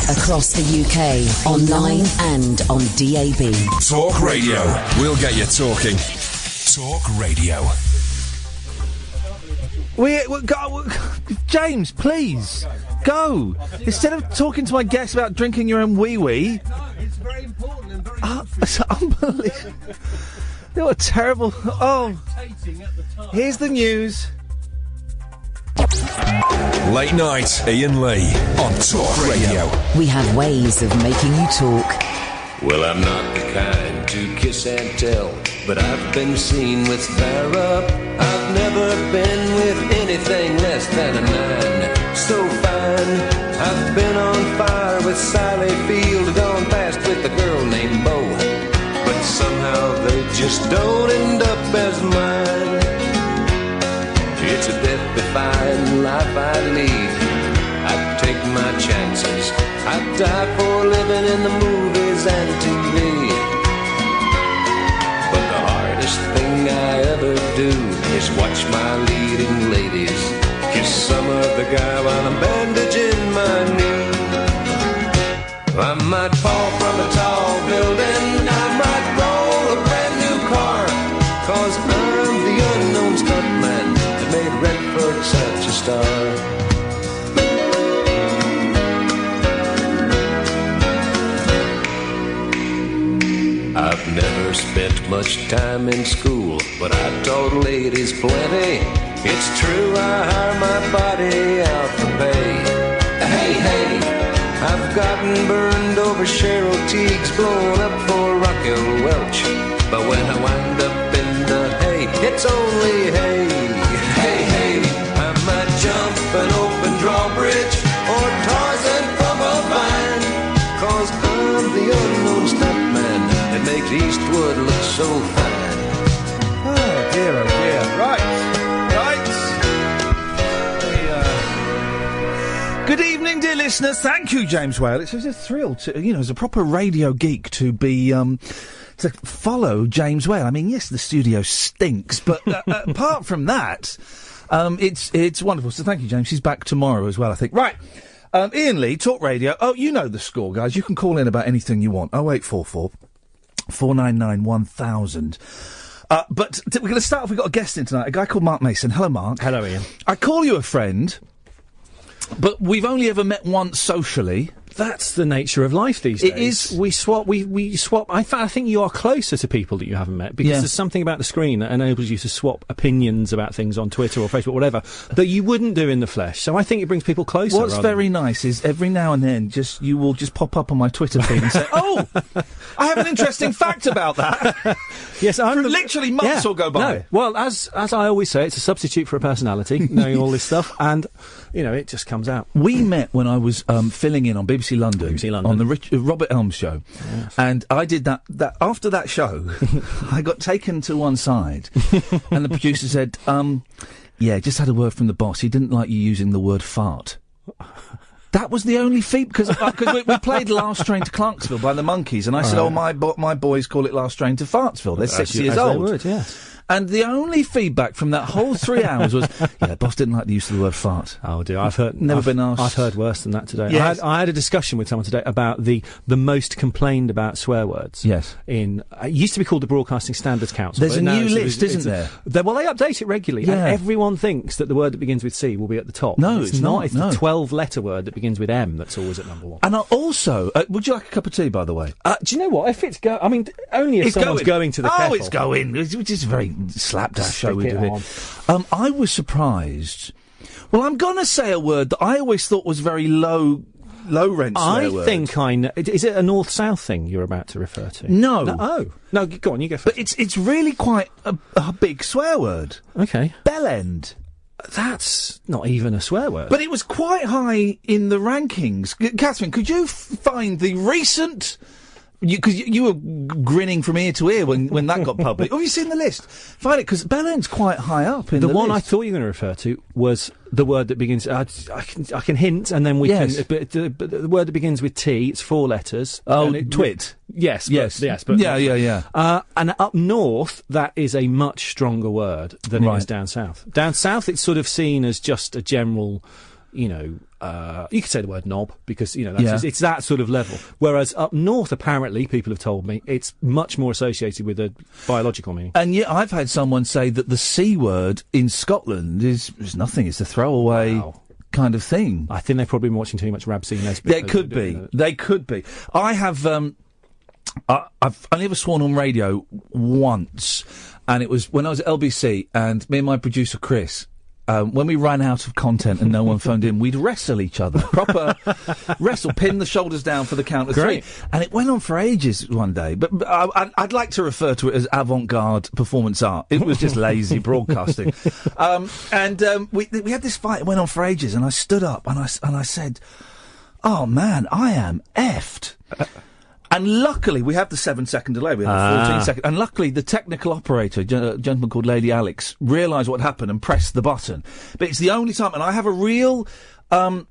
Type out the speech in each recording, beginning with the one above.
Across the UK, online and on DAB. Talk Radio. We'll get you talking. Talk Radio. James, please, go. Instead of talking to my guests about drinking your own wee-wee... No, it's very important and very... It's unbelievable. They were terrible. Oh, here's the news. Late night, Iain Lee on Talk Radio. We have ways of making you talk. Well, I'm not the kind to kiss and tell, but I've been seen with Farrah. I've never been with anything less than a 9. So fine, I've been on fire with Sally Field, gone fast with a girl named Bo, but somehow they just don't end up as mine. It's a death-defying life I lead. I take my chances. I die for living in the movies and TV. But the hardest thing I ever do is watch my leading ladies kiss some other guy while I'm bandaging my knee. I might fall from a tall building, I might roll a brand new car, 'cause I'm the unknown stuntman that made Redford such a star. I've never spent much time in school, but I taught ladies plenty. It's true, I hire my body out for pay. Hey, hey, I've gotten burned over Cheryl Teague's, blown up for Raquel Welch. But when I wind up in the hay, it's only hay. Hey, hey, I might jump an open drawbridge or Tarzan from a vine, 'cause I'm the unknown stuntman that makes Eastwood look so fine. Oh dear, oh dear. Right. Good evening, dear listeners. Thank you, James Whale. It's a thrill to, as a proper radio geek, to be to follow James Whale. I mean, yes, the studio stinks, but apart from that, it's wonderful. So thank you, James. He's back tomorrow as well, I think. Right. Iain Lee, Talk Radio. Oh, you know the score, guys. You can call in about anything you want. 0844 499 1000. But we're going to start off. We've got a guest in tonight, a guy called Mark Mason. Hello, Mark. Hello, Iain. I call you a friend, but we've only ever met once socially. That's the nature of life these days. It is. We swap. We swap. I think you are closer to people that you haven't met, because there's something about the screen that enables you to swap opinions about things on Twitter or Facebook, whatever, that you wouldn't do in the flesh. So I think it brings people closer. What's very nice is every now and then, you will just pop up on my Twitter feed and say, "Oh, I have an interesting fact about that." Yes, literally months will go by. No. Well, as I always say, it's a substitute for a personality, knowing all this stuff, and it just comes out. We met when I was filling in on BBC London on the Robert Elms show, and I did that after that show. I got taken to one side, and the producer said, just had a word from the boss. He didn't like you using the word fart." That was the only feedback, because we played Last Train to Clarksville by the Monkees, and I said, my boys call it Last Train to Fartsville. They're 6 years old. They would, yes. And the only feedback from that whole 3 hours was, boss didn't like the use of the word fart. Oh dear, I've been asked. I've heard worse than that today. Yes. I had a discussion with someone today about the most complained about swear words. Yes. It used to be called the Broadcasting Standards Council. There's a new list, isn't there? Well, they update it regularly, and everyone thinks that the word that begins with C will be at the top. No, it's not. It's the 12-letter word that begins with M that's always at number 1. And also, would you like a cup of tea, by the way? Do you know what? If it's only if someone's going to the kettle. Oh, it's going. Which is a very slapdash show we do here. I was surprised. Well, I'm going to say a word that I always thought was very low rent swear word. I think I know. Is it a north-south thing you're about to refer to? No. Oh. No, go on, you go first. But it's really quite a big swear word. Okay. Bellend. That's not even a swear word. But it was quite high in the rankings. Catherine, could you find the recent... Because you were grinning from ear to ear when that got public. Have you seen the list? Find it, because Bellend's quite high up in the one list. I thought you were going to refer to was the word that begins... I can hint, and then we can... But the word that begins with T, it's 4 letters. Oh, twit. Yes. But yeah. And up north, that is a much stronger word than it is down south. Down south, it's sort of seen as just a general... you know, you could say the word knob, because, you know, it's that sort of level. Whereas up north, apparently, people have told me, it's much more associated with a biological meaning. And yet I've had someone say that the C word in Scotland is nothing, it's a throwaway kind of thing. I think they've probably been watching too much Rab C. Nesbitt. They could be. They could be. I have, I've only ever sworn on radio once, and it was when I was at LBC, and me and my producer Chris, when we ran out of content and no one phoned in, we'd wrestle each other. Proper wrestle, pin the shoulders down for the count of three. And it went on for ages one day. But I'd like to refer to it as avant-garde performance art. It was just lazy broadcasting. We had this fight. It went on for ages. And I stood up and I said, oh, man, I am effed. And luckily, we have the 7-second delay. We have the 14-second. And luckily, the technical operator, a gentleman called Lady Alex, realised what happened and pressed the button. But it's the only time, and I have a real... I'm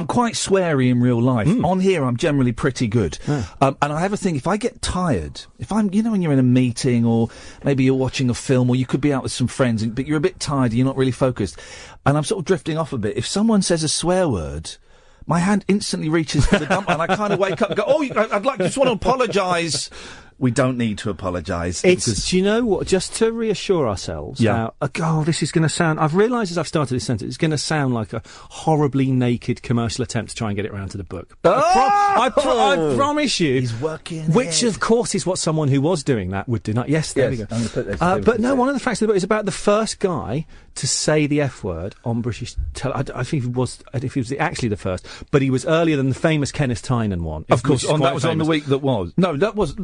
quite sweary in real life. On here, I'm generally pretty good. And I have a thing, if I get tired, if I'm, you know, when you're in a meeting or maybe you're watching a film or you could be out with some friends, but you're a bit tired and you're not really focused, and I'm sort of drifting off a bit, if someone says a swear word... my hand instantly reaches for the dump, and I kind of wake up and go, I'd just want to apologise. We don't need to apologise. Do you know what? Just to reassure ourselves. Now, this is going to sound... I've realised as I've started this sentence, it's going to sound like a horribly naked commercial attempt to try and get it round to the book. I promise you... He's working Which, of course, is what someone who was doing that would do. Yes, there we go. I'm gonna put this but no, one of the facts of the book is about the first guy to say the F word on British television. I think he was actually the first, but he was earlier than the famous Kenneth Tynan one. Of course, that was on the week that was. No, that was...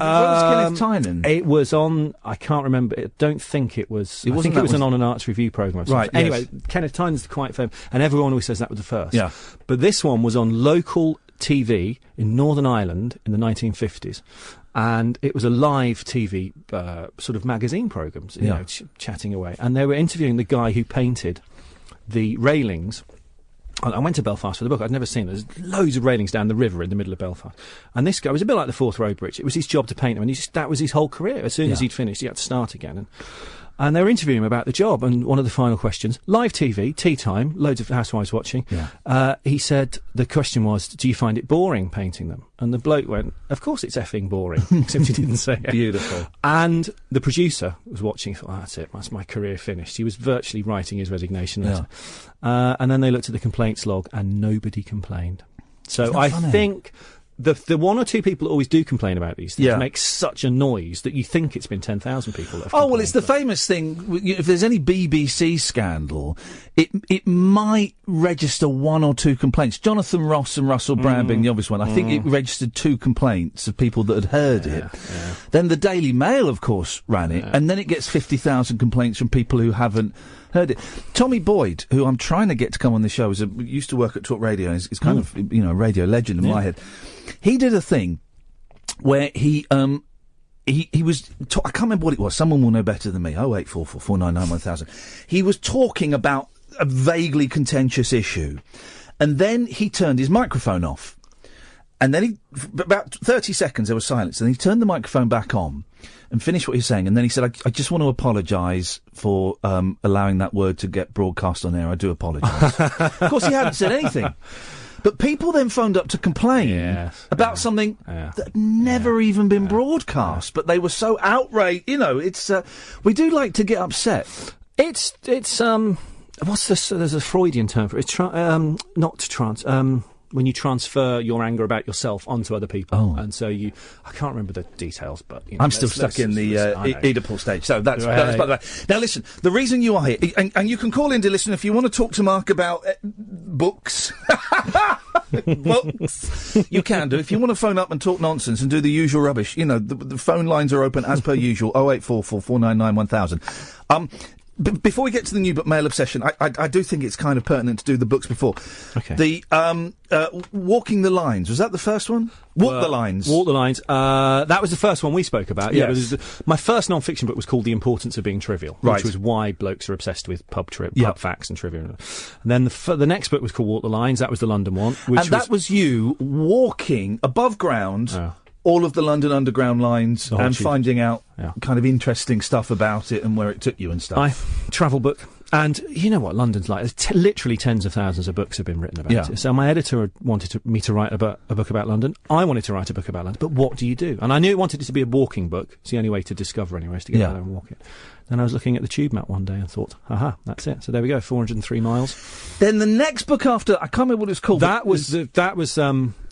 Kenneth Tynan? It was on... I can't remember. I don't think it was... I think it was on an arts review programme. Right, Anyway, Kenneth Tynan's quite famous, and everyone always says that was the first. Yeah. But this one was on local TV in Northern Ireland in the 1950s. And it was a live TV sort of magazine programme, you know, chatting away. And they were interviewing the guy who painted the railings... I went to Belfast for the book. I'd never seen it. There's loads of railings down the river in the middle of Belfast. And this guy was a bit like the Forth Road Bridge. It was his job to paint them, and that was his whole career. As soon as he'd finished, he had to start again. And they were interviewing him about the job, and one of the final questions, live TV, tea time, loads of housewives watching. He said, the question was, do you find it boring painting them? And the bloke went, of course it's effing boring, except he didn't say it. Beautiful. And the producer was watching, thought, that's it, that's my career finished. He was virtually writing his resignation letter. And then they looked at the complaints log, and nobody complained. So I think... The one or two people that always do complain about these things make such a noise that you think it's been 10,000 people that have complained. Well, it's the famous thing, if there's any BBC scandal, it might register one or two complaints. Jonathan Ross and Russell Brand being the obvious one. I think it registered 2 complaints of people that had heard it. Yeah. Then the Daily Mail, of course, ran it, and then it gets 50,000 complaints from people who haven't heard it. Tommy Boyd, who I'm trying to get to come on the show, used to work at Talk Radio, and is kind of, you know, a radio legend in my head. He did a thing where he was... I can't remember what it was. Someone will know better than me. 0844 499 1000. He was talking about a vaguely contentious issue, and then he turned his microphone off. And then about 30 seconds, there was silence, and he turned the microphone back on and finished what he was saying, and then he said, I just want to apologise for allowing that word to get broadcast on air. I do apologise. Of course, he hadn't said anything. But people then phoned up to complain about something that had never even been broadcast. But they were so outraged. You know, it's we do like to get upset. It's what's this? There's a Freudian term for it. It's when you transfer your anger about yourself onto other people. And so I can't remember the details, but... You know, I'm still stuck in the Oedipal stage, so that's by the way. Now listen, the reason you are here, and you can call in to listen if you want to talk to Mark about books. Books. You can do. If you want to phone up and talk nonsense and do the usual rubbish, you know, the phone lines are open as per usual, 0844 499 1000. Before we get to the new book, Male Obsession, I do think it's kind of pertinent to do the books before. Okay. The Walking the Lines, was that the first one? Walk the Lines. Walk the Lines. That was the first one we spoke about. Yes. My first non-fiction book was called The Importance of Being Trivial, which was why blokes are obsessed with pub facts and trivia. And then the next book was called Walk the Lines. That was the London one. That was you walking above ground... all of the London Underground lines finding out kind of interesting stuff about it and where it took you and stuff. Travel book. And you know what London's like. There's literally tens of thousands of books have been written about it. So my editor wanted me to write a book about London. I wanted to write a book about London. But what do you do? And I knew it wanted it to be a walking book. It's the only way to discover anywhere is to get out there and walk it. Then I was looking at the tube map one day and thought, aha, that's it. So there we go, 403 miles. Then the next book after, I can't remember what it was called. That was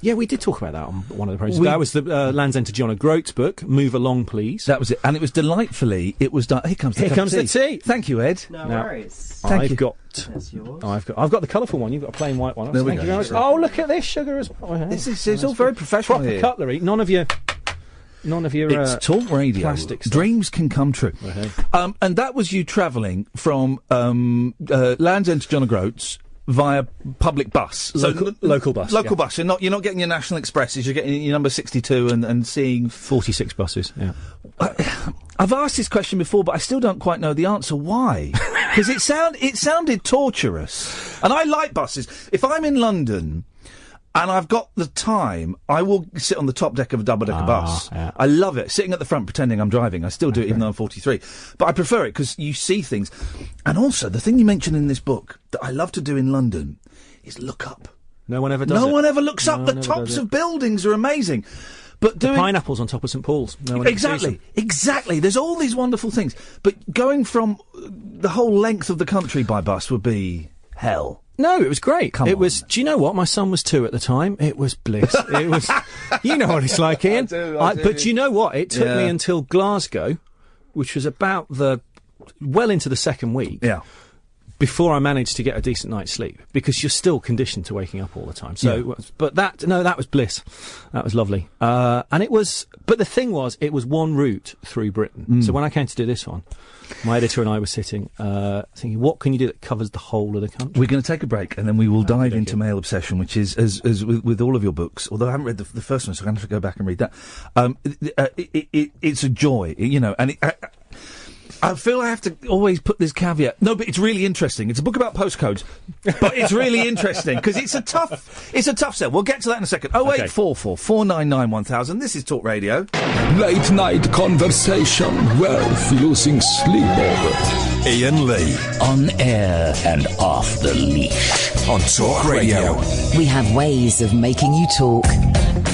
yeah, we did talk about that on one of the programs. That was the Land's End to John O'Groats book, Move Along Please. That was it. And it was delightfully, it was done. Here comes the tea. Thank you, Ed. No worries. Thank you. That's yours. I've got the colourful one. You've got a plain white one. There we Thank go. you very much. Oh, look at this sugar as well. It's all very professional proper here. cutlery. None of your it's talk radio. Plastic stuff. Dreams can come true. Okay. And that was you travelling from Land's End to John O'Groats via public bus. Local bus. Local bus. You're not getting your National Expresses. You're getting your number 62 and seeing 46 buses. Yeah. I've asked this question before, but I still don't quite know the answer. Why? Because it sounded torturous. And I like buses. If I'm in London and I've got the time, I will sit on the top deck of a double-decker bus. Yeah. I love it. Sitting at the front pretending I'm driving. I still do it even though I'm 43. But I prefer it because you see things. And also, the thing you mentioned in this book that I love to do in London is look up. No one ever does No it. one ever looks up. No The one ever tops does it. of buildings are amazing. But The pineapples on top of St Paul's. No one ever sees them. Exactly. There's all these wonderful things. But going from the whole length of the country by bus would be hell. No, it was great. Come it on. was. Do you know what? My son was 2 at the time. It was bliss. It was. You know what it's like, Ian. I do. But you know what? It took me Yeah. until Glasgow, which was about well into the second week. Yeah. Before I managed to get a decent night's sleep, because you're still conditioned to waking up all the time. So, but that was bliss. That was lovely. And it was. But the thing was, it was one route through Britain. So when I came to do this one, my editor and I were sitting, thinking, what can you do that covers the whole of the country? We're going to take a break and then we will dive into Male Obsession, which is, as with all of your books, although I haven't read the first one, so I'm going to have to go back and read that. It's a joy, you know, and I feel I have to always put this caveat. No, but it's really interesting. It's a book about postcodes, but it's really interesting because it's a tough sell. We'll get to that in a second. 0844 499 1000. This is Talk Radio. Late night conversation worth losing sleep over. Iain Lee On air and off the leash. on Talk Radio. We have ways of making you talk.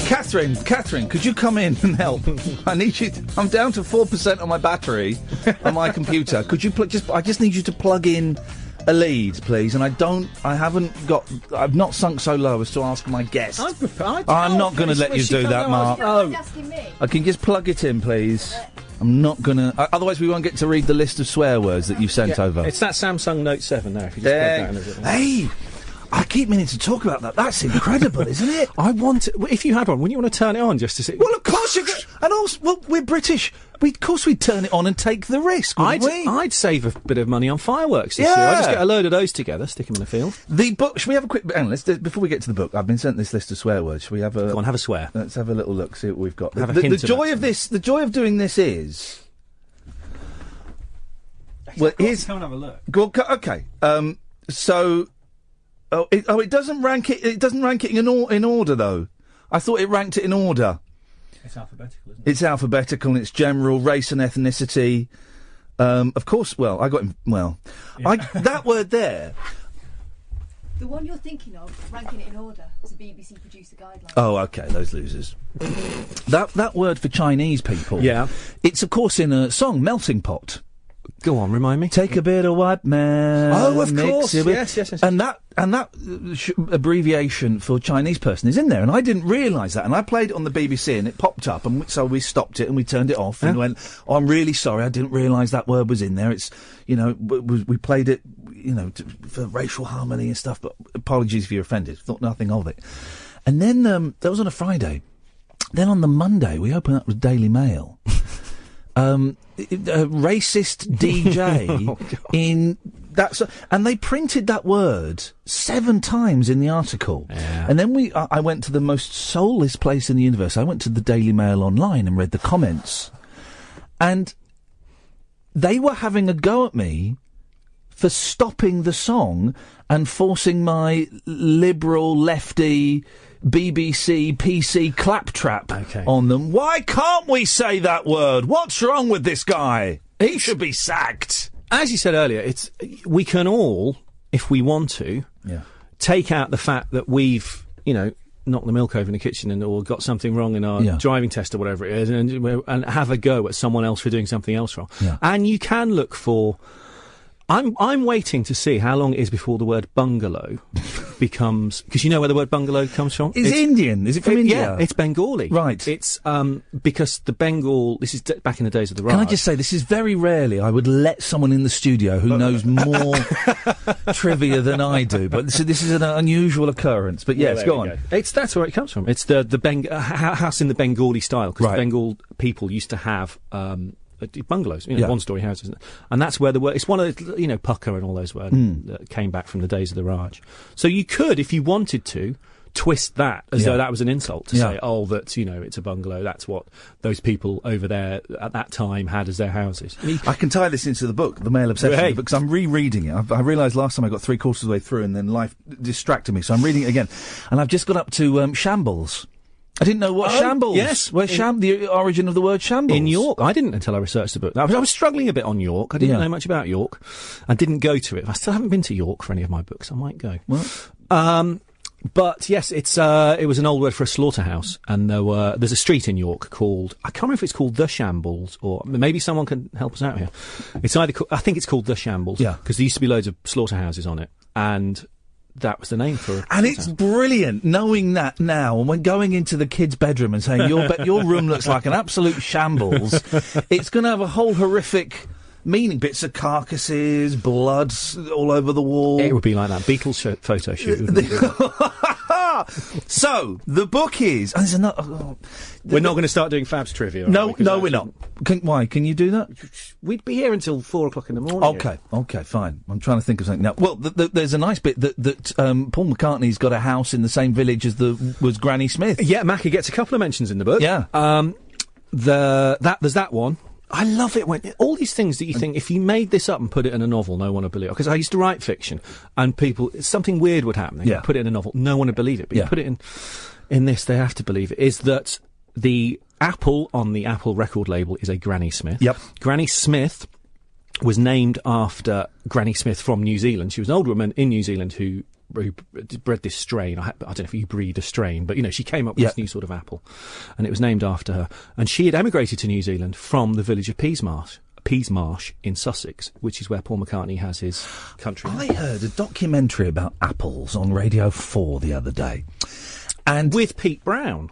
Catherine, could you come in and help? I need you. I'm down to 4% on my battery on my computer. Could you I just need you to plug in a lead, please. And I've not sunk so low as to ask my guest. I'm not going to let you do that, Mark. I can just plug it in, please. I'm not going to. Otherwise, we won't get to read the list of swear words that you've sent over. It's that Samsung Note 7 there. If you just plug that in. Hey! I keep meaning to talk about that. That's incredible, isn't it? I want it. If you had one, wouldn't you want to turn it on just to see? Well, of course you could. And also, well, we're British. Of course we'd turn it on and take the risk, wouldn't we? I'd save a bit of money on fireworks this year. I'd just get a load of those together, stick them in the field. The book. Should we have a quick? Hang on, before we get to the book, I've been sent this list of swear words. Should we have a? Go on, have a swear. Let's have a little look. See what we've got. Have a hint the joy of of this. The joy of doing this is. Well, here's. Come and have a look. Go, okay. So. It doesn't rank it. It doesn't rank it in order though. I thought it ranked it in order. It's alphabetical, isn't it? It's alphabetical and it's general, race and ethnicity. Of course. Well, I got him. Well, that word there. The one you're thinking of, ranking it in order, is a BBC producer guideline. Oh, okay, those losers. that word for Chinese people. Yeah. It's of course in a song, Melting Pot. Go on, remind me. Take a bit of white man. Oh, of mix course. it with- Yes. And that abbreviation for Chinese person is in there, and I didn't realise that. And I played it on the BBC, and it popped up, and so we stopped it and we turned it off and went, "Oh, I'm really sorry, I didn't realise that word was in there." It's, you know, we played it, you know, for racial harmony and stuff. But apologies if you're offended. Thought nothing of it. And then that was on a Friday. Then on the Monday, we opened up with Daily Mail. A racist DJ in that, and they printed that word 7 times in the article. Yeah. And then I went to the most soulless place in the universe. I went to the Daily Mail online and read the comments, and they were having a go at me for stopping the song and forcing my liberal lefty BBC PC claptrap on them. Why can't we say that word? What's wrong with this guy? He should be sacked. as you said earlier, we can all, if we want to, take out the fact that we've, knocked the milk over in the kitchen or got something wrong in our driving test or whatever it is, and have a go at someone else for doing something else wrong. Yeah. And you can look for. I'm waiting to see how long it is before the word bungalow becomes, because you know where the word bungalow comes from? It's Indian. Is it from India? Yeah, it's Bengali. Right. It's because the Bengal. This is back in the days of the Raj. Can I just say, this is very rarely I would let someone in the studio who knows more trivia than I do, but this is an unusual occurrence. But yes, go on. That's where it comes from. It's the house in the Bengali style, because the Bengal people used to have. Bungalows, one-story houses, and that's where it's one of the, pucker and all those words that came back from the days of the Raj. So you could, if you wanted to, twist that as though that was an insult to say, it's a bungalow. That's what those people over there at that time had as their houses. I can tie this into the book, The Male Obsession, because I'm rereading it. I realised last time I got 3/4 of the way through, and then life distracted me, so I'm reading it again, and I've just got up to shambles. I didn't know what shambles. Yes, where the origin of the word shambles in York. I didn't until I researched the book. I was struggling a bit on York. I didn't know much about York. I didn't go to it. I still haven't been to York for any of my books. I might go. But yes, it was an old word for a slaughterhouse, and there's a street in York called, I can't remember if it's called The Shambles, or maybe someone can help us out here. It's either I think it's called The Shambles, because there used to be loads of slaughterhouses on it, and that was the name for it. And it's brilliant knowing that now, and when going into the kid's bedroom and saying, your room looks like an absolute shambles, it's going to have a whole horrific meaning. Bits of carcasses, blood all over the wall. It would be like that Beatles photo shoot, wouldn't it? So, the book is... And there's another... We're not going to start doing Fab's trivia. No, we're not. Why? Can you do that? We'd be here until 4 o'clock in the morning. Okay, fine. I'm trying to think of something now. Well, there's a nice bit that Paul McCartney's got a house in the same village as was Granny Smith. Yeah, Mackie gets a couple of mentions in the book. Yeah. There's that one. I love it when all these things that you think, if you made this up and put it in a novel, no one would believe it. Because I used to write fiction, and something weird would happen. They put it in a novel, no one would believe it. But you put it in this, they have to believe it. Is that the apple on the Apple record label is a Granny Smith? Yep. Granny Smith was named after Granny Smith from New Zealand. She was an old woman in New Zealand who bred this strain. I don't know if you breed a strain, but she came up with this new sort of apple, and it was named after her. And she had emigrated to New Zealand from the village of Peasmarsh in Sussex, which is where Paul McCartney has his country. I heard a documentary about apples on Radio 4 the other day, and with Pete Brown.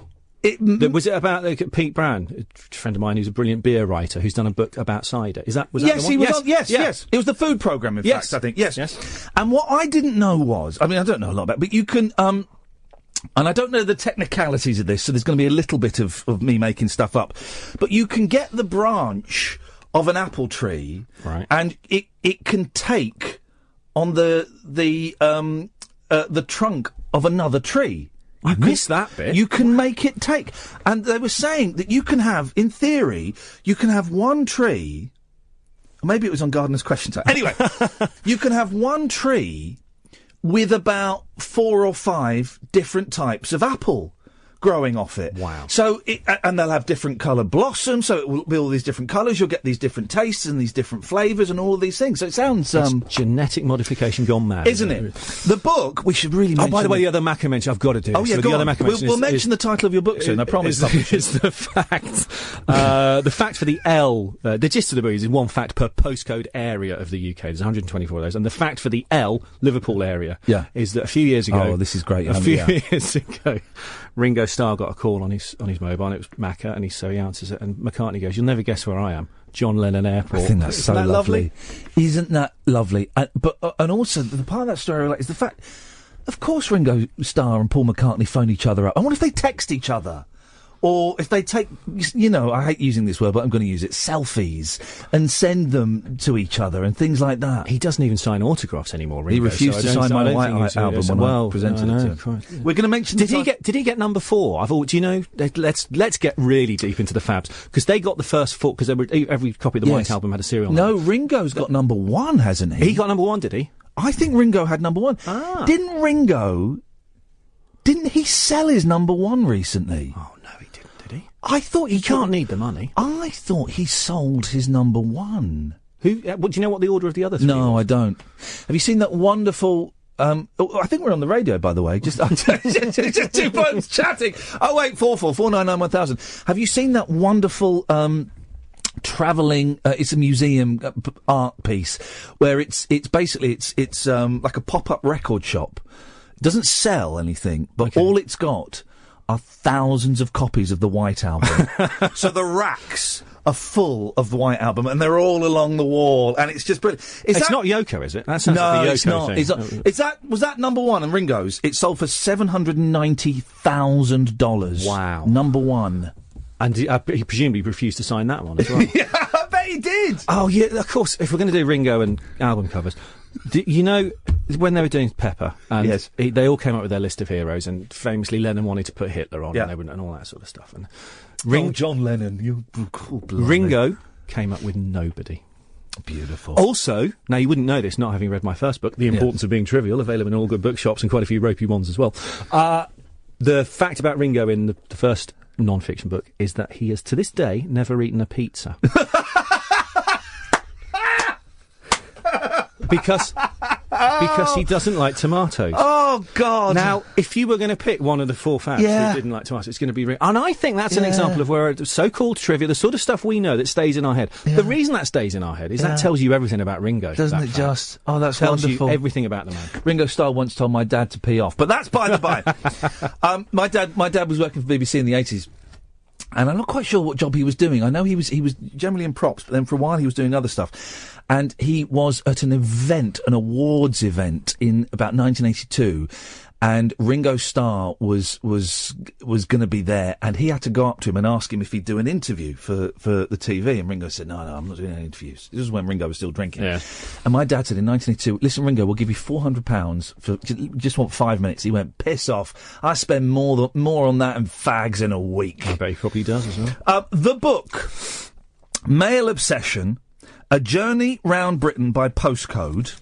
Was it about Pete Brown, a friend of mine who's a brilliant beer writer, who's done a book about cider? Was that the one? He was on, yes. It was the food programme, in fact, I think. Yes. And what I didn't know was, I don't know a lot about it, but you can, and I don't know the technicalities of this, so there's going to be a little bit of me making stuff up, but you can get the branch of an apple tree, right, and it can take on the trunk of another tree. I missed that bit. You can make it take. And they were saying that you can have, in theory, one tree. Maybe it was on Gardener's Question Time. Anyway, you can have one tree with about 4 or 5 different types of apple growing off it. Wow. So, and they'll have different coloured blossoms, so it will be all these different colours. You'll get these different tastes and these different flavours and all of these things. So it sounds... genetic modification gone mad. Isn't it? The book, we should really mention... Oh, by the way, the other Macca mention, I've got to do. Oh, yeah, so go the on. Other Macca mention we'll mention the title of your book soon, I promise. Is the fact... the fact for the L... the gist of the book is one fact per postcode area of the UK. There's 124 of those. And the fact for the L, Liverpool area, is that a few years ago... Oh, this is great. A few years ago, Ringo Starr got a call on his mobile, and it was Macca, and so he answers it, and McCartney goes, "You'll never guess where I am, John Lennon Airport." I think that's so lovely. Isn't that lovely? And also, the part of that story I like is the fact, of course, Ringo Starr and Paul McCartney phone each other up. I wonder if they text each other. Or if they take, I hate using this word, but I'm going to use it, selfies, and send them to each other and things like that. He doesn't even sign autographs anymore, Ringo. He refused to sign my White album when I presented it to him. We're going to mention... Did he get number 4? Do you know... Let's get really deep into the Fabs, because they got the first 4, because every copy of the White album had a serial number. No, Ringo's got number 1, hasn't he? He got number 1, did he? I think Ringo had number 1. Ah. Didn't he sell his number 1 recently? Oh, no, he didn't, did he? I thought he can't need the money. I thought he sold his number 1. Do you know what the order of the other three No, was? I don't. Have you seen that wonderful... I think we're on the radio, by the way. Just 2 phones chatting. 0844 499 1000. Have you seen that wonderful travelling? It's a museum art piece where it's basically like a pop-up record shop. It doesn't sell anything, but all it's got are thousands of copies of the White Album. So the racks are full of the White Album, and they're all along the wall, and it's just brilliant. It's not Yoko, is it? That sounds like the Yoko thing. Was that number one? And Ringo's? It sold for $790,000. Wow. Number one. And he presumably refused to sign that one as well. Yeah, I bet he did. Oh, yeah, of course. If we're going to do Ringo and album covers, you know, when they were doing Pepper, and they all came up with their list of heroes, and famously Lennon wanted to put Hitler on, and all that sort of stuff. And John Lennon, you Ringo came up with nobody. Beautiful. Also, now you wouldn't know this, not having read my first book, The Importance of Being Trivial, available in all good bookshops and quite a few ropey ones as well. The fact about Ringo in the first non-fiction book is that he has, to this day, never eaten a pizza. Because he doesn't like tomatoes. Oh, God. Now, if you were going to pick one of the 4 facts who didn't like tomatoes, it's going to be Ringo. And I think that's an example of where so-called trivia, the sort of stuff we know that stays in our head. The reason that stays in our head is that tells you everything about Ringo. Doesn't it just? Oh, that's tells wonderful. You everything about the man. Ringo Starr once told my dad to pee off, but that's by the by. My dad was working for BBC in the 80s. And I'm not quite sure what job he was doing. I know he was generally in props, but then for a while he was doing other stuff. And he was at an awards event in about 1982, and Ringo Starr was going to be there, and he had to go up to him and ask him if he'd do an interview for the TV. And Ringo said, no, I'm not doing any interviews. This was when Ringo was still drinking. Yeah. And my dad said in 1982, listen, Ringo, we'll give you £400 for just want 5 minutes. He went, piss off. I spend more on that and fags in a week. I bet he probably does as well. The book, Male Obsession, A Journey Round Britain by Postcode.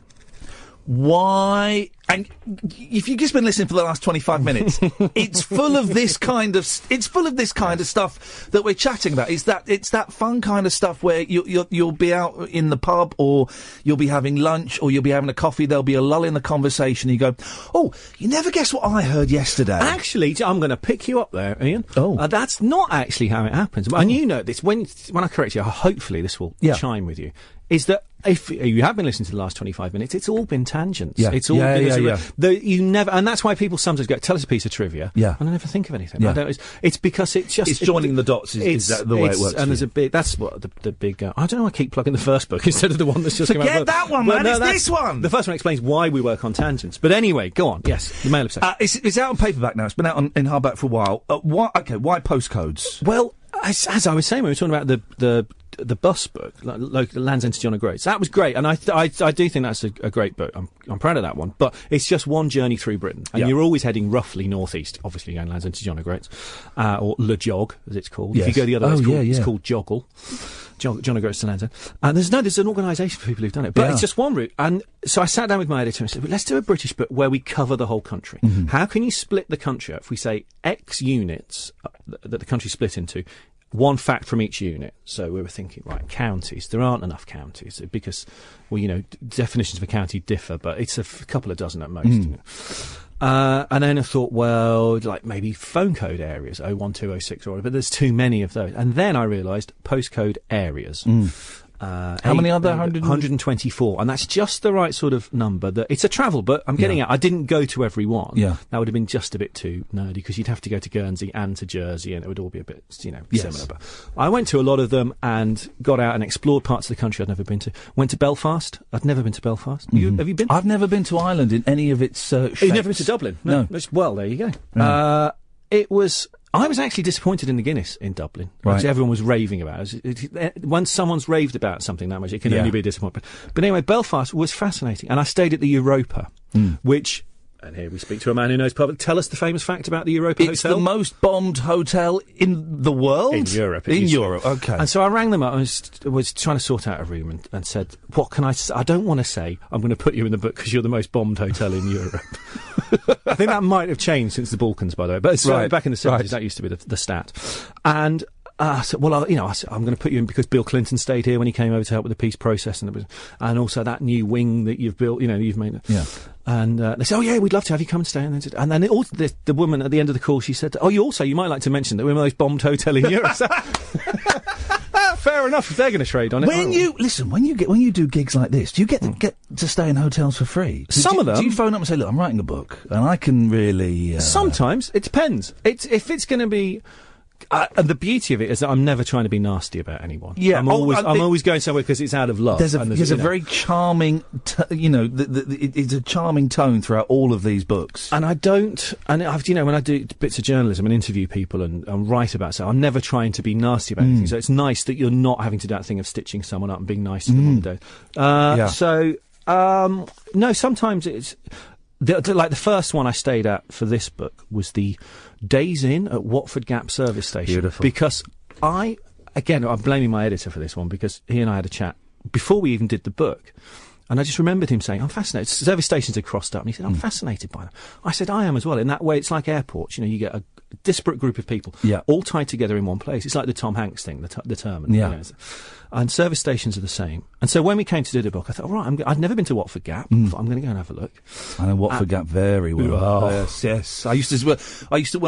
Why? And if you've just been listening for the last 25 minutes, it's full of this kind of stuff that we're chatting about. It's that fun kind of stuff where you'll be out in the pub, or you'll be having lunch, or you'll be having a coffee. There'll be a lull in the conversation. You go, oh, you never guess what I heard yesterday. Actually, I'm going to pick you up there, Ian. Oh, that's not actually how it happens. And you know this. When I correct you, hopefully this will chime with you. Is that if you have been listening to the last 25 minutes, it's all been tangents. Yeah. It's all been you never, and that's why people sometimes go, tell us a piece of trivia. Yeah. And I never think of anything. Yeah. It's because it's just... It's joining the dots is that the way it works. And there's a big... That's what the big... I don't know, I keep plugging the first book instead of the one that's just come out. Forget that one, man. It's this one. The first one explains why we work on tangents. But anyway, go on. Yes, The Male Obsession. It's out on paperback now. It's been out in hardback for a while. Why postcodes? Well, as I was saying, when we were talking about the bus book, Land's End to John O'Groats. That was great, and I do think that's a great book. I'm proud of that one. But it's just one journey through Britain, and you're always heading roughly northeast. Obviously, going Land's End to John O'Groats, or Le Jog, as it's called. Yes. If you go the other way, it's called Joggle. John O'Groats to Land's End. And there's an organisation for people who've done it, but it's just one route. And so I sat down with my editor and said, well, let's do a British book where we cover the whole country. Mm-hmm. How can you split the country up? If we say X units that the country's split into, one fact from each unit. So we were thinking, right, counties. There aren't enough counties because, well, definitions of a county differ, but it's a couple of dozen at most. And then I thought, well, like maybe phone code areas, 012, 06, or but there's too many of those. And then I realised postcode areas. How many are there? 124, and that's just the right sort of number. That it's a travel book. I'm getting at. I didn't go to every one. Yeah, that would have been just a bit too nerdy because you'd have to go to Guernsey and to Jersey, and it would all be a bit, similar. But I went to a lot of them and got out and explored parts of the country I'd never been to. Went to Belfast. I'd never been to Belfast. Have you been? I've never been to Ireland in any of its shapes. You've never been to Dublin? No. Well, there you go. I was actually disappointed in the Guinness in Dublin. Right. Everyone was raving about it. Once someone's raved about something that much, it can only be a disappointment. But anyway, Belfast was fascinating. And I stayed at the Europa, which... And here we speak to a man who knows public. Tell us the famous fact about the Europa Hotel. It's the most bombed hotel in the world? In Europe. In Europe, okay. And so I rang them up and was trying to sort out a room and said, what can I say? I don't want to say I'm going to put you in the book because you're the most bombed hotel in Europe. I think that might have changed since the Balkans, by the way. But back in the 70s, that used to be the stat. And So, well, I said, I'm going to put you in because Bill Clinton stayed here when he came over to help with the peace process, and also that new wing that you've built, you've made. Yeah. And they said, oh yeah, we'd love to have you come and stay. And then the woman at the end of the call, she said, oh, you might like to mention that we're in the most bombed hotel in Europe. Fair enough if they're going to trade on it. When you do gigs like this, do you get to stay in hotels for free? Some of them. Do you phone up and say, look, I'm writing a book and I can really... Sometimes. It depends. If it's going to be... and the beauty of it is that I'm never trying to be nasty about anyone. Yeah, I'm always going somewhere because it's out of love. There's a very charming, it's a charming tone throughout all of these books. And when I do bits of journalism and interview people and write about stuff, I'm never trying to be nasty about anything. So it's nice that you're not having to do that thing of stitching someone up and being nice to them on the day. So, no, sometimes it's... the first one I stayed at for this book was the Days Inn at Watford Gap service station. Beautiful. Because I'm blaming my editor for this one, because he and I had a chat before we even did the book. And I just remembered him saying, I'm fascinated. Service stations had crossed up, and he said, I'm fascinated by them. I said, I am as well. In that way, it's like airports. You get a disparate group of people, all tied together in one place. It's like the Tom Hanks thing, the terminal. Yeah. And service stations are the same. And so when we came to do the book, I thought, all right, I'd never been to Watford Gap. I thought, I'm going to go and have a look. I know Watford Gap very well. Yes. When I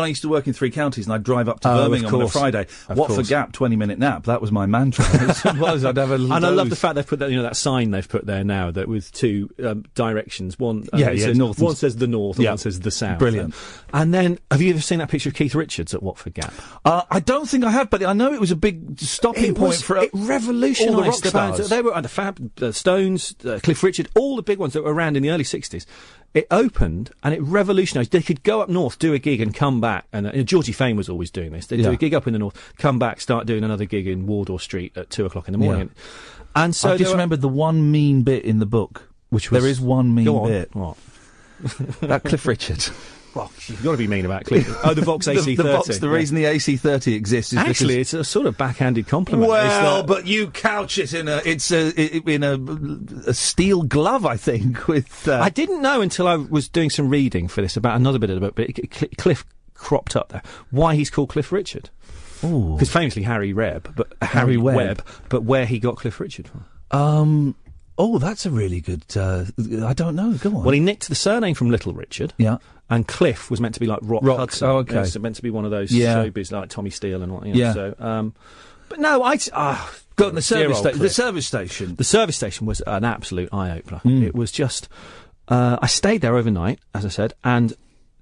used to work in 3 counties, and I'd drive up to Birmingham on a Friday. Watford Gap, 20-minute nap. That was my mantra. I'd have and I love the fact they've put that sign they've put there now that with 2 directions. One north. One says the north, and one says the south. Brilliant. And then, have you ever seen that picture of Keith Richards at Watford Gap? I don't think I have, but I know it was a big stopping point for it revolutionised all the rock stars. They were the Fab, the Stones, Cliff Richard, all the big ones that were around in the early 60s. It opened and it revolutionised. They could go up north, do a gig, and come back. And Georgie Fame was always doing this. They'd do a gig up in the north, come back, start doing another gig in Wardour Street at 2:00 in the morning. Yeah. And so I just remembered the one mean bit in the book, which was, there is one mean go on. bit. What? That Cliff Richard. Well, you've got to be mean about Cliff. Oh, the Vox AC30. The reason the AC30 exists is actually it's a sort of backhanded compliment. Well, but you couch it in a steel glove, I think. I didn't know until I was doing some reading for this about another bit of the book, but Cliff cropped up there. Why he's called Cliff Richard? Because famously Harry Webb, but where he got Cliff Richard from? Oh, that's a really good... I don't know. Go on. Well, he nicked the surname from Little Richard. Yeah. And Cliff was meant to be like Rock Hudson. Oh, okay. It's meant to be one of those showbiz like Tommy Steele and what. So, but no, the service station. The service station was an absolute eye opener. It was just. I stayed there overnight, as I said, and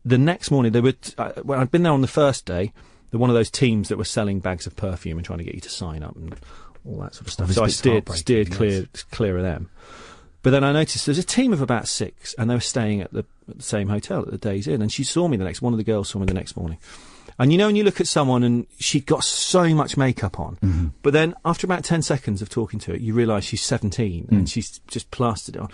the next morning they were. When I'd been there on the first day, they're one of those teams that were selling bags of perfume and trying to get you to sign up and all that sort of stuff. So I steered clear of them. But then I noticed there's a team of about 6, and they were staying at the same hotel at the Days Inn, and she saw me one of the girls saw me the next morning. And when you look at someone and she'd got so much makeup on, but then after about 10 seconds of talking to her, you realise she's 17, and she's just plastered it on.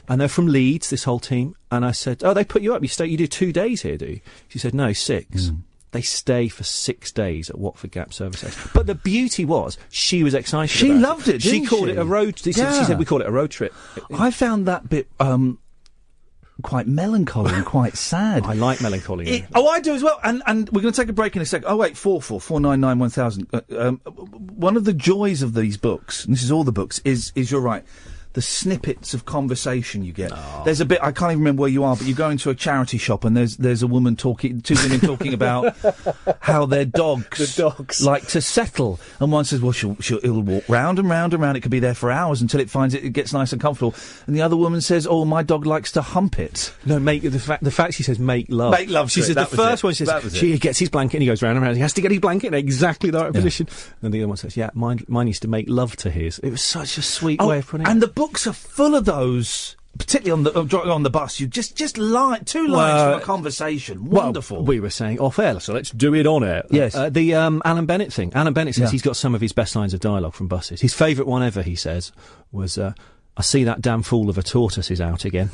And they're from Leeds, this whole team, and I said, oh, they put you up, you do 2 days here, do you? She said, no, 6. They stay for 6 days at Watford Gap service station. But the beauty was, she was excited. She loved it. She called it a road. She said we call it a road trip. I found that bit quite melancholy and quite sad. I like melancholy. I do as well. And we're going to take a break in a second. 0844 499 1000. One of the joys of these books, and this is all the books, is you're right. The snippets of conversation you get. There's a bit, I can't even remember where you are, but you go into a charity shop and there's a woman talking, 2 women talking about how their dogs like to settle. And one says, well, it'll walk round and round and round. It could be there for hours until it finds it gets nice and comfortable. And the other woman says, oh, my dog likes to hump it. No, the fact she says make love. Make love. She said the first one, she says, he gets his blanket and he goes round and round. He has to get his blanket in exactly the right position. And the other one says, mine used to make love to his. It was such a sweet way of putting it. And the books are full of those, particularly on the bus. You just 2 lines from a conversation. Wonderful. Well, we were saying off air, so let's do it on air. Yes. The Alan Bennett thing. Alan Bennett says he's got some of his best lines of dialogue from buses. His favourite one ever, he says, was, I see that damn fool of a tortoise is out again.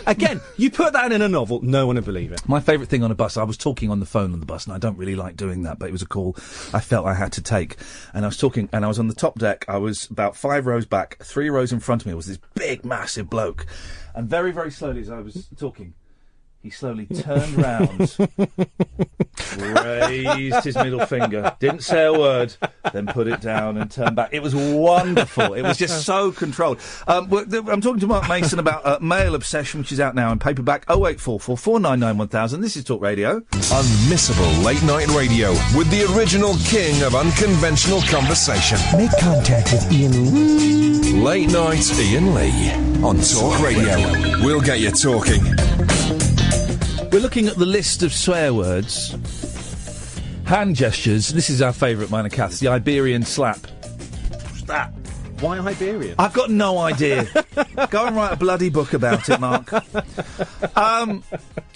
Again, you put that in a novel, no one would believe it. My favourite thing on a bus, I was talking on the phone on the bus, and I don't really like doing that, but it was a call I felt I had to take. And I was talking, and I was on the top deck. I was about 5 rows back, 3 rows in front of me was this big, massive bloke. And very, very slowly as I was talking, He slowly turned round, raised his middle finger, didn't say a word, then put it down and turned back. It was wonderful. It was just so controlled. I'm talking to Mark Mason about Male Obsession, which is out now in paperback. 0844 499 1000. This is Talk Radio. Unmissable late night radio with the original king of unconventional conversation. Make contact with Iain Lee. Late night Iain Lee on Talk Radio. We'll get you talking. We're looking at the list of swear words. Hand gestures. This is our favourite, mine and Kath's. The Iberian slap. What's that? Why Iberian? I've got no idea. Go and write a bloody book about it, Mark.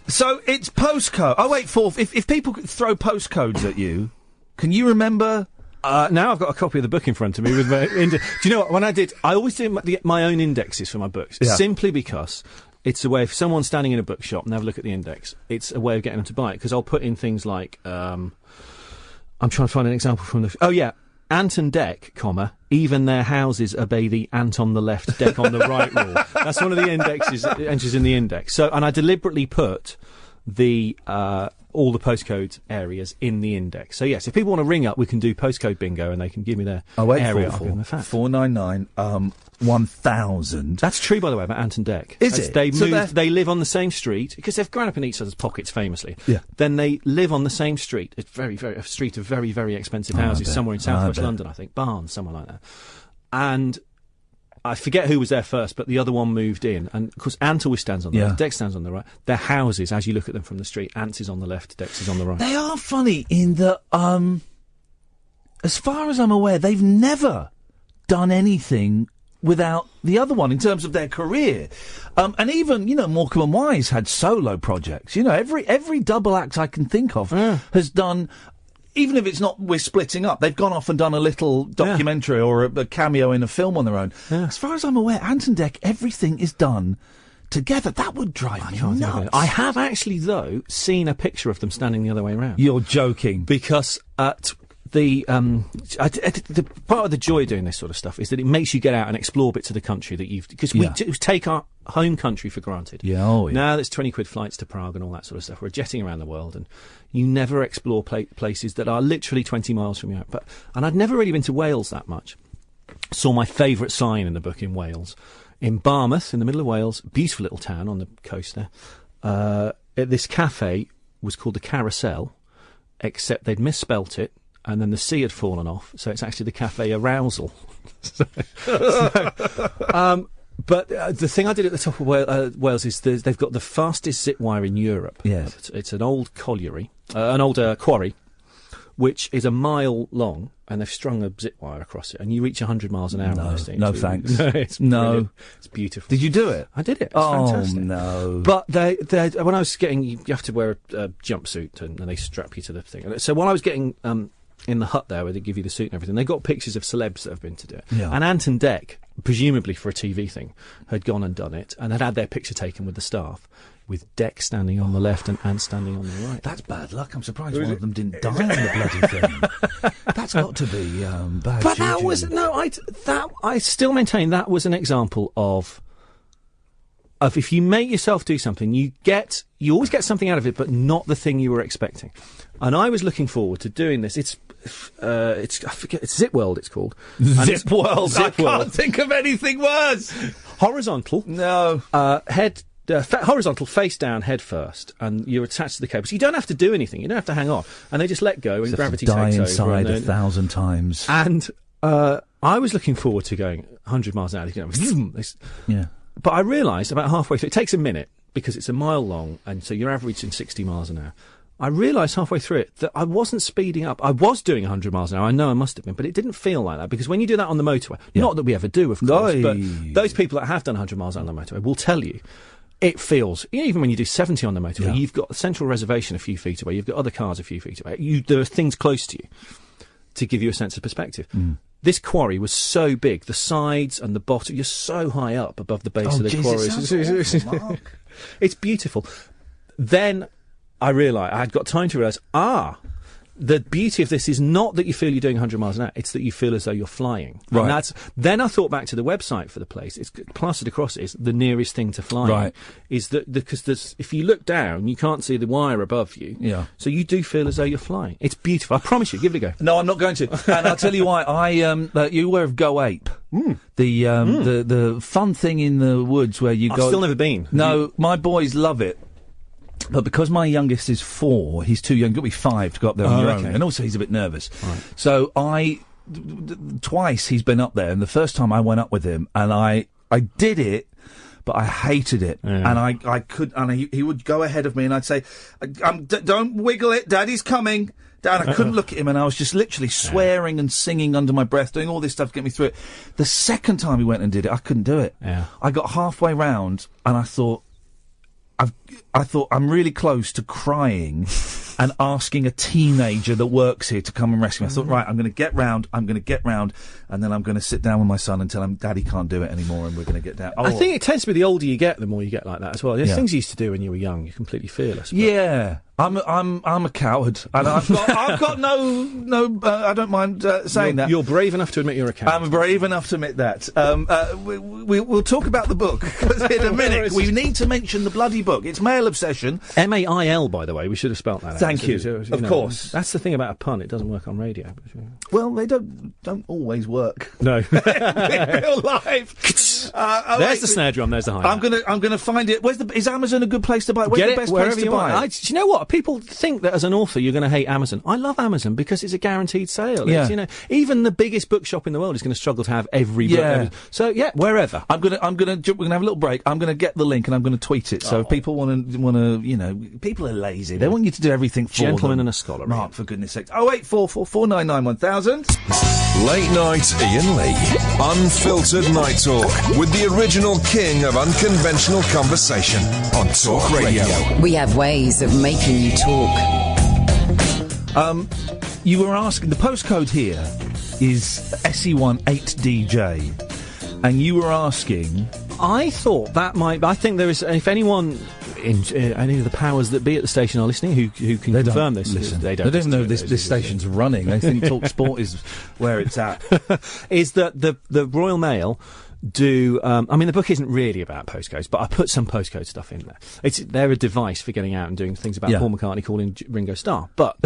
So it's postcode. Oh, wait, if people throw postcodes at you, can you remember? Now I've got a copy of the book in front of me with my do you know what? I always do my own indexes for my books, simply because it's a way, if someone's standing in a bookshop and have a look at the index, it's a way of getting them to buy it, because I'll put in things like, I'm trying to find an example from ant and deck, comma, even their houses obey the ant on the left, deck on the right rule. That's one of the entries in the index. So, and I deliberately put the, all the postcode areas in the index. So yes, if people want to ring up, we can do postcode bingo and they can give me their area. 499 1000. That's true, by the way, about Ant and Dec. Is it? They live on the same street because they've grown up in each other's pockets, famously. Yeah. Then they live on the same street. It's a street of very, very expensive houses somewhere in southwest London, I think, Barnes, somewhere like that. And I forget who was there first, but the other one moved in. And, of course, Ant always stands on the left, Dex stands on the right. Their houses, as you look at them from the street, Ant is on the left, Dex is on the right. They are funny in that, as far as I'm aware, they've never done anything without the other one in terms of their career. And even, Morecambe and Wise had solo projects. Every double act I can think of has done... Even if it's not, we're splitting up, they've gone off and done a little documentary or a cameo in a film on their own. Yeah. As far as I'm aware, Ant and Dec, everything is done together. That would drive me nuts. I have actually, though, seen a picture of them standing the other way around. You're joking. Because the part of the joy of doing this sort of stuff is that it makes you get out and explore bits of the country that you've... Because we take our home country for granted. Yeah, Now there's 20 quid flights to Prague and all that sort of stuff. We're jetting around the world and you never explore places that are literally 20 miles from you. And I'd never really been to Wales that much. Saw my favourite sign in the book in Wales. In Barmouth, in the middle of Wales, beautiful little town on the coast there. This cafe was called the Carousel, except they'd misspelt it. And then the C had fallen off, so it's actually the Cafe Arousal. But the thing I did at the top of Wales is they've got the fastest zip wire in Europe. Yes. It's an old colliery, quarry, which is a mile long, and they've strung a zip wire across it, and you reach 100 miles an hour on this thing. No, thanks. It's no. It's beautiful. Did you do it? I did it. It's Oh, fantastic. no. But when I was getting... You have to wear a jumpsuit, and they strap you to the thing. So while I was getting... in the hut there where they give you the suit and everything, they got pictures of celebs that have been to do it. Yeah. And Ant and Dec, presumably for a TV thing, had gone and done it and had their picture taken with the staff, with Dec standing on the left and Ant standing on the right. That's bad luck. I'm surprised one of them didn't die on the bloody thing. That's got to be bad. But that was I still maintain that was an example of if you make yourself do something, you always get something out of it, but not the thing you were expecting. And I was looking forward to doing this. It's Zip World, it's called. Zip World. I can't think of anything worse. Horizontal. No. Horizontal, face down, head first, and you're attached to the cable. So you don't have to do anything. You don't have to hang on. And they just let go, and gravity takes over. Die inside 1,000 times. And I was looking forward to going 100 miles an hour. Yeah. But I realised about halfway through, it takes a minute, because it's a mile long, and so you're averaging 60 miles an hour. I realised halfway through it that I wasn't speeding up. I was doing 100 miles an hour. I know I must have been, but it didn't feel like that, because when you do that on the motorway, not that we ever do, of course, but those people that have done 100 miles on the motorway will tell you it feels, even when you do 70 on the motorway, you've got a central reservation a few feet away, you've got other cars a few feet away, there are things close to you to give you a sense of perspective. This quarry was so big, the sides and the bottom, you're so high up above the base of the quarry. It's beautiful. Then I realised, I had got time to realise, the beauty of this is not that you feel you're doing 100 miles an hour, it's that you feel as though you're flying. Right. And then I thought back to the website for the place. It's plastered across it. It's the nearest thing to flying. Right. Is that because if you look down, you can't see the wire above you. Yeah. So you do feel as though you're flying. It's beautiful. I promise you. Give it a go. No, I'm not going to. And I'll tell you why. You aware of Go Ape? The fun thing in the woods where you I've go. still never been. No, my boys love it. But because my youngest is 4, he's too young. You've got to be 5 to go up there on your own. And also he's a bit nervous. Right. So twice he's been up there, and the first time I went up with him, and I did it, but I hated it. Yeah. And he would go ahead of me, and I'd say, don't wiggle it, Daddy's coming. Dad, I couldn't look at him, and I was just literally swearing and singing under my breath, doing all this stuff to get me through it. The second time he went and did it, I couldn't do it. Yeah. I got halfway round, and I thought, I'm really close to crying and asking a teenager that works here to come and rescue me. I thought, right, I'm going to get round, and then I'm going to sit down with my son and tell him Daddy can't do it anymore, and we're going to get down. I think it tends to be the older you get, the more you get like that as well. There's things you used to do when you were young, you're completely fearless. But... Yeah. I'm a coward, and I've got no. I don't mind saying that. You're brave enough to admit you're a coward. I'm brave enough to admit that. We'll talk about the book in a minute. We need to mention the bloody book. It's Male Obsession. MAIL, by the way. We should have spelt that out. Thank you. Of course. That's the thing about a pun. It doesn't work on radio. Well, they don't always work. No. In real life. There's the snare drum. There's the hi-hat. I'm gonna find it. Is Amazon a good place to buy? Where's Get the it best wherever place to you buy want. it? Do you know what? People think that as an author you're going to hate Amazon. I love Amazon because it's a guaranteed sale. Yeah. It's, even the biggest bookshop in the world is going to struggle to have every book. Yeah. So wherever. We're gonna have a little break. I'm gonna get the link and I'm gonna tweet it. So if people want to, people are lazy. They want you to do everything for Gentleman them. and a scholar. Mark, for goodness sake. 08444991000. Late night Iain Lee. Unfiltered night talk with the original king of unconventional conversation on Talk Radio. We have ways of making you talk. You were asking, the postcode here is SE1 8DJ, and you were asking... I thought that I think there is, if anyone in any of the powers that be at the station are listening who can confirm this. Listen. They don't even know this station's running. They think Talk Sport is where it's at. Is that the Royal Mail do... the book isn't really about postcodes, but I put some postcode stuff in there. They're a device for getting out and doing things about Paul McCartney calling Ringo Starr. But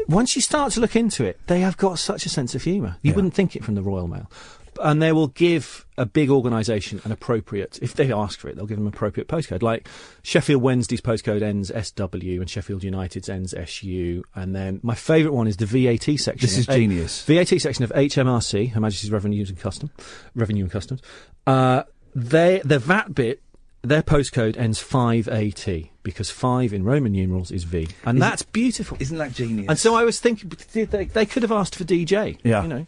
once you start to look into it, they have got such a sense of humour. You wouldn't think it from the Royal Mail. And they will give a big organisation an appropriate... If they ask for it, they'll give them an appropriate postcode. Like, Sheffield Wednesday's postcode ends SW and Sheffield United's ends SU. And then my favourite one is the VAT section. This is genius. VAT section of HMRC, Her Majesty's Revenue and Customs. The VAT bit, their postcode ends 5AT, because 5 in Roman numerals is V. And that's beautiful. Isn't that genius? And so I was thinking, they could have asked for DJ. Yeah.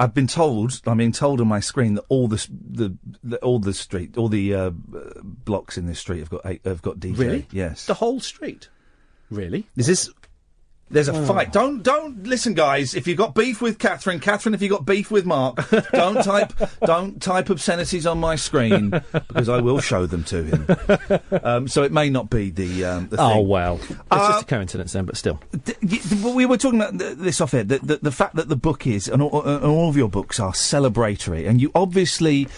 I'm being told on my screen that all the blocks in this street have got DJ. Really? Yes. The whole street? Really? There's a fight. Don't listen, guys. If you've got beef with Catherine, if you've got beef with Mark, don't type obscenities on my screen, because I will show them to him. So it may not be the thing. Oh well, it's just a coincidence then, but still. We were talking about this off air. The fact that the book is, and all of your books are celebratory, and you obviously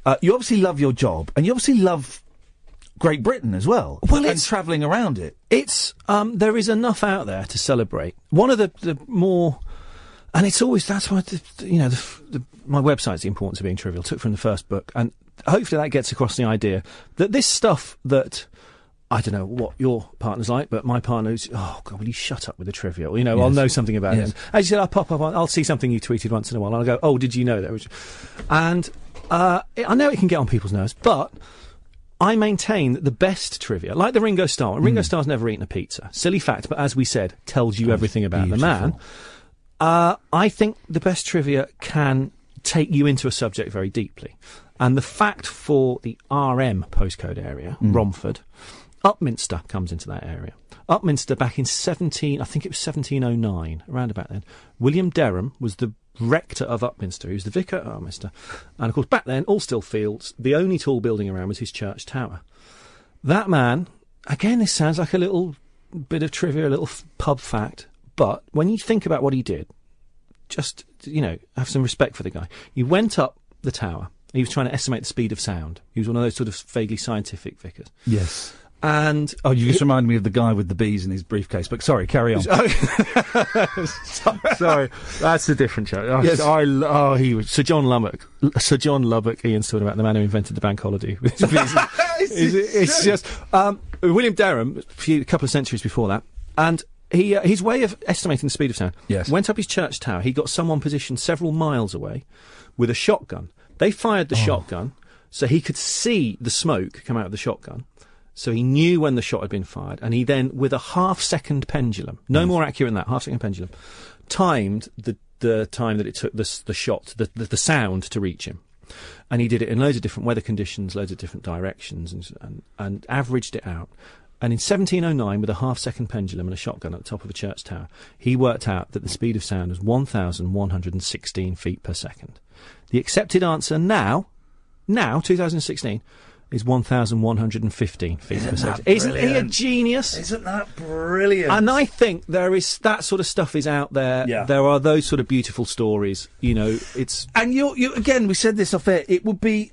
love your job, and you obviously love Great Britain as well. And travelling around it. It's there is enough out there to celebrate. One of the more, and it's always, that's why my website's the importance of being trivial. Took from the first book, and hopefully that gets across the idea that this stuff that, I don't know what your partner's like, but my partner's, oh God, will you shut up with the trivial? Yes. I'll know something about it. As you said, I'll pop up I'll see something you tweeted once in a while, and I'll go, oh, did you know that? And I know it can get on people's nerves, but I maintain that the best trivia, like the Ringo Starr, and Ringo Starr's never eaten a pizza. Silly fact, but as we said, tells you everything about the man. I think the best trivia can take you into a subject very deeply. And the fact for the RM postcode area, Romford, Upminster comes into that area. Upminster back in 1709, around about then. William Derham was the rector of Upminster. He was the vicar at Upminster. And, of course, back then, all still fields. The only tall building around was his church tower. That man, again, this sounds like a little bit of trivia, a little pub fact. But when you think about what he did, just, have some respect for the guy. He went up the tower. He was trying to estimate the speed of sound. He was one of those sort of vaguely scientific vicars. Yes. And you just reminded me of the guy with the bees in his briefcase. But sorry, carry on. Sorry, that's a different show. Yes. He was Sir John Lubbock. Sir John Lubbock. Ian's talking about the man who invented the bank holiday. It's just William Derham, a couple of centuries before that, and his way of estimating the speed of sound. Yes. Went up his church tower. He got someone positioned several miles away with a shotgun. They fired the shotgun so he could see the smoke come out of the shotgun. So he knew when the shot had been fired, and he then, with a half-second pendulum, no more accurate than that, half-second pendulum, timed the time that it took the shot, the sound to reach him. And he did it in loads of different weather conditions, loads of different directions, and averaged it out. And in 1709, with a half-second pendulum and a shotgun at the top of a church tower, he worked out that the speed of sound was 1,116 feet per second. The accepted answer now, 2016, is 1,115 feet per second. Isn't he a genius? Isn't that brilliant? And I think there is that sort of stuff is out there. Yeah. There are those sort of beautiful stories. It's and you again. We said this off air. It would be.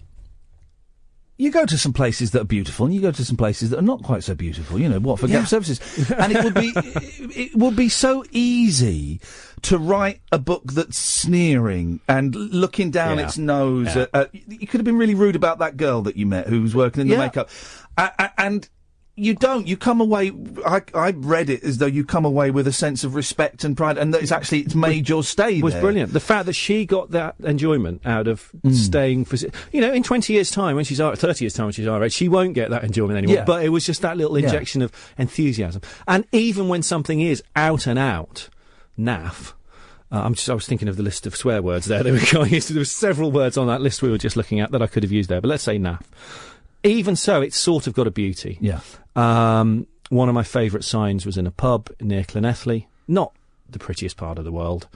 You go to some places that are beautiful, and you go to some places that are not quite so beautiful. For game services, and it would be so easy to write a book that's sneering and looking down its nose. You could have been really rude about that girl that you met who was working in the makeup, and you don't. You come away. I read it as though you come away with a sense of respect and pride, and that it's made your stay. Was there. Brilliant. The fact that she got that enjoyment out of staying for, in 20 years' time, 30 years' time, when she's our age, she won't get that enjoyment anymore. Yeah. But it was just that little injection of enthusiasm. And even when something is out and out naff. I was thinking of the list of swear words there. There were several words on that list we were just looking at that I could have used there, but let's say naff. Even so, it's sort of got a beauty. Yeah. One of my favourite signs was in a pub near Llanelli, not the prettiest part of the world,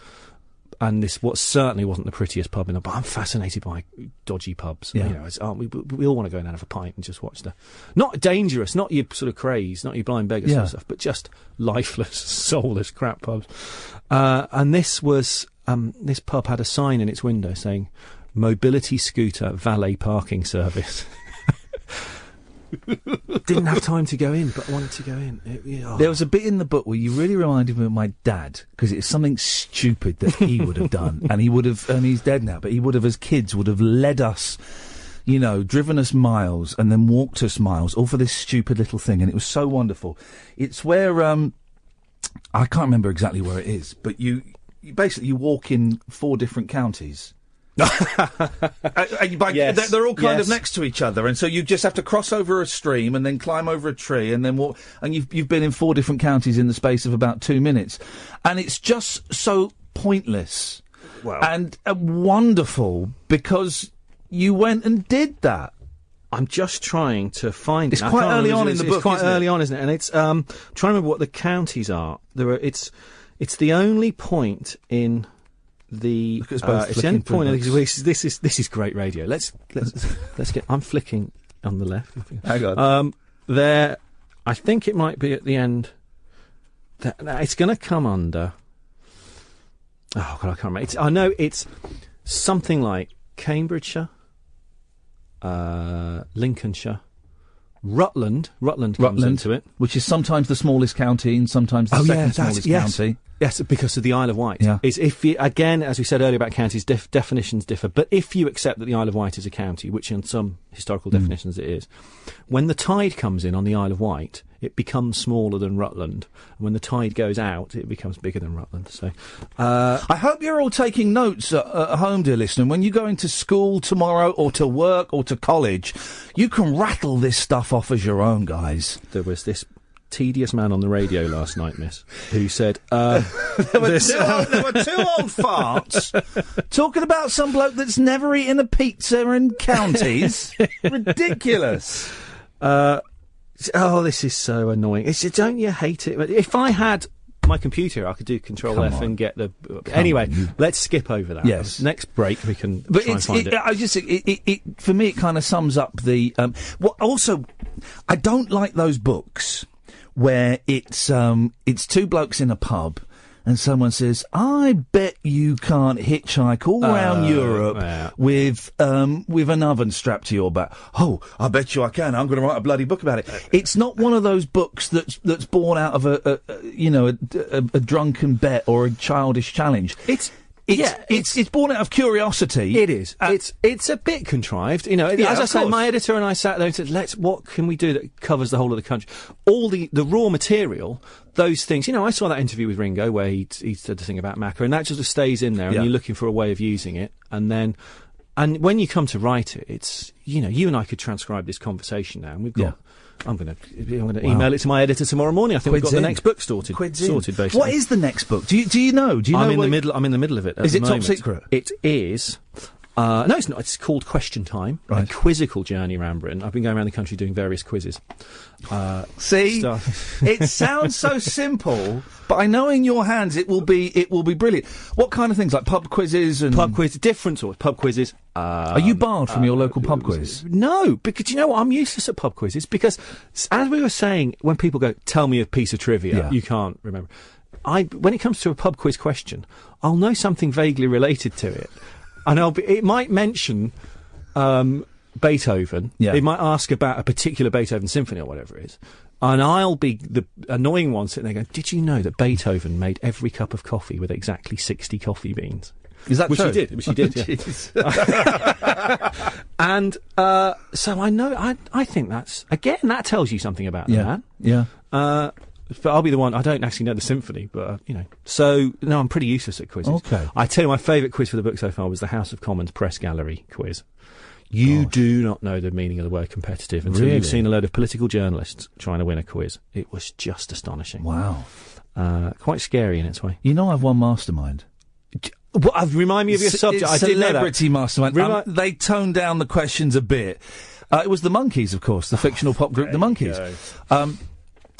and this certainly wasn't the prettiest pub in the. But I'm fascinated by dodgy pubs. Yeah. We all want to go and have a pint and just watch not dangerous, not your sort of craze, not your blind beggar sort of stuff, but just lifeless, soulless crap pubs. And this was this pub had a sign in its window saying "Mobility Scooter Valet Parking Service." Didn't have time to go in, but wanted to go in. There was a bit in the book where you really reminded me of my dad, because it's something stupid that he would have done, and he would have, and he's dead now, but he would have, as kids, would have led us, driven us miles and then walked us miles, all for this stupid little thing, and it was so wonderful. It's where, I can't remember exactly where it is, but you basically walk in 4 different counties. Yes. They're all kind of next to each other, and so you just have to cross over a stream and then climb over a tree and then walk. And you've been in 4 different counties in the space of about 2 minutes, and it's just so pointless and wonderful because you went and did that. I'm just trying to find it. It's quite early on in the book. It's quite early on, isn't it? And it's trying to remember what the counties are. It's the only point in. It's the end point. This is great radio. Let's get. I'm flicking on the left. Hang on. There, I think it might be at the end. It's going to come under. Oh God, I can't remember. I know it's something like Cambridgeshire, Lincolnshire, Rutland comes into it, which is sometimes the smallest county and sometimes the second smallest county. Yes, because of the Isle of Wight. Yeah. If you, again, as we said earlier about counties, definitions differ. But if you accept that the Isle of Wight is a county, which in some historical definitions it is, when the tide comes in on the Isle of Wight, it becomes smaller than Rutland. And when the tide goes out, it becomes bigger than Rutland. So, I hope you're all taking notes at home, dear listener. When you go into school tomorrow, or to work, or to college, you can rattle this stuff off as your own, guys. There was this tedious man on the radio last night, miss, who said there were 2 old farts talking about some bloke that's never eaten a pizza in counties. Ridiculous. This is so annoying. Don't you hate it? If I had my computer, I could do Control F and get the. Anyway, let's skip over that. Yes. Next break, we can try and find it. For me, it kind of sums up the. Also, I don't like those books where it's two blokes in a pub. And someone says, "I bet you can't hitchhike all around Europe with an oven strapped to your back." "Oh, I bet you I can. I'm going to write a bloody book about it." It's not one of those books that's born out of a drunken bet or a childish challenge. It's born out of curiosity. It is. It's a bit contrived, you know. As I say, my editor and I sat there and said, "What can we do that covers the whole of the country?" All the raw material, those things. You know, I saw that interview with Ringo where he said the thing about Macca, and that just stays in there, and you're looking for a way of using it, and when you come to write it, it's, you know, you and I could transcribe this conversation now, and we've got. I'm going to email it to my editor tomorrow morning. I think we've got the next book sorted. Basically. What is the next book? Do you know? I'm in the middle of it. Is it top secret? It is. No, it's not. It's called Question Time. Right. A quizzical journey around Britain. I've been going around the country doing various quizzes. See, it sounds so simple, but I know in your hands it will be brilliant. What kind of things, like pub quizzes and different sorts pub quizzes? Are you barred from your local pub quiz? No, because you know what? I'm useless at pub quizzes because, as we were saying, when people go, "Tell me a piece of trivia," you can't remember. When it comes to a pub quiz question, I'll know something vaguely related to it. And it might mention Beethoven. Yeah. It might ask about a particular Beethoven symphony or whatever it is. And I'll be the annoying one sitting there going, "Did you know that Beethoven made every cup of coffee with exactly 60 coffee beans?" Is that true? Which he did, yeah. And so I know, I think that tells you something about the man. Yeah. But I'll be the one. I don't actually know the symphony, but you know. So no, I'm pretty useless at quizzes. Okay. I tell you, my favourite quiz for the book so far was the House of Commons Press Gallery quiz. You do not know the meaning of the word competitive until you've seen a load of political journalists trying to win a quiz. It was just astonishing. Wow. Quite scary in its way. You know, I've won Mastermind. Remind me of your subject. I didn't know that. Celebrity Mastermind. They toned down the questions a bit. It was the Monkees, of course, the fictional pop group, the Monkees.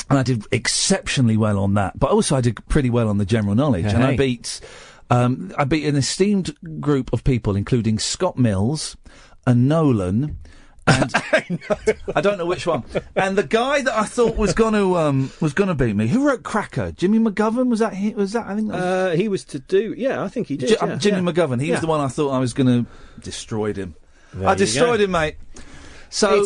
And I did exceptionally well on that, but also I did pretty well on the general knowledge. And I beat an esteemed group of people, including Scott Mills and Nolan, and I don't know which one. And the guy that I thought was going to beat me, who wrote Cracker? Jimmy McGovern? Was that? I think that was, he was to do. Yeah, I think he did. Jimmy McGovern. He was the one I thought I was going to destroyed him. I destroyed him, mate. So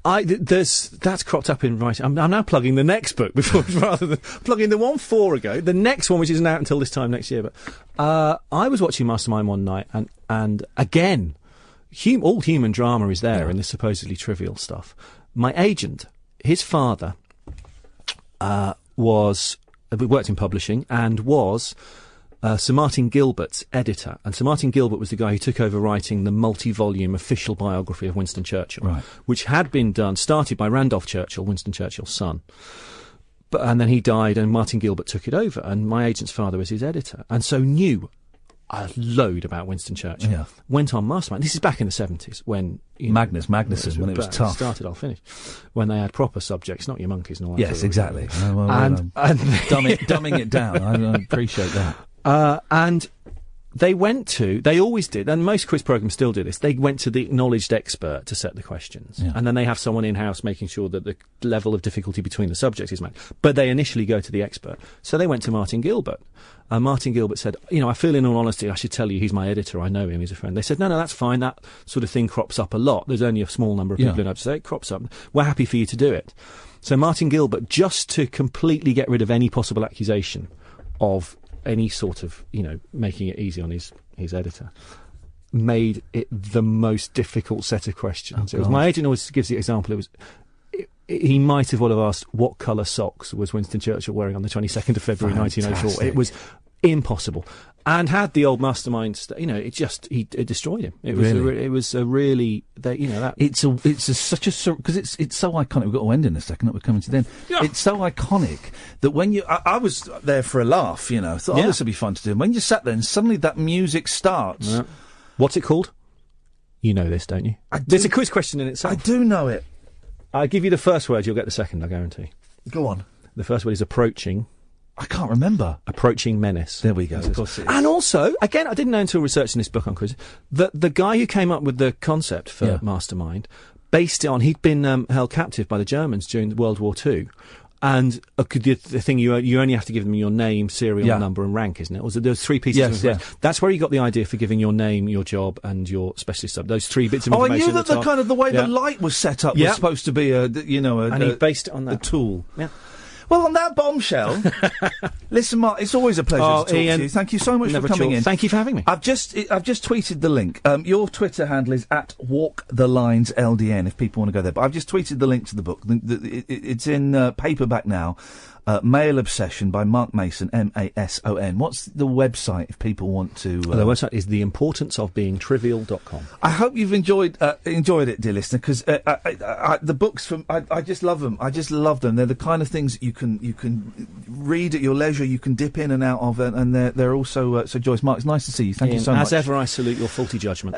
it's that's cropped up in writing. I'm now plugging the next book rather than plugging the one 4 ago. The next one, which isn't out until this time next year. But I was watching Mastermind one night, and again, all human drama is there in this supposedly trivial stuff. My agent, his father, worked in publishing and was Sir Martin Gilbert's editor, and Sir Martin Gilbert was the guy who took over writing the multi-volume official biography of Winston Churchill, which had been started by Randolph Churchill, Winston Churchill's son. And then he died, and Martin Gilbert took it over, and my agent's father was his editor, and so knew a load about Winston Churchill. Yeah. Went on Mastermind. This is back in the 70s when Magnuson, when it was tough. Started, I'll finish. When they had proper subjects, not your monkeys and all that. Yes, exactly. And dumbing it down. I appreciate that. And they always did, and most quiz programs still do this, they went to the acknowledged expert to set the questions. Yeah. And then they have someone in-house making sure that the level of difficulty between the subjects is met. But they initially go to the expert. So they went to Martin Gilbert. Martin Gilbert said, I feel in all honesty I should tell you he's my editor, I know him, he's a friend. They said, no, that's fine, that sort of thing crops up a lot. There's only a small number of people who know to say it crops up. We're happy for you to do it. So Martin Gilbert, just to completely get rid of any possible accusation of any sort of, making it easy on his editor, made it the most difficult set of questions. My agent always gives the example, he might have asked what colour socks was Winston Churchill wearing on the 22nd of February 1904. It was impossible. And had the old Mastermind, it destroyed him. It was such a because it's so iconic. We've got to end in a second. That we're coming to then. Yeah. It's so iconic that when I was there for a laugh, thought this would be fun to do. And when you sat there and suddenly that music starts, what's it called? You know this, don't you? There's a quiz question in itself. I do know it. I give you the first word, you'll get the second. I guarantee. Go on. The first word is approaching. I can't remember. Approaching menace. There we go. Of course it is. And also, again, I didn't know until researching this book on quiz, that the guy who came up with the concept for Mastermind based it on, he'd been held captive by the Germans during World War II, And the thing you only have to give them your name, serial number, and rank, isn't it? Or there's 3 pieces of information. That's where you got the idea for giving your name, your job, and your specialist sub. Those 3 bits of information. I knew that the kind of the way the light was set up was supposed to be and he based it on that. A tool. Yeah. Well, on that bombshell, listen, Mark, it's always a pleasure to talk Ian, to you. Thank you so much for coming in. Thank you for having me. I've just tweeted the link. Your Twitter handle is @WalkTheLinesLDN if people want to go there. But I've just tweeted the link to the book. It's in paperback now. Male Obsession by Mark Mason, Mason. What's the website if people want to... the website is theimportanceofbeingtrivial.com. I hope you've enjoyed it, dear listener, because the books I just love them. I just love them. They're the kind of things that you can read at your leisure, you can dip in and out of, and they're also so joyous. Mark, it's nice to see you. Thank you so much. As ever, I salute your faulty judgment.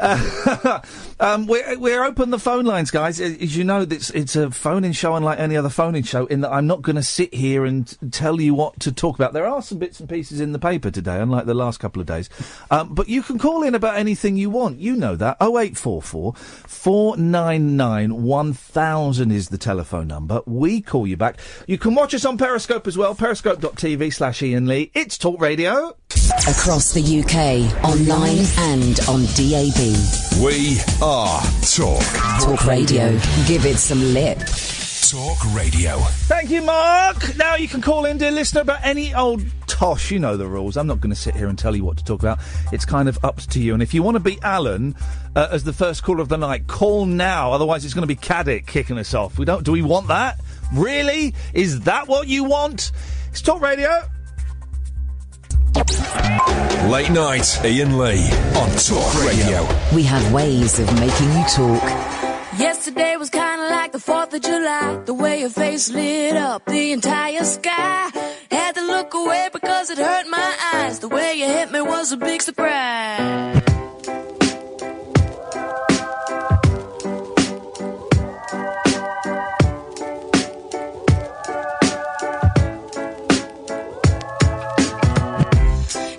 We're open the phone lines, guys. As you know, it's a phone-in show unlike any other phone-in show, in that I'm not going to sit here and tell you what to talk about. There are some bits and pieces in the paper today, unlike the last couple of days. But you can call in about anything you want. You know that. 0844 499 1000 is the telephone number. We call you back. You can watch us on Periscope as well. Periscope.tv/Iain Lee. It's Talk Radio. Across the UK, online and on DAB. We are Talk. Talk Radio. Give it some lip. Talk Radio. Thank you, Mark. Now you can call in, dear listener, about any old tosh. You know the rules. I'm not going to sit here and tell you what to talk about. It's kind of up to you. And if you want to beat Alan as the first caller of the night, call now. Otherwise, it's going to be Caddick kicking us off. Do we want that? Really? Is that what you want? It's Talk Radio. Late night, Iain Lee on Talk Radio. We have ways of making you talk. Yesterday was kinda like the 4th of July. The way your face lit up the entire sky. Had to look away because it hurt my eyes. The way you hit me was a big surprise.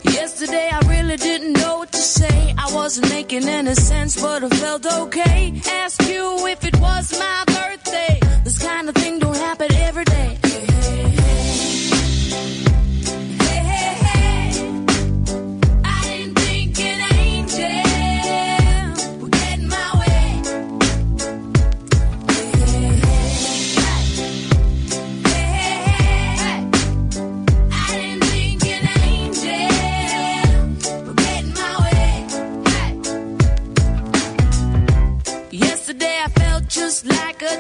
Yesterday I really didn't know what to say. I wasn't making any sense, but I felt okay. Ask you if it was my birthday. This kind of thing don't happen every day. Hey, hey, hey. Hey, hey, hey. I didn't think an angel would get in my way. Hey, hey, hey. Hey, hey, hey. I didn't think an angel would get in my way. Yesterday I felt just like a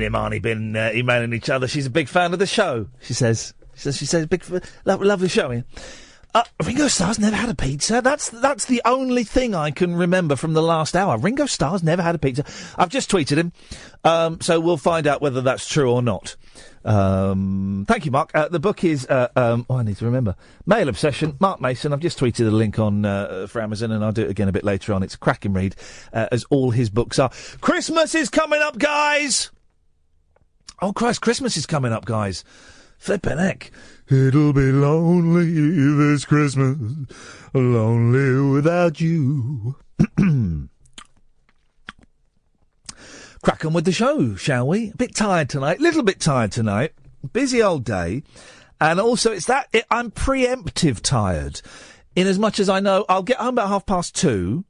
and Imani been emailing each other. She's a big fan of the show, she says. She says lovely show, Ian. Ringo Starr's never had a pizza. That's the only thing I can remember from the last hour. Ringo Starr's never had a pizza. I've just tweeted him, so we'll find out whether that's true or not. Thank you, Mark. The book is, I need to remember. Male Obsession, Mark Mason. I've just tweeted a link on for Amazon, and I'll do it again a bit later on. It's a cracking read, as all his books are. Christmas is coming up, guys! Oh, Christ, Christmas is coming up, guys. Flippin' heck. It'll be lonely this Christmas, lonely without you. Crack on with the show, shall we? A bit tired tonight, little bit tired tonight. Busy old day. And also, I'm preemptive tired. In as much as I know I'll get home about 2:30.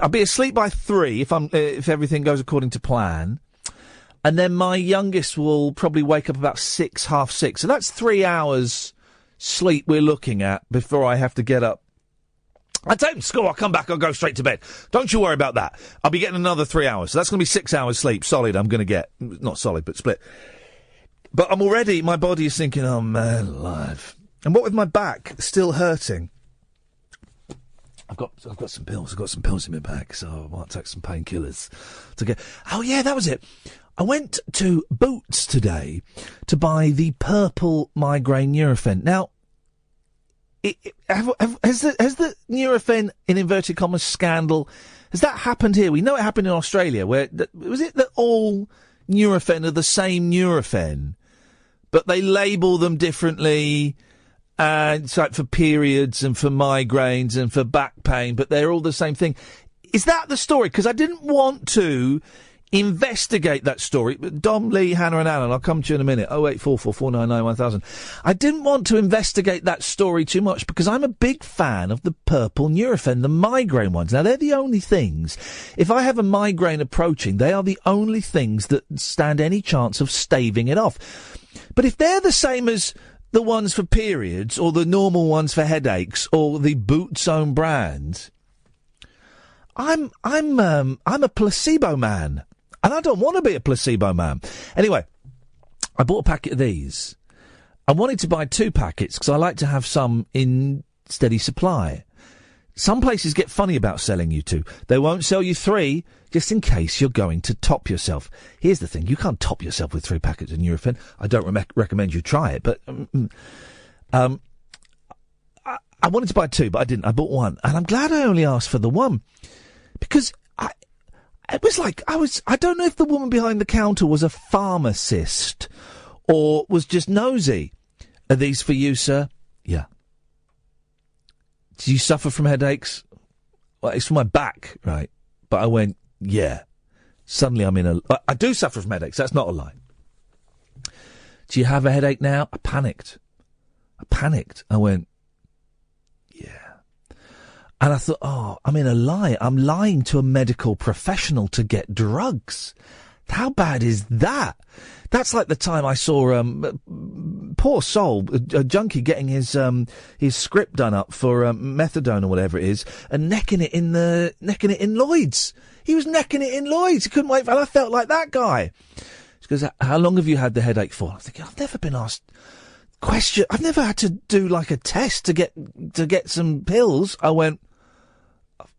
I'll be asleep by 3 if everything goes according to plan. And then my youngest will probably wake up about 6, 6:30. So that's 3 hours sleep we're looking at before I have to get up. I take him to school, I'll come back, I'll go straight to bed. Don't you worry about that. I'll be getting another 3 hours. So that's going to be 6 hours sleep, solid, I'm going to get. Not solid, but split. But my body is thinking, oh man, alive. And what with my back still hurting? I've got some pills. I've got some pills in my bag, so I might take some painkillers to get. Oh yeah, that was it. I went to Boots today to buy the purple migraine Nurofen. Now, has the Nurofen, in inverted commas, scandal, has that happened here? We know it happened in Australia, where, was it that all Nurofen are the same Nurofen, but they label them differently, and it's like for periods and for migraines and for back pain, but they're all the same thing. Is that the story? Because I didn't want to investigate that story. Dom, Lee, Hannah and Alan, I'll come to you in a minute. 0844 499 1000. I didn't want to investigate that story too much because I'm a big fan of the purple Nurofen, the migraine ones. Now, they're the only things, if I have a migraine approaching, they are the only things that stand any chance of staving it off. But if they're the same as the ones for periods or the normal ones for headaches or the Boots own brand, I'm a placebo man. And I don't want to be a placebo man. Anyway, I bought a packet of these. I wanted to buy 2 packets because I like to have some in steady supply. Some places get funny about selling you 2. They won't sell you 3 just in case you're going to top yourself. Here's the thing. You can't top yourself with 3 packets of Nurofen. I don't recommend you try it. But I wanted to buy 2, but I didn't. I bought 1. And I'm glad I only asked for the 1. Because it was like, I don't know if the woman behind the counter was a pharmacist or was just nosy. Are these for you, sir? Yeah. Do you suffer from headaches? Well, it's for my back, right? But I went, yeah. Suddenly I do suffer from headaches. That's not a lie. Do you have a headache now? I panicked. I went, yeah. And I thought, I'm in a lie. I'm lying to a medical professional to get drugs. How bad is that? That's like the time I saw, poor soul, a junkie getting his script done up for, methadone or whatever it is, and necking it in Lloyd's. He was necking it in Lloyd's. He couldn't wait and I felt like that guy. He goes, how long have you had the headache for? I'm thinking, I've never been asked question. I've never had to do like a test to get some pills. I went,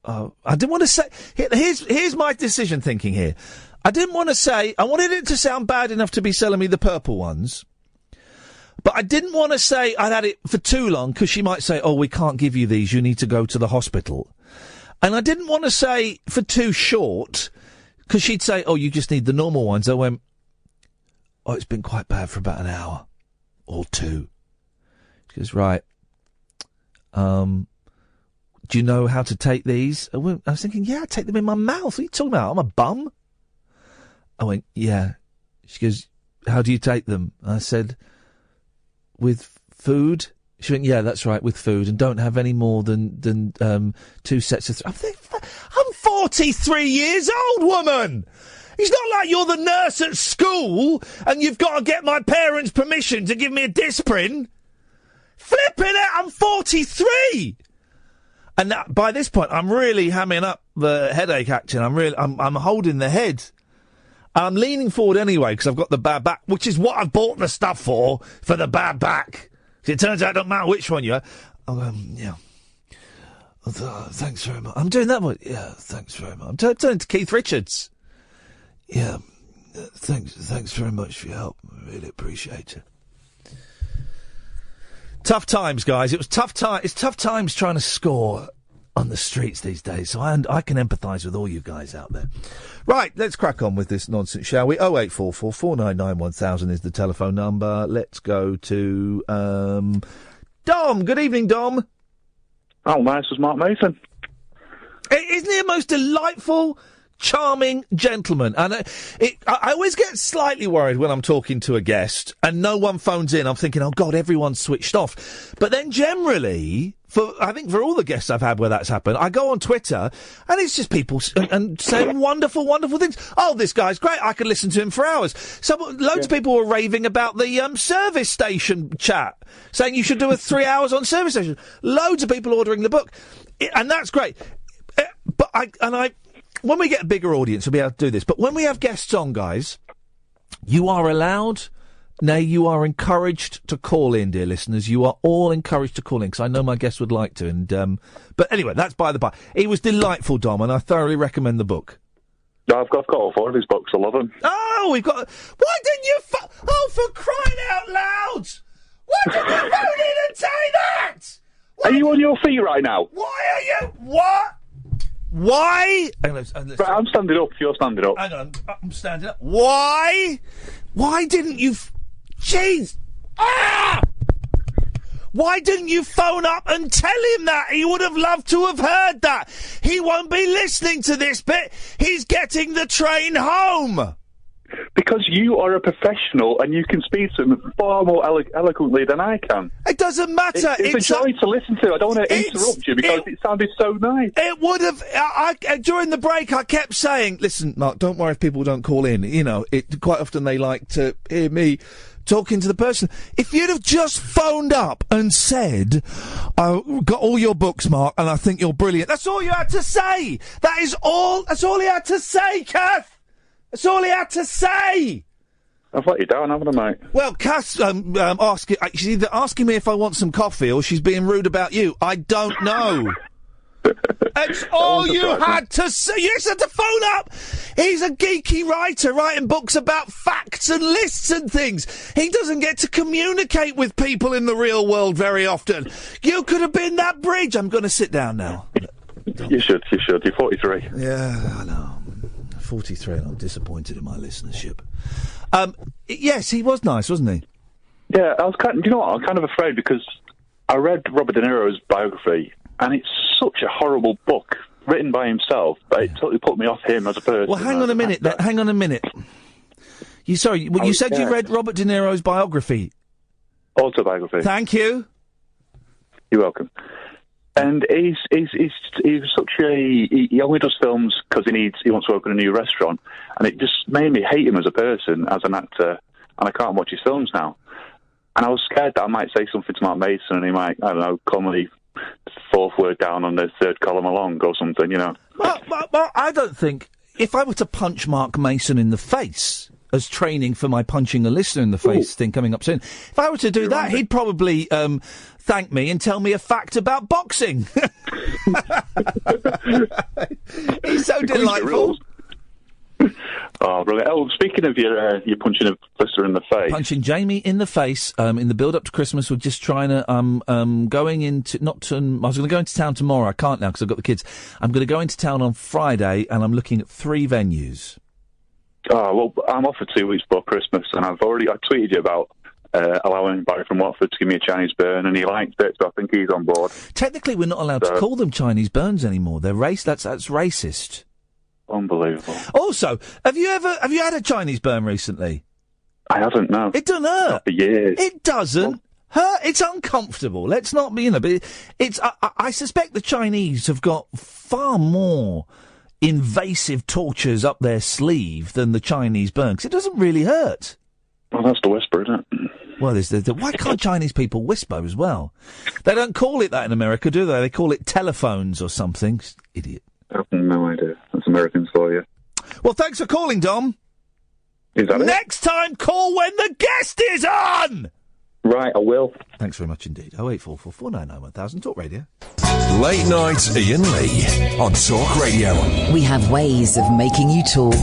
I didn't want to say, here's my decision thinking here. I didn't want to say, I wanted it to sound bad enough to be selling me the purple ones, but I didn't want to say I'd had it for too long because she might say, we can't give you these, you need to go to the hospital. And I didn't want to say for too short because she'd say, you just need the normal ones. I went, it's been quite bad for about an hour or 2. She goes, right. Do you know how to take these? I was thinking, yeah, I take them in my mouth. What are you talking about? I'm a bum. I went, yeah. She goes, how do you take them? I said, with food. She went, yeah, that's right, with food, and don't have any more than 2 sets of. I'm 43 years old, woman. It's not like you're the nurse at school and you've got to get my parents' permission to give me a Disprin. Flipping it, I'm 43. And by this point, I'm really hamming up the headache action. I'm holding the head. I'm leaning forward anyway because I've got the bad back, which is what I've bought the stuff for the bad back. It turns out it don't matter which one you are. Yeah. Thanks very much. I'm doing that one. Yeah, thanks very much. I'm turning to Keith Richards. Yeah, thanks very much for your help. I really appreciate it. Tough times, guys. It was tough time. It's tough times trying to score on the streets these days. So I can empathise with all you guys out there. Right, let's crack on with this nonsense, shall we? 0844 499 1000 is the telephone number. Let's go to Dom. Good evening, Dom. Oh, nice as Mark Mason. Isn't he a most delightful, charming gentleman? And I always get slightly worried when I'm talking to a guest and no one phones in. I'm thinking, oh, God, everyone's switched off. But then generally, I think for all the guests I've had where that's happened, I go on Twitter and it's just people and saying wonderful, wonderful things. Oh, this guy's great. I could listen to him for hours. Loads of people were raving about the service station chat, saying you should do 3 hours on service station. Loads of people ordering the book. And that's great. But when we get a bigger audience, we'll be able to do this. But when we have guests on, guys, you are allowed, nay, you are encouraged to call in, dear listeners. You are all encouraged to call in, because I know my guests would like to. And but anyway, that's by the by. He was delightful, Dom, and I thoroughly recommend the book. No, I've got all 4 of his books. I love them. Oh, we've got... Why didn't you... Oh, for crying out loud! Why didn't you phone in and say that? Are you on your feet right now? Why are you... What? Why? Right, I'm standing up. You're standing up. Hang on, I'm standing up. Why? Why didn't you... Jeez! Ah! Why didn't you phone up and tell him that? He would have loved to have heard that. He won't be listening to this bit. He's getting the train home. Because you are a professional and you can speak to him far more eloquently than I can. It doesn't matter. It's a joy to listen to. I don't want to interrupt you because it sounded so nice. It would have... during the break, I kept saying, listen, Mark, don't worry if people don't call in. You know, quite often they like to hear me talking to the person. If you'd have just phoned up and said, I've got all your books, Mark, and I think you're brilliant. That's all you had to say. That's all he had to say, Kath. That's all he had to say. I've let you down, haven't I, mate? Well, Kath's she's either asking me if I want some coffee or she's being rude about you. I don't know. That's all you had to say. You just had to phone up. He's a geeky writer writing books about facts and lists and things. He doesn't get to communicate with people in the real world very often. You could have been that bridge. I'm going to sit down now. You should. You're 43. Yeah, I know. 43 and I'm disappointed in my listenership. Yes, he was nice, wasn't he? Yeah, I was you know what, I'm kind of afraid because I read Robert De Niro's biography and it's such a horrible book written by himself, but it totally put me off him as a person. Well, hang on a minute. You said you read Robert De Niro's biography? Autobiography. Thank you. You're welcome. And he's such he only does films because he wants to open a new restaurant, and it just made me hate him as a person, as an actor, and I can't watch his films now. And I was scared that I might say something to Mark Mason and he might, I don't know, call me 4th word down on the 3rd column along or something, you know. Well, I don't think, if I were to punch Mark Mason in the face as training for my punching a listener in the face thing coming up soon, if I were to do that, he'd probably thank me and tell me a fact about boxing. He's so delightful. Oh, brilliant. Oh, speaking of you punching a listener in the face. Punching Jamie in the face in the build-up to Christmas. We're just trying to, I was going to go into town tomorrow. I can't now because I've got the kids. I'm going to go into town on Friday and I'm looking at 3 venues. Oh, well, I'm off for 2 weeks before Christmas and I tweeted you about allowing Barry from Watford to give me a Chinese burn, and he liked it, so I think he's on board. Technically, we're not allowed to call them Chinese burns anymore. They're that's racist. Unbelievable. Also, have you had a Chinese burn recently? I haven't, no. It doesn't hurt. Not for years. It doesn't hurt. It's uncomfortable. Let's not be, but it's. I suspect the Chinese have got far more invasive tortures up their sleeve than the Chinese burn, because it doesn't really hurt. Well, that's the whisper, isn't it? Well, why can't Chinese people whisper as well? They don't call it that in America, do they? They call it telephones or something. Idiot. I have no idea. That's Americans for you. Well, thanks for calling, Dom. Is that it? Next time, call when the guest is on! Right, I will. Thanks very much indeed. 0844 499 1000 Talk Radio. Late night Iain Lee on Talk Radio. We have ways of making you talk.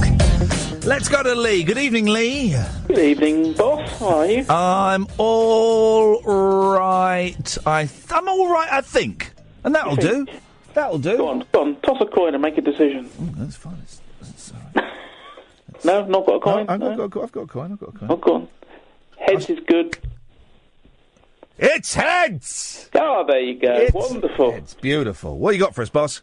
Let's go to Lee. Good evening, Lee. Good evening, boss. How are you? I'm all right. I'm all right, I think. And that'll do. That'll do. Go on. Toss a coin and make a decision. Oh, that's fine. No, not got a coin? I've got a coin. Oh, go on. Heads is good. It's heads! Oh, there you go. Wonderful. It's beautiful. What you got for us, boss?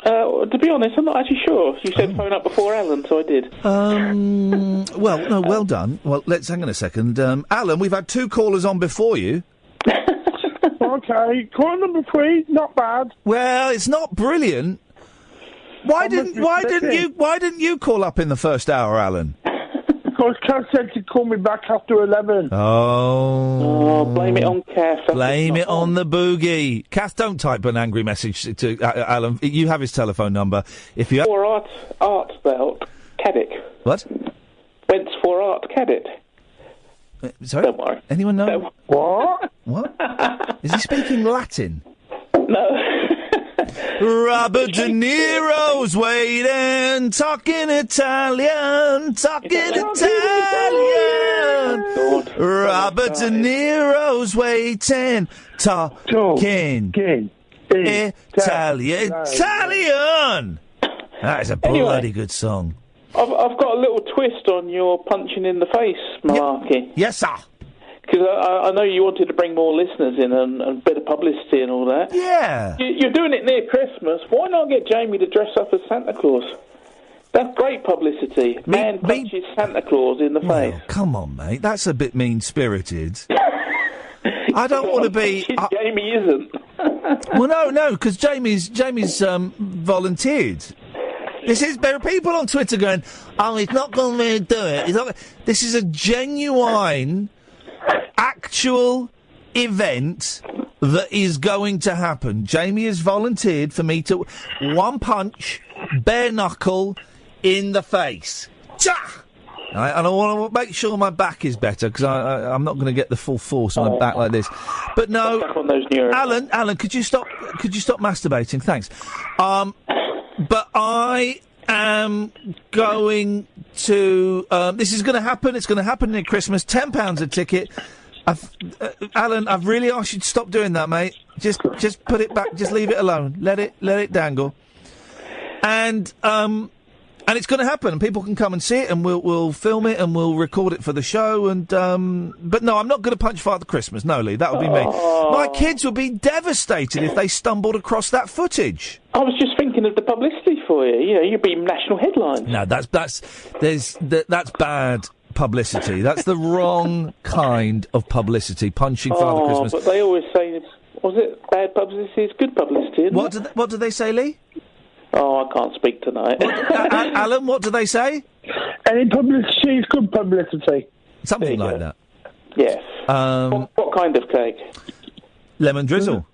To be honest, I'm not actually sure. You said phone up before Alan, so I did. Well done. Well, let's hang on a second. Alan, we've had 2 callers on before you. Okay, caller number 3, not bad. Well, it's not brilliant. Why didn't you call up in the first hour, Alan? Because Kath said to call me back after 11. Oh, blame it on Kath. Blame it on the boogie. Kath, don't type an angry message to Alan. You have his telephone number. If you for art spelled Caddick. What? Wentz for art Caddick. Sorry? Don't worry. Anyone know? What? What? Is he speaking Latin? No. Robert De Niro's waiting, talking Italian. Robert De Niro's waiting, talking Italian. That is a bloody good song. I've got a little twist on your punching in the face malarkey. Yes, sir. Because I know you wanted to bring more listeners in and a bit of publicity and all that. Yeah. You're doing it near Christmas. Why not get Jamie to dress up as Santa Claus? That's great publicity. Man punches Santa Claus in the face. Come on, mate. That's a bit mean-spirited. I don't want to be... Jamie isn't. Well, no, because Jamie's volunteered. There are people on Twitter going, oh, he's not going to do it. This is a genuine... actual event that is going to happen. Jamie has volunteered for me to one punch, bare knuckle, in the face. Cha! Right, and I want to make sure my back is better because I'm not going to get the full force on my back like this. But no, Alan, could you stop masturbating? Thanks. But I am going to. This is going to happen. It's going to happen near Christmas. £10 a ticket. Alan, I've really asked you to stop doing that, mate. Just put it back. Just leave it alone. Let it dangle. And it's going to happen. And people can come and see it, and we'll film it, and we'll record it for the show. And but no, I'm not going to punch Father Christmas. No, Lee, that would be me. My kids would be devastated if they stumbled across that footage. I was just thinking of the publicity for you. You know, you'd be national headlines. No, that's bad publicity. That's the wrong kind of publicity. Punching Father Christmas. But they always say, was it bad publicity? It's good publicity, isn't it? What do they say, Lee? Oh, I can't speak tonight. Alan, what do they say? Any publicity is good publicity. Something like that. Yes. What kind of cake? Lemon drizzle.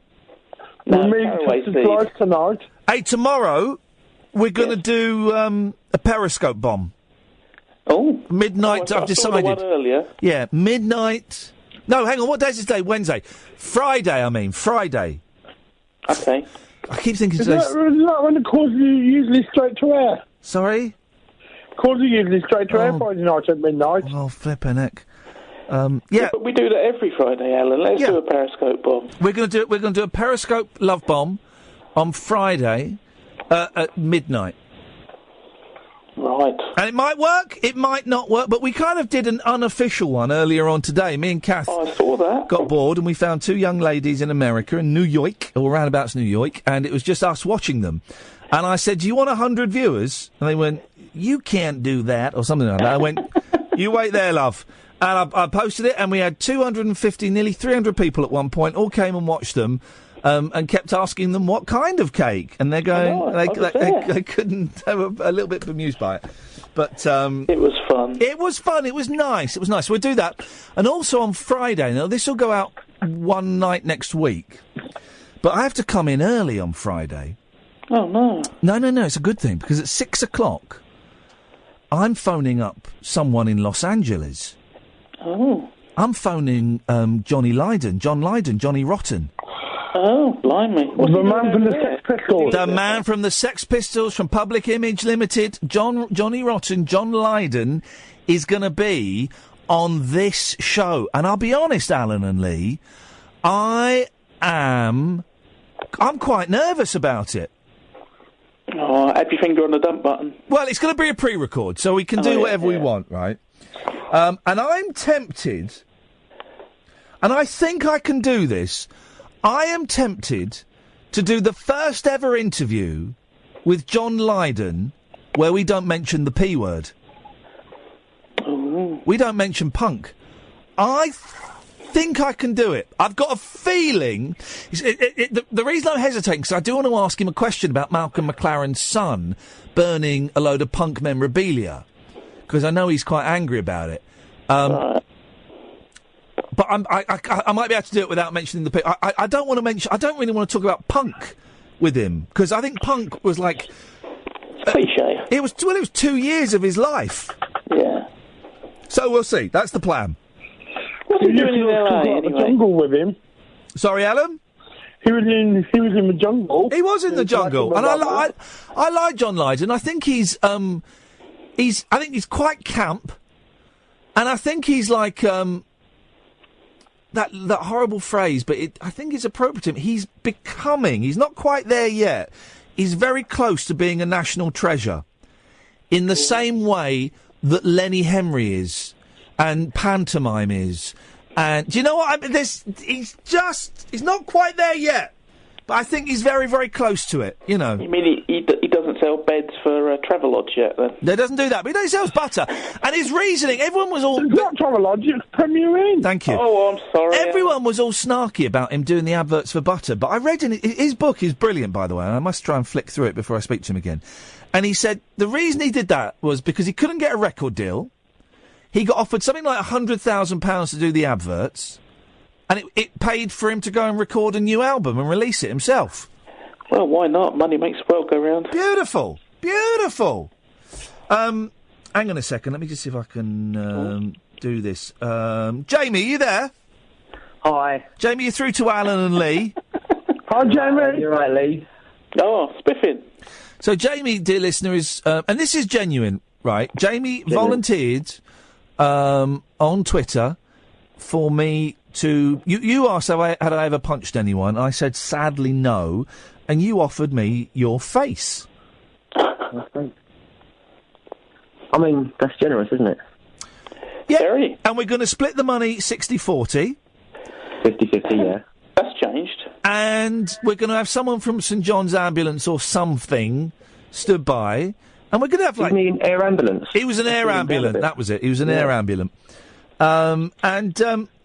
No, caraway seed. Tonight. Hey, tomorrow we're going to do a Periscope bomb. Oh. Midnight, I've decided. Saw the one earlier. Yeah, midnight. No, hang on, what day is this day? Wednesday. Friday. Okay. I keep thinking Is that when the calls are usually straight to air? Sorry? Calls are usually straight to air Friday night at midnight. Oh, flippin' heck. Yeah, but we do that every Friday, Alan. Let's do a Periscope bomb. We're going to do a Periscope love bomb on Friday at midnight. Right. And it might work, it might not work, but we kind of did an unofficial one earlier on today. Me and Kath I saw that. Got bored and we found 2 young ladies in America, in New York, or roundabouts New York, and it was just us watching them. And I said, do you want 100 viewers? And they went, you can't do that, or something like that. I went, you wait there, love. And I posted it, and we had 250, nearly 300 people at one point, all came and watched them. And kept asking them what kind of cake, and they're going. They couldn't. They were a little bit bemused by it, but it was fun. It was fun. It was nice. We'll do that, and also on Friday. Now this will go out one night next week, but I have to come in early on Friday. Oh no! No. It's a good thing because at 6 o'clock, I'm phoning up someone in Los Angeles. Oh. I'm phoning Johnny Rotten. Oh, blimey. What's The he man doing from the over there? Sex Pistols. The man from the Sex Pistols, from Public Image Limited, Johnny Rotten, John Lydon, is going to be on this show. And I'll be honest, Alan and Lee, I'm quite nervous about it. Oh, have your finger on the dump button. Well, it's going to be a pre-record, so we can do whatever we want, right? And I'm tempted, and I think I can do this, I am tempted to do the first ever interview with John Lydon where we don't mention the P word. Ooh. We don't mention punk. I think I can do it. I've got a feeling. The reason I'm hesitating is I do want to ask him a question about Malcolm McLaren's son burning a load of punk memorabilia, because I know he's quite angry about it. But I might be able to do it without mentioning the. I don't want to mention. I don't really want to talk about punk with him, because I think punk was like cliche. It was 2 years of his life. Yeah. So we'll see. That's the plan. What's he doing in LA anyway? The jungle with him. Sorry, Alan? He was in the jungle. He was in the jungle, and I like John Lydon. I think he's quite camp, and I think he's like that horrible phrase, but I think it's appropriate to him. He's not quite there yet. He's very close to being a national treasure, in the same way that Lenny Henry is, and pantomime is. And do you know what I mean? He's not quite there yet, but I think he's very, very close to it. You know. You mean he doesn't sell beds for Travelodge yet? Then he doesn't do that, but he sells butter. And his reasoning, everyone was all. It's not Travelodge, it's Premier Inn. Thank you. Oh, I'm sorry. Everyone was all snarky about him doing the adverts for butter, but I read his book is brilliant, by the way. And I must try and flick through it before I speak to him again. And he said the reason he did that was because he couldn't get a record deal. He got offered something like £100,000 to do the adverts, and it paid for him to go and record a new album and release it himself. Well, why not? Money makes the world go round. Beautiful. Beautiful. Hang on a second. Let me just see if I can do this. Jamie, are you there? Hi. Jamie, you're through to Alan and Lee. Hi, Jamie. You're right, Lee. Oh, spiffing. So, Jamie, dear listener, is... and this is genuine, right? Jamie volunteered on Twitter for me to... You asked had I ever punched anyone. I said, sadly, no. And you offered me your face. I mean, that's generous, isn't it? Yeah, very. And we're going to split the money 60-40. 50-50, yeah. That's changed. And we're going to have someone from St John's Ambulance or something stood by. And we're going to have like... You mean air ambulance? He was an air ambulance, that was it. He was an air ambulance. Now,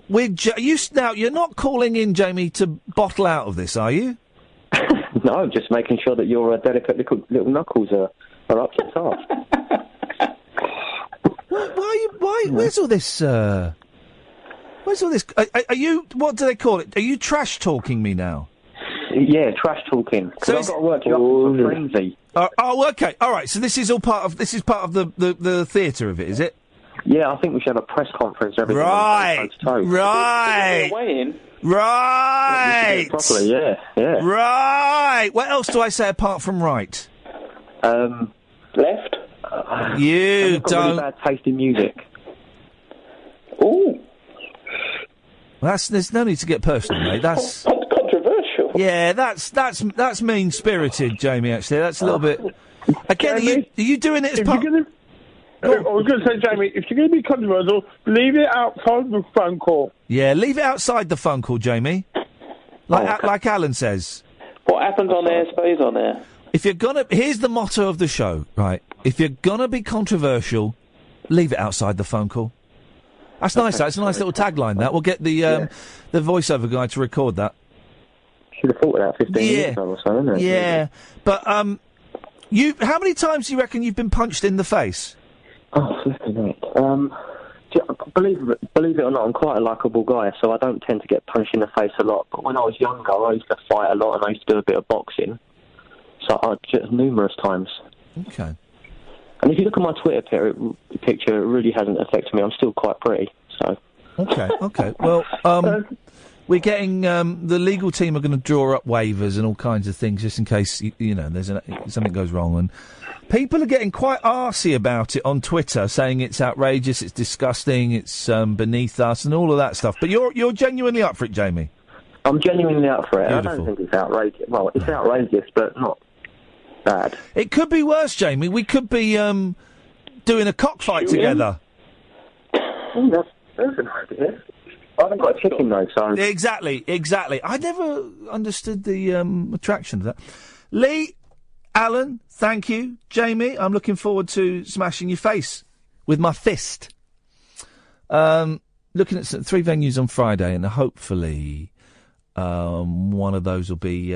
you're not calling in, Jamie, to bottle out of this, are you? No, I'm just making sure that your delicate little knuckles are up to task. Where's all this, Are you, what do they call it? Are you trash talking me now? Yeah, trash talking. So I've got to work you up for frenzy. Okay. All right. So this is part of the theatre of it, is it? Yeah, I think we should have a press conference. Everything right. Right. Properly, yeah. Right. What else do I say apart from right? Left. You don't. Really bad taste in music. Ooh. There's no need to get personal, mate. That's controversial. Yeah, that's mean spirited, Jamie. Actually, that's a little bit. Again, are you doing it as part? I was going to say, Jamie, if you're going to be controversial, leave it outside the phone call. Yeah, leave it outside the phone call, Jamie. Like Alan says. What happens on air stays on air. If you're gonna, here's the motto of the show, right? If you're gonna be controversial, leave it outside the phone call. That's nice. That's a nice little tagline. That we'll get the voiceover guy to record that. Should have thought of that 15 years ago or so, isn't it? Yeah, but how many times do you reckon you've been punched in the face? Oh, flipping heck. Believe it or not, I'm quite a likeable guy, so I don't tend to get punched in the face a lot. But when I was younger, I used to fight a lot, and I used to do a bit of boxing. So numerous times. Okay. And if you look at my Twitter picture, it really hasn't affected me. I'm still quite pretty, so... Okay. Well, we're getting... the legal team are going to draw up waivers and all kinds of things, just in case, there's something goes wrong. And people are getting quite arsey about it on Twitter, saying it's outrageous, it's disgusting, it's beneath us, and all of that stuff. But you're genuinely up for it, Jamie? I'm genuinely up for it. Beautiful. I don't think it's outrageous. Well, it's outrageous, but not bad. It could be worse, Jamie. We could be doing a cockfight together. Oh, that's an idea. I haven't got a chicken though, so... Exactly. I never understood the attraction of that. Lee, Alan, thank you. Jamie, I'm looking forward to smashing your face with my fist. Looking at 3 venues on Friday, and hopefully one of those will be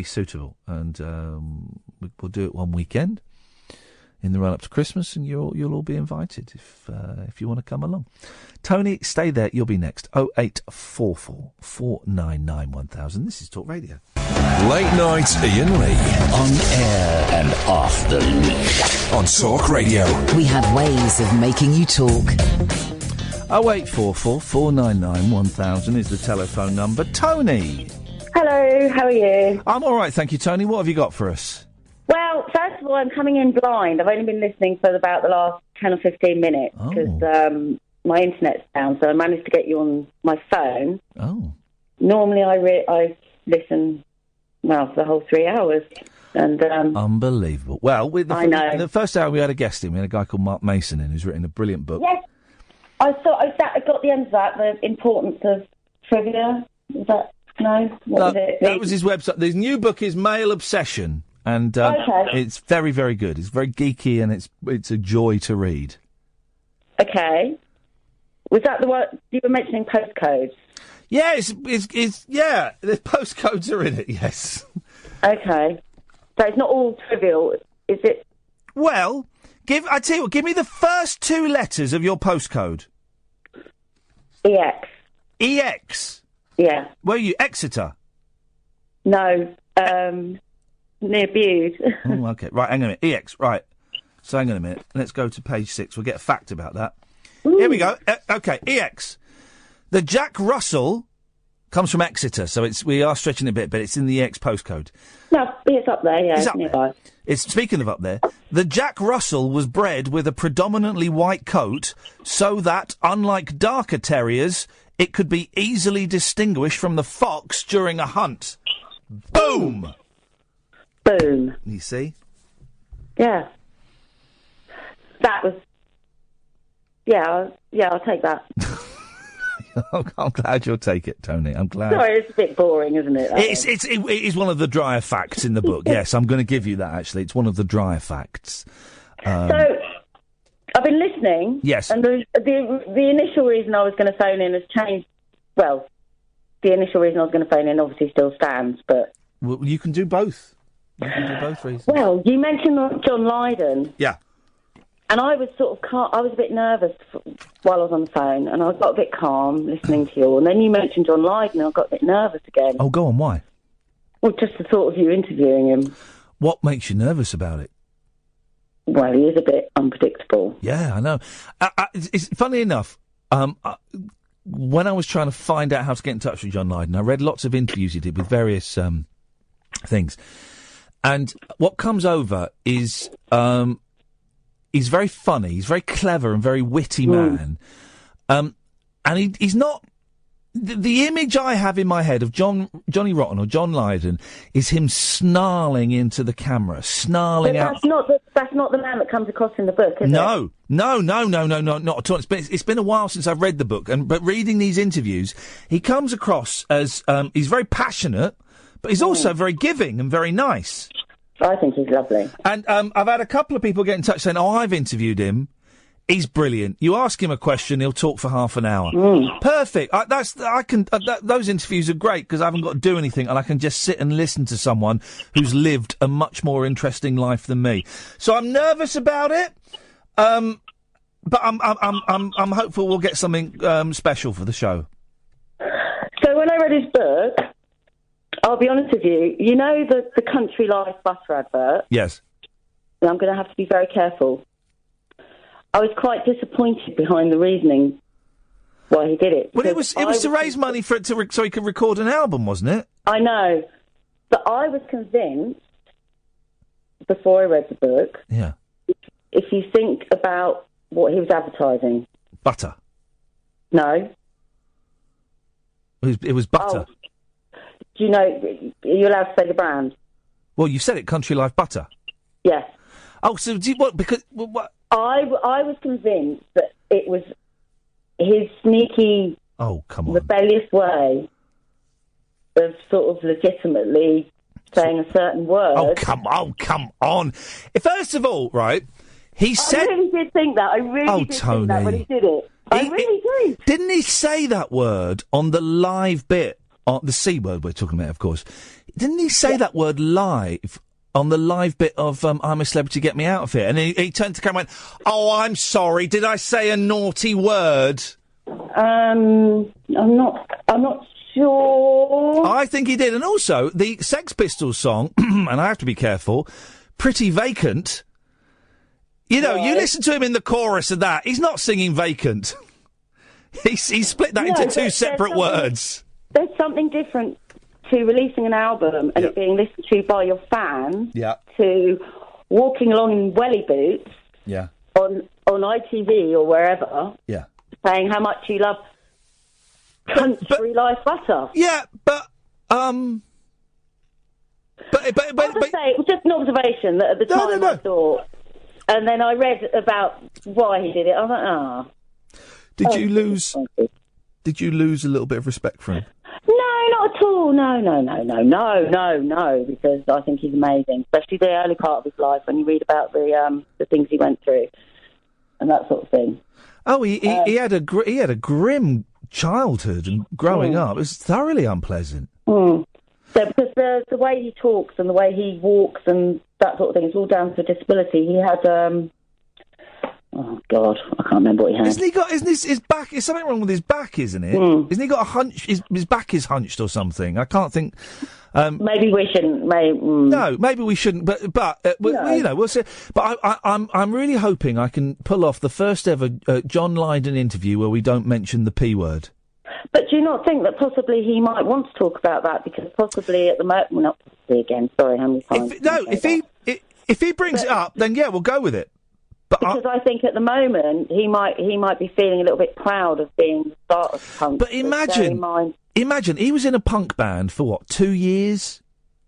suitable, and we'll do it one weekend in the run-up to Christmas, and you'll all be invited if you want to come along. Tony, stay there. You'll be next. 0844 499 1000. This is Talk Radio. Late night Iain Lee. On air and off the leash. On Talk Radio. We have ways of making you talk. 0844 499 1000 is the telephone number. Tony. Hello, how are you? I'm all right, thank you, Tony. What have you got for us? Well, first of all, I'm coming in blind. I've only been listening for about the last 10 or 15 minutes because my internet's down, so I managed to get you on my phone. Oh. Normally I listen, for the whole 3 hours. And Unbelievable. Well, I know. In the first hour we had a guest in. We had a guy called Mark Mason in who's written a brilliant book. Yes, I got the end of that, the importance of trivia. Is that... No? What was it? That was his website. His new book is Male Obsession, and it's very, very good. It's very geeky, and it's a joy to read. Okay. Was that the one you were mentioning? Postcodes. Yeah, it's the postcodes are in it. Yes. Okay. So it's not all trivial, is it? Well, give me the first 2 letters of your postcode. EX. EX. Yeah. Where are you? Exeter? No, near Bude. Oh, okay. Right, hang on a minute. EX, right. So hang on a minute. Let's go to page 6. We'll get a fact about that. Ooh. Here we go. Okay, EX. The Jack Russell comes from Exeter, so we are stretching a bit, but it's in the EX postcode. No, it's up there, yeah. It's up nearby. It's, speaking of up there, the Jack Russell was bred with a predominantly white coat so that, unlike darker terriers, it could be easily distinguished from the fox during a hunt. Boom! Boom. You see? Yeah. That was... Yeah, I'll take that. I'm glad you'll take it, Tony. I'm glad. Sorry, it's a bit boring, isn't it? It is one of the drier facts in the book. Yes, I'm going to give you that, actually. It's one of the drier facts. So... I've been listening. Yes. And the initial reason I was going to phone in has changed. Well, the initial reason I was going to phone in obviously still stands, but... Well, you can do both. You can do both reasons. Well, you mentioned John Lydon. Yeah. And I was I was a bit nervous while I was on the phone, and I got a bit calm listening to you. And then you mentioned John Lydon, and I got a bit nervous again. Oh, go on, why? Well, just the thought of you interviewing him. What makes you nervous about it? Well, he is a bit unpredictable. Yeah, I know. It's funny enough, when I was trying to find out how to get in touch with John Lydon, I read lots of interviews he did with various things. And what comes over is he's very funny, he's very clever and very witty man. And he's not... The image I have in my head of Johnny Rotten or John Lydon is him snarling into the camera, snarling out. That's not the man that comes across in the book, is it? No, not at all. It's been a while since I've read the book, but reading these interviews, he comes across as he's very passionate, but he's also very giving and very nice. I think he's lovely. And I've had a couple of people get in touch saying, "Oh, I've interviewed him. He's brilliant. You ask him a question, he'll talk for half an hour. Perfect. Those interviews are great because I haven't got to do anything, and I can just sit and listen to someone who's lived a much more interesting life than me. So I'm nervous about it, but I'm hopeful we'll get something special for the show. So when I read his book, I'll be honest with you. You know the Country Life butter advert? Yes. and I'm going to have to be very careful. I was quite disappointed behind the reasoning why he did it. Well, it was to raise money for it so he could record an album, wasn't it? I know, but I was convinced before I read the book. Yeah. If you think about what he was advertising, butter. No. It was butter. Oh. Do you know? Are you allowed to say the brand? Well, you said it, Country Life Butter. Yes. Oh, so because what? I was convinced that it was his sneaky, rebellious way of sort of legitimately saying a certain word. Oh, come on. First of all, right, he said... I really did think that. I really did Tony. think that when he did it. I really did. Didn't he say that word on the live bit, the C word we're talking about, of course? Didn't he say that word live on the live bit of I'm a Celebrity, Get Me Out of Here? And he turned to camera and went, oh, I'm sorry, did I say a naughty word? I'm not sure. I think he did. And also, the Sex Pistols song, and I have to be careful, Pretty Vacant... You know, you listen to him in the chorus of that. He's not singing Vacant. He's split that into two separate words. There's something different to releasing an album and it being listened to by your fans to walking along in welly boots on ITV or wherever saying how much you love Country Life Butter. Yeah, but I'll just say it was just an observation that at the time I thought... And then I read about why he did it. I was like, Did you lose a little bit of respect for him? No, not at all. No, because I think he's amazing, especially the early part of his life when you read about the things he went through and that sort of thing. Oh, he had a grim childhood and growing up. It was thoroughly unpleasant. So because the way he talks and the way he walks and that sort of thing, it's all down to disability. He had, oh God, I can't remember what he had. Isn't his back, is something wrong with his back, isn't it? Isn't he got a hunch, his back is hunched or something? I can't think. Maybe we shouldn't, No, maybe we shouldn't, but you know, we'll see. But I'm really hoping I can pull off the first ever John Lydon interview where we don't mention the P word. But do you not think that possibly he might want to talk about that because possibly at the moment, well, not possibly again. Sorry, how many times? If he brings it up, then we'll go with it. But because I think at the moment he might be feeling a little bit proud of being the start of punk. But imagine he was in a punk band for what, 2 years,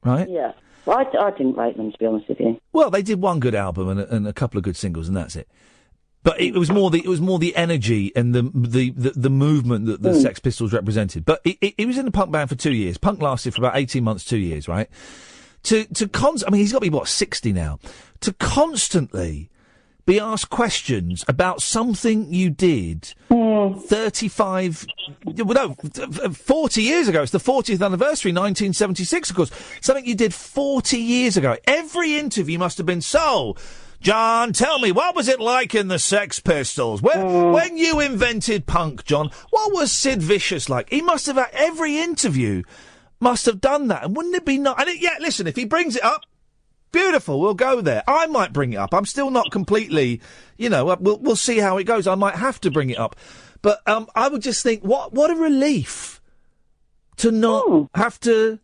right? Yeah. Well, I didn't rate them, to be honest with you. Well, they did one good album and a couple of good singles, and that's it. But it was more the energy and the movement that the Sex Pistols represented. But he was in a punk band for 2 years. Punk lasted for about 18 months, 2 years, right? I mean, he's got to be 60 now. To constantly be asked questions about something you did 40 years ago. It's the 40th anniversary, 1976, of course. Something you did 40 years ago. Every interview must have been so... John, tell me, what was it like in the Sex Pistols? When you invented punk, John, what was Sid Vicious like? He must have had every interview, must have done that. And wouldn't it be nice? Listen, if he brings it up, beautiful, we'll go there. I might bring it up. I'm still not completely, we'll see how it goes. I might have to bring it up. But I would just think, what a relief to not have to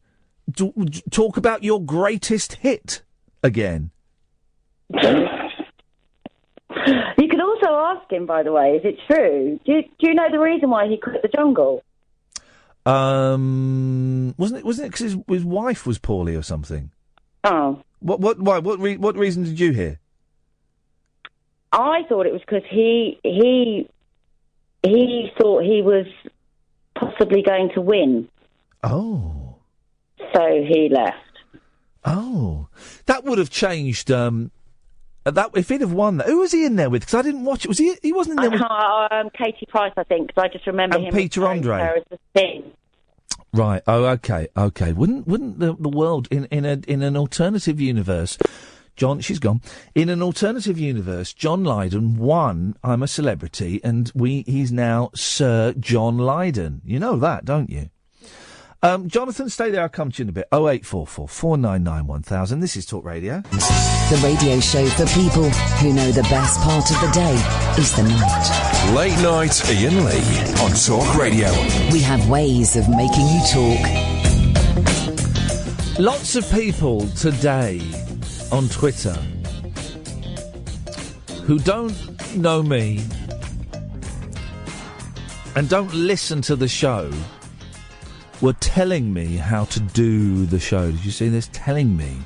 talk about your greatest hit again. You could also ask him, by the way, is it true? Do you know the reason why he quit the jungle? Wasn't it because his wife was poorly or something? Oh. What reason did you hear? I thought it was because he thought he was possibly going to win. Oh. So he left. Oh. That would have changed, if he'd have won that. Who was he in there with? Because I didn't watch it. Was he? He wasn't in there with... Katie Price, I think, because I just remember him. Peter Andre. Right. Oh, okay. Wouldn't the world in an alternative universe, John? She's gone. In an alternative universe, John Lydon won I'm a Celebrity, and he's now Sir John Lydon. You know that, don't you? Jonathan, stay there. I'll come to you in a bit. 0844 499 1000. This is Talk Radio. The radio show for people who know the best part of the day is the night. Late night Iain Lee on Talk Radio. We have ways of making you talk. Lots of people today on Twitter who don't know me and don't listen to the show were telling me how to do the show. Did you see this? Telling me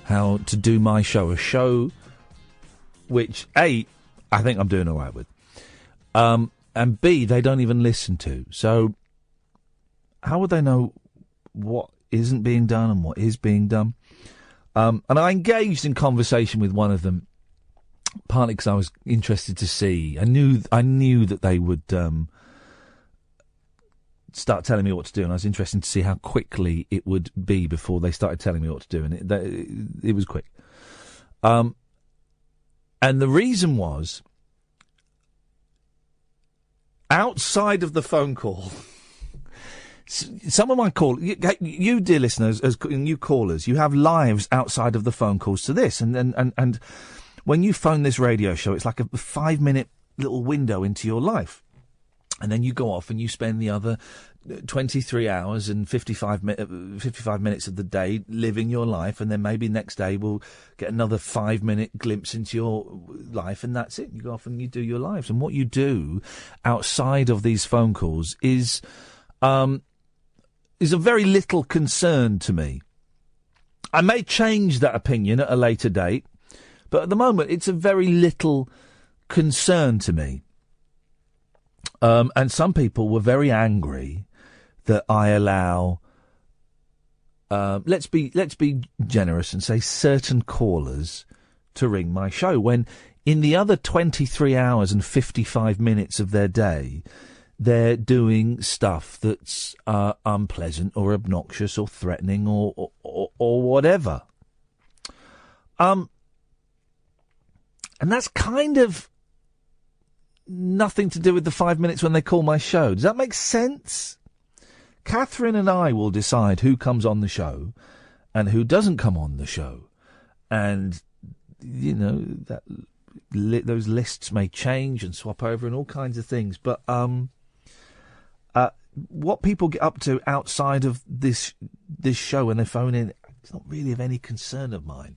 how to do my show. A show which, A, I think I'm doing all right with. And B, they don't even listen to. So how would they know what isn't being done and what is being done? And I engaged in conversation with one of them, partly because I was interested to see. I knew that they would start telling me what to do, and I was interested to see how quickly it would be before they started telling me what to do, and it was quick. And the reason was, outside of the phone call, some of my you dear listeners, as new callers, you have lives outside of the phone calls to this, and when you phone this radio show, it's like a 5-minute little window into your life. And then you go off and you spend the other 23 hours and 55 minutes of the day living your life, and then maybe next day we'll get another 5-minute glimpse into your life, and that's it. You go off and you do your lives. And what you do outside of these phone calls is of very little concern to me. I may change that opinion at a later date, but at the moment it's of very little concern to me. And some people were very angry that I allow, let's be generous and say certain callers to ring my show, when in the other 23 hours and 55 minutes of their day, they're doing stuff that's unpleasant or obnoxious or threatening or whatever. And that's kind of nothing to do with the 5 minutes when they call my show. Does that make sense? Catherine and I will decide who comes on the show and who doesn't come on the show. And, you know, those lists may change and swap over and all kinds of things. But what people get up to outside of this show when they phone in, it's not really of any concern of mine.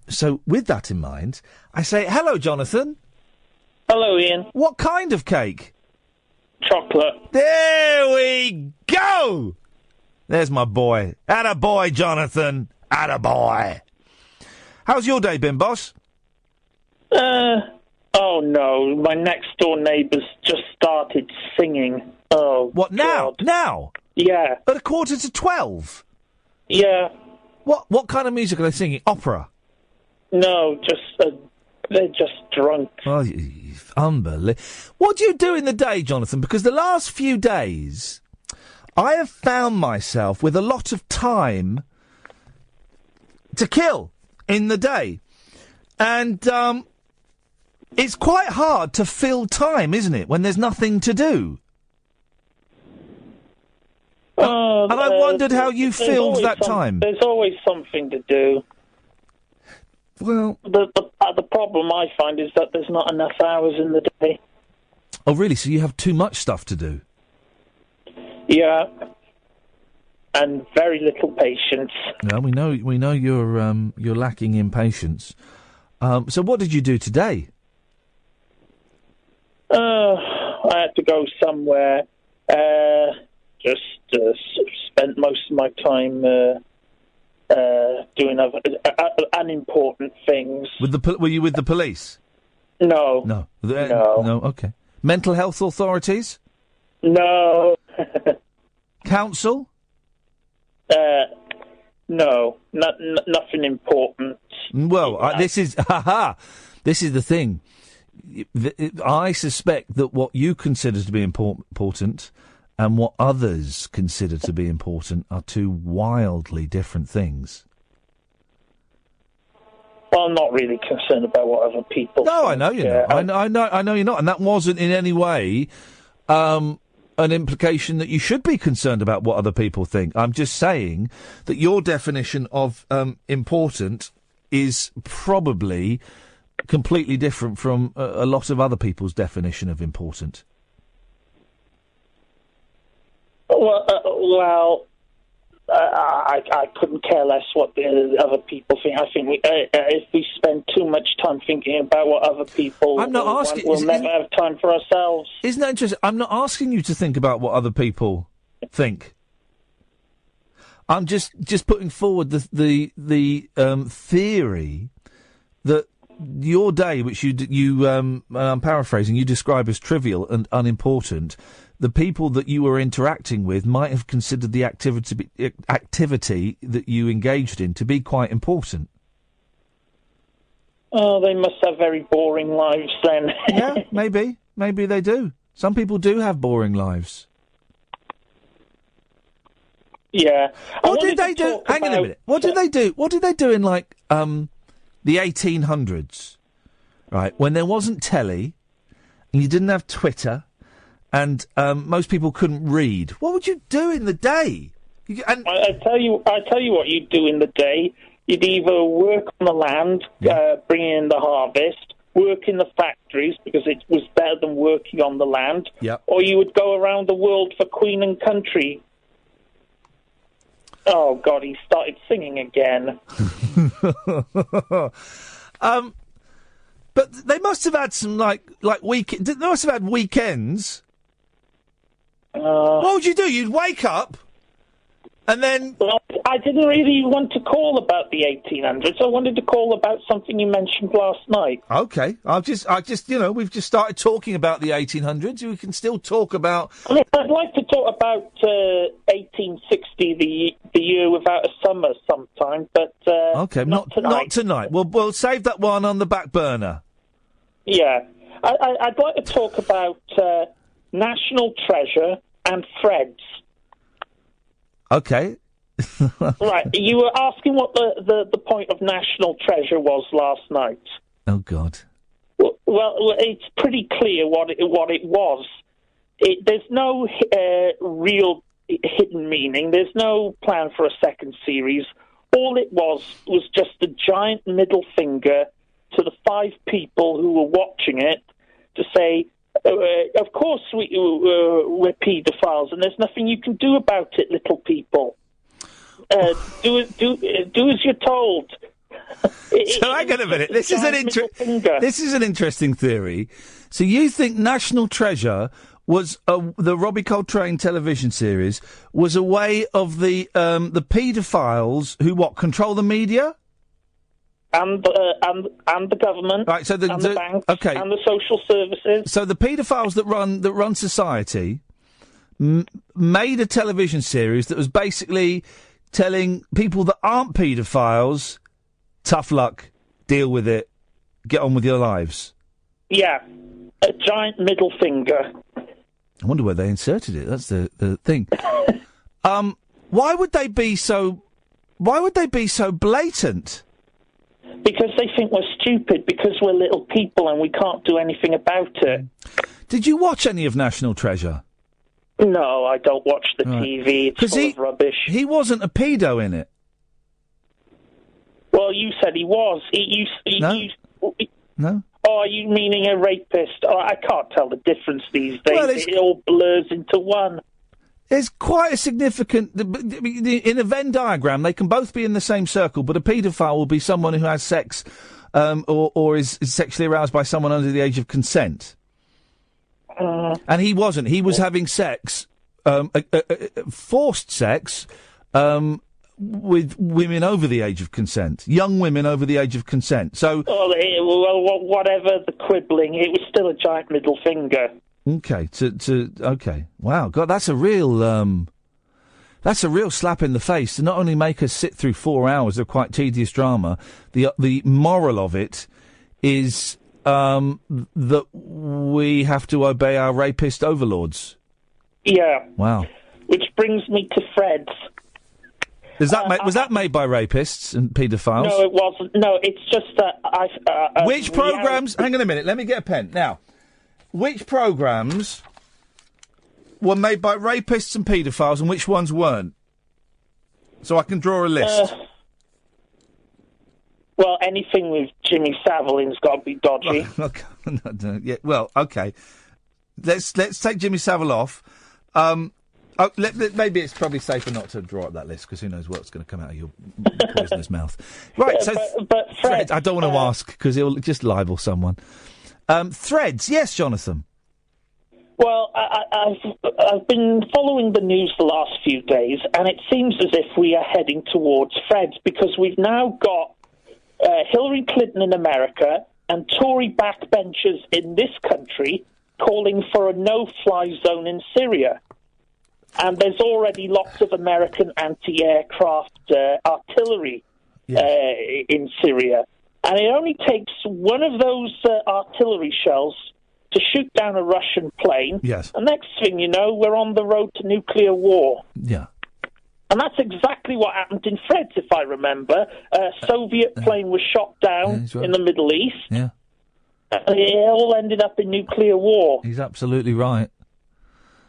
So with that in mind, I say, hello, Jonathan. Hello, Ian. What kind of cake? Chocolate. There we go! There's my boy. Attaboy, Jonathan. Attaboy. How's your day been, boss? Oh no, my next door neighbours just started singing. Oh, what, now? God. Now? Yeah. At 11:45? Yeah. What kind of music are they singing? Opera? No, they're just drunk. Oh, unbelievable. What do you do in the day, Jonathan? Because the last few days, I have found myself with a lot of time to kill in the day. And it's quite hard to fill time, isn't it, when there's nothing to do? And I wondered how you filled that time. There's always something to do. Well, the problem I find is that there's not enough hours in the day. Oh, really? So you have too much stuff to do? Yeah, and very little patience. No, we know you're lacking in patience. So what did you do today? I had to go somewhere. Just spent most of my time doing other unimportant things. Were you with the police? No. No. No. No, okay. Mental health authorities? No. Council? No. Nothing important. Well, this is the thing. I suspect that what you consider to be important and what others consider to be important are two wildly different things. Well, I'm not really concerned about what other people think. I know you're not. I know you're not, and that wasn't in any way an implication that you should be concerned about what other people think. I'm just saying that your definition of important is probably completely different from a lot of other people's definition of important. Well, I couldn't care less what the other people think. I think if we spend too much time thinking about what other people want, we'll never have time for ourselves. Isn't that interesting? I'm not asking you to think about what other people think. I'm just putting forward the theory that your day, which I'm paraphrasing, you describe as trivial and unimportant. The people that you were interacting with might have considered the activity that you engaged in to be quite important. Oh, they must have very boring lives then. Yeah, maybe. Maybe they do. Some people do have boring lives. Yeah. What did they do? Hang on a minute. What did they do? What did they do in, like, the 1800s? Right, when there wasn't telly, and you didn't have Twitter, and most people couldn't read. What would you do in the day? I tell you what you'd do in the day. You'd either work on the land, bring in the harvest, work in the factories because it was better than working on the land, or you would go around the world for Queen and Country. Oh God, he started singing again. But they must have had some like week. They must have had weekends. What would you do? You'd wake up, and then. Well, I didn't really want to call about the 1800s. I wanted to call about something you mentioned last night. Okay, I just, we've just started talking about the 1800s. We can still talk about. I mean, I'd like to talk about 1860, the year without a summer, sometime. But okay, not tonight. Not tonight. We'll save that one on the back burner. Yeah, I'd like to talk about National Treasure and Threads. Okay. Right, you were asking what the point of National Treasure was last night. Oh God. Well, it's pretty clear what it was. There's no real hidden meaning. There's no plan for a second series. All it was just a giant middle finger to the 5 people who were watching it to say, of course we're paedophiles and there's nothing you can do about it, little people. Do as you're told. So hang on a minute. This is an interesting theory. So you think National Treasure was the Robbie Coltrane television series was a way of the paedophiles who control the media? And the government, right? So the banks, and the social services. So the paedophiles that run society made a television series that was basically telling people that aren't paedophiles, tough luck, deal with it, get on with your lives. Yeah, a giant middle finger. I wonder where they inserted it. That's the thing. Why would they be so blatant? Because they think we're stupid, because we're little people and we can't do anything about it. Did you watch any of National Treasure? No, I don't watch the TV. It's full of rubbish. He wasn't a pedo in it. Well, you said he was. No? Oh, are you meaning a rapist? Oh, I can't tell the difference these days. Well, it all blurs into one. There's quite a significant... In a Venn diagram, they can both be in the same circle, but a paedophile will be someone who has sex or is sexually aroused by someone under the age of consent. And he wasn't. He was having sex, forced sex, with women over the age of consent. Young women over the age of consent. So... Well, whatever the quibbling, it was still a giant middle finger. Okay, okay. Wow, God, that's a real slap in the face to not only make us sit through 4 hours of quite tedious drama. The moral of it is that we have to obey our rapist overlords. Yeah. Wow. Which brings me to Threads. Was that made by rapists and paedophiles? No, it wasn't. No, it's just that which programmes... Hang on a minute, let me get a pen. Now, which programmes were made by rapists and paedophiles, and which ones weren't? So I can draw a list. Well, anything with Jimmy Savile in's got to be dodgy. Okay. No, yeah, well, okay. Let's take Jimmy Savile off. Maybe it's probably safer not to draw up that list, because who knows what's going to come out of your poisonous mouth. Right, so but Fred, I don't want to ask, because he'll just libel someone. Threads, yes, Jonathan. Well, I've been following the news the last few days, and it seems as if we are heading towards Threads, because we've now got Hillary Clinton in America and Tory backbenchers in this country calling for a no-fly zone in Syria. And there's already lots of American anti-aircraft artillery in Syria. And it only takes one of those artillery shells to shoot down a Russian plane. Yes. And next thing you know, we're on the road to nuclear war. Yeah. And that's exactly what happened in Threads, if I remember. A Soviet plane was shot down in the Middle East. Yeah. And it all ended up in nuclear war. He's absolutely right.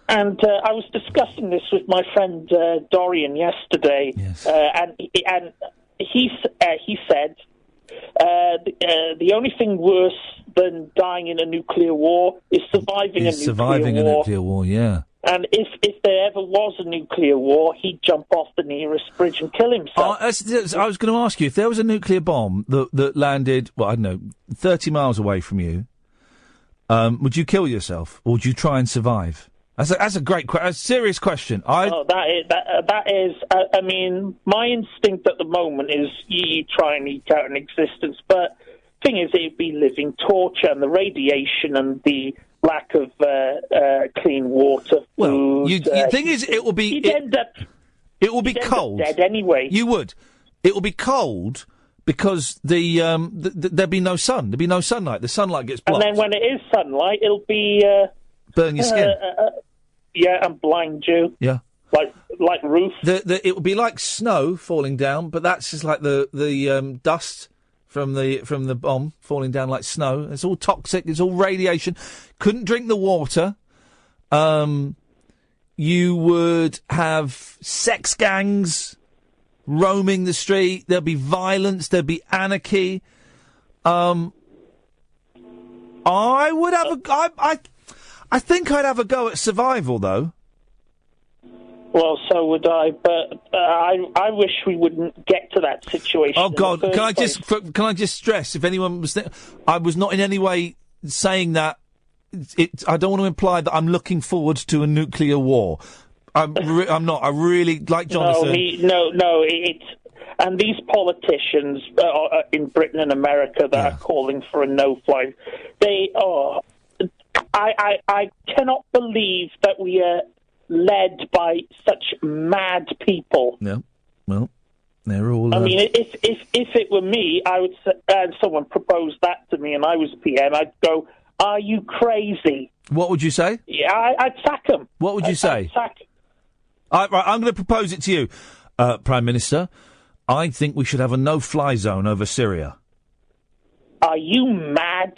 And I was discussing this with my friend Dorian yesterday, and he said the only thing worse than dying in a nuclear war is surviving a nuclear war. Yeah. And if there ever was a nuclear war, he'd jump off the nearest bridge and kill himself. I was going to ask you, if there was a nuclear bomb that landed, well, I don't know, 30 miles away from you, would you kill yourself, or would you try and survive? That's a great question. A serious question. That is. I mean, my instinct at the moment is you try and eke out an existence, but thing is, it'd be living torture, and the radiation and the lack of clean water. Well, food, the thing is, it will be. You'd end up. It will be cold. Dead anyway. You would. It will be cold because there'd be no sun. There'd be no sunlight. The sunlight gets blocked. And then when it is sunlight, it'll be burn your skin. And blind you. Yeah. Like roof. It would be like snow falling down, but that's just like the dust from the bomb falling down like snow. It's all toxic. It's all radiation. Couldn't drink the water. You would have sex gangs roaming the street. There'd be violence. There'd be anarchy. I would have I think I'd have a go at survival, though. Well, so would I, but I wish we wouldn't get to that situation. Oh God! Can I just stress, if anyone was, I was not in any way saying that. I don't want to imply that I'm looking forward to a nuclear war. I'm not. I really, like Jonathan. No. And these politicians in Britain and America that are calling for a no-fly, they are. I cannot believe that we are led by such mad people. No, well, they're all. I mean, if it were me, I would. And someone proposed that to me, and I was PM. I'd go, "Are you crazy?" What would you say? Yeah, I'd sack them. What would you say? I'd sack. Right, I'm going to propose it to you, Prime Minister. I think we should have a no-fly zone over Syria. Are you mad?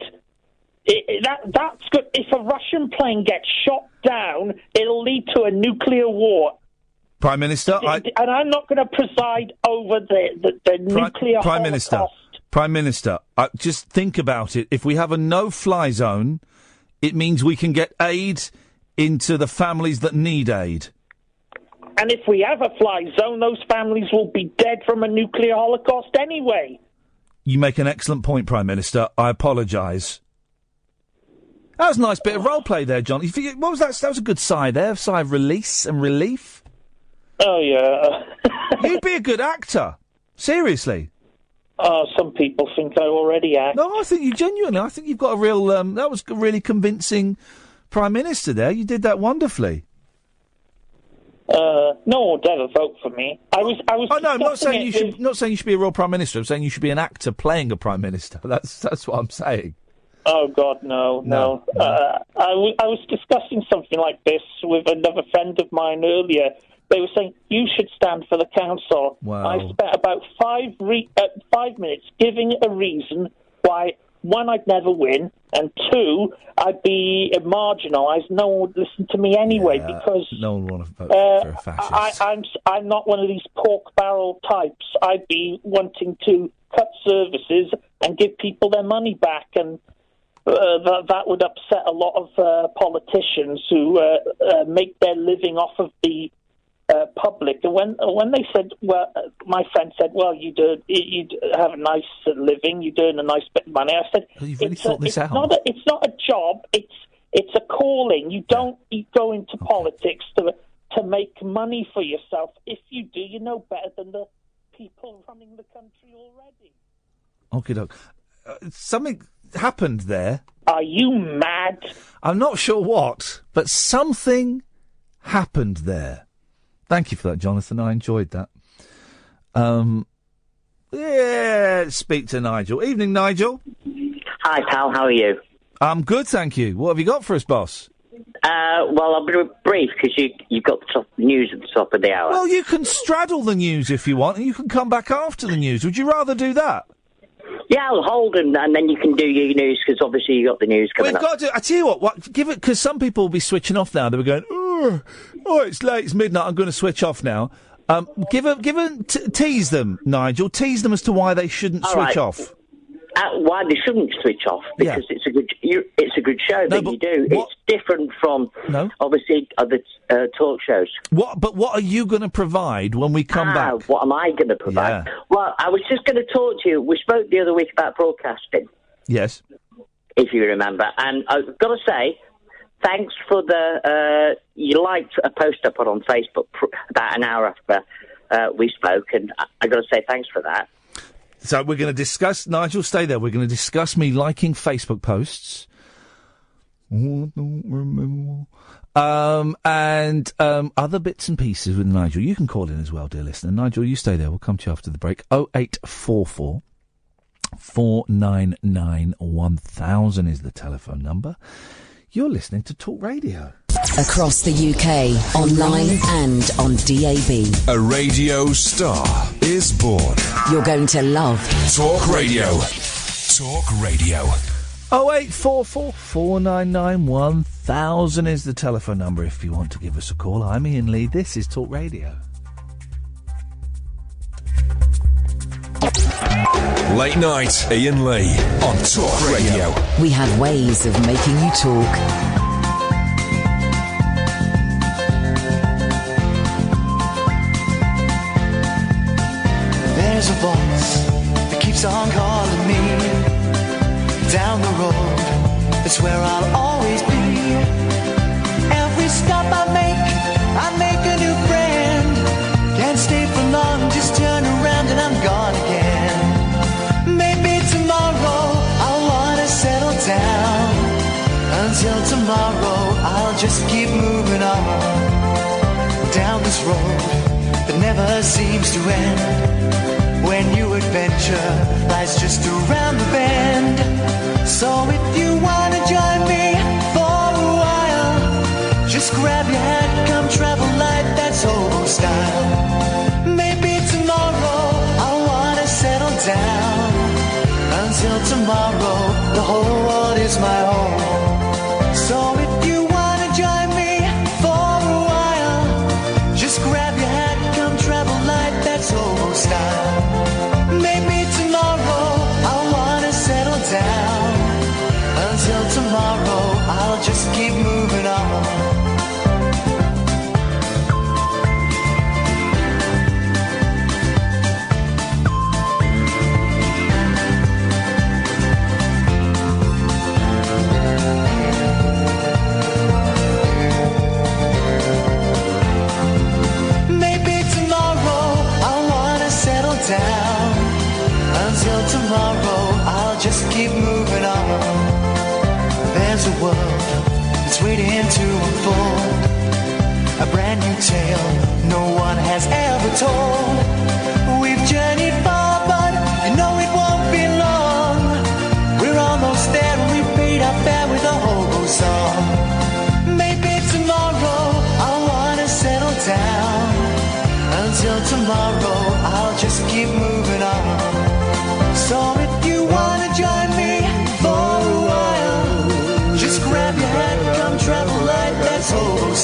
That's good. If a Russian plane gets shot down, it'll lead to a nuclear war. Prime Minister, and I'm not going to preside over the nuclear Prime Holocaust. Minister, Prime Minister, just think about it. If we have a no-fly zone, it means we can get aid into the families that need aid. And if we have a fly zone, those families will be dead from a nuclear holocaust anyway. You make an excellent point, Prime Minister. I apologise. That was a nice bit of role play there, John. What was that? That was a good sigh there. A sigh of release and relief. Oh, yeah. You'd be a good actor. Seriously. Some people think I already act. No, I think you genuinely. I think you've got a real. That was a really convincing Prime Minister there. You did that wonderfully. No one would ever vote for me. I was. Oh no, I'm not saying you should. Not saying you should be a real Prime Minister. I'm saying you should be an actor playing a Prime Minister. That's what I'm saying. Oh God, no. I was discussing something like this with another friend of mine earlier. They were saying you should stand for the council. Wow. I spent about 5 minutes giving a reason why one, I'd never win, and two, I'd be marginalised. No one would listen to me anyway because no one would want to vote for a fascist. I'm not one of these pork barrel types. I'd be wanting to cut services and give people their money back, and that would upset a lot of politicians who make their living off of the public. And when they said, well, my friend said, well, you'd have a nice living, you'd earn a nice bit of money. I said, well, you've really thought this out. It's not a job. It's a calling. You don't go into politics to make money for yourself. If you do, you know better than the people running the country already. Okay, doke. Something happened there. Are you mad? I'm not sure what, but something happened there. Thank you for that, Jonathan. I enjoyed that. Speak to Nigel. Evening, Nigel. Hi, pal. How are you? I'm good, thank you. What have you got for us, boss? Well, I'll be brief because you've got the top news at the top of the hour. Well, you can straddle the news if you want, and you can come back after the news. Would you rather do that? Yeah, I'll hold them, and then you can do your news, because obviously you got the news coming up. We've got to. I tell you what, give it, because some people will be switching off now. They were going, oh, it's late, it's midnight. I'm going to switch off now. Tease them, Nigel. Tease them as to why they shouldn't switch off. Why they shouldn't switch off? Because it's a good show that you do. It's different from obviously other talk shows. But what are you going to provide when we come back? What am I going to provide? Yeah. Well, I was just going to talk to you. We spoke the other week about broadcasting. Yes. If you remember, and I've got to say, thanks for you liked a post I put on Facebook about an hour after we spoke, and I've got to say thanks for that. So we're going to discuss, Nigel, stay there. We're going to discuss me liking Facebook posts. And other bits and pieces with Nigel. You can call in as well, dear listener. Nigel, you stay there. We'll come to you after the break. 0844 499 1000 is the telephone number. You're listening to Talk Radio. Across the UK, online and on DAB. A radio star is born. You're going to love Talk Radio. Talk Radio. 0844 499 1000 is the telephone number if you want to give us a call. I'm Iain Lee. This is Talk Radio. Late night, Iain Lee on Talk Radio. We have ways of making you talk. There's a voice that keeps on calling me down the road. That's where I'll always be. Every stop I make a new friend. Can't stay for long, just turn around and I'm gone again. Maybe tomorrow I'll wanna settle down. Until tomorrow I'll just keep moving on down this road that never seems to end. When new adventure lies just around the bend. So if you wanna join me for a while, just grab your hat, come travel light, that's old style. Maybe tomorrow I'll wanna settle down. Until tomorrow, the whole world is my home. So if you wanna join me for a while, just grab your hat, come travel light, that's old style. Maybe tomorrow I'll wanna settle down. Until tomorrow I'll just keep moving on. Maybe tomorrow I'll wanna settle down. Until tomorrow I'll just keep moving on. There's a world that's waiting to unfold, a brand new tale no one has ever told. We've journeyed far, but you know it won't be long. We're almost there and we paid our fare with a hobo song. Maybe tomorrow I'll wanna settle down. Until tomorrow I'll just keep moving on. So if you wanna join me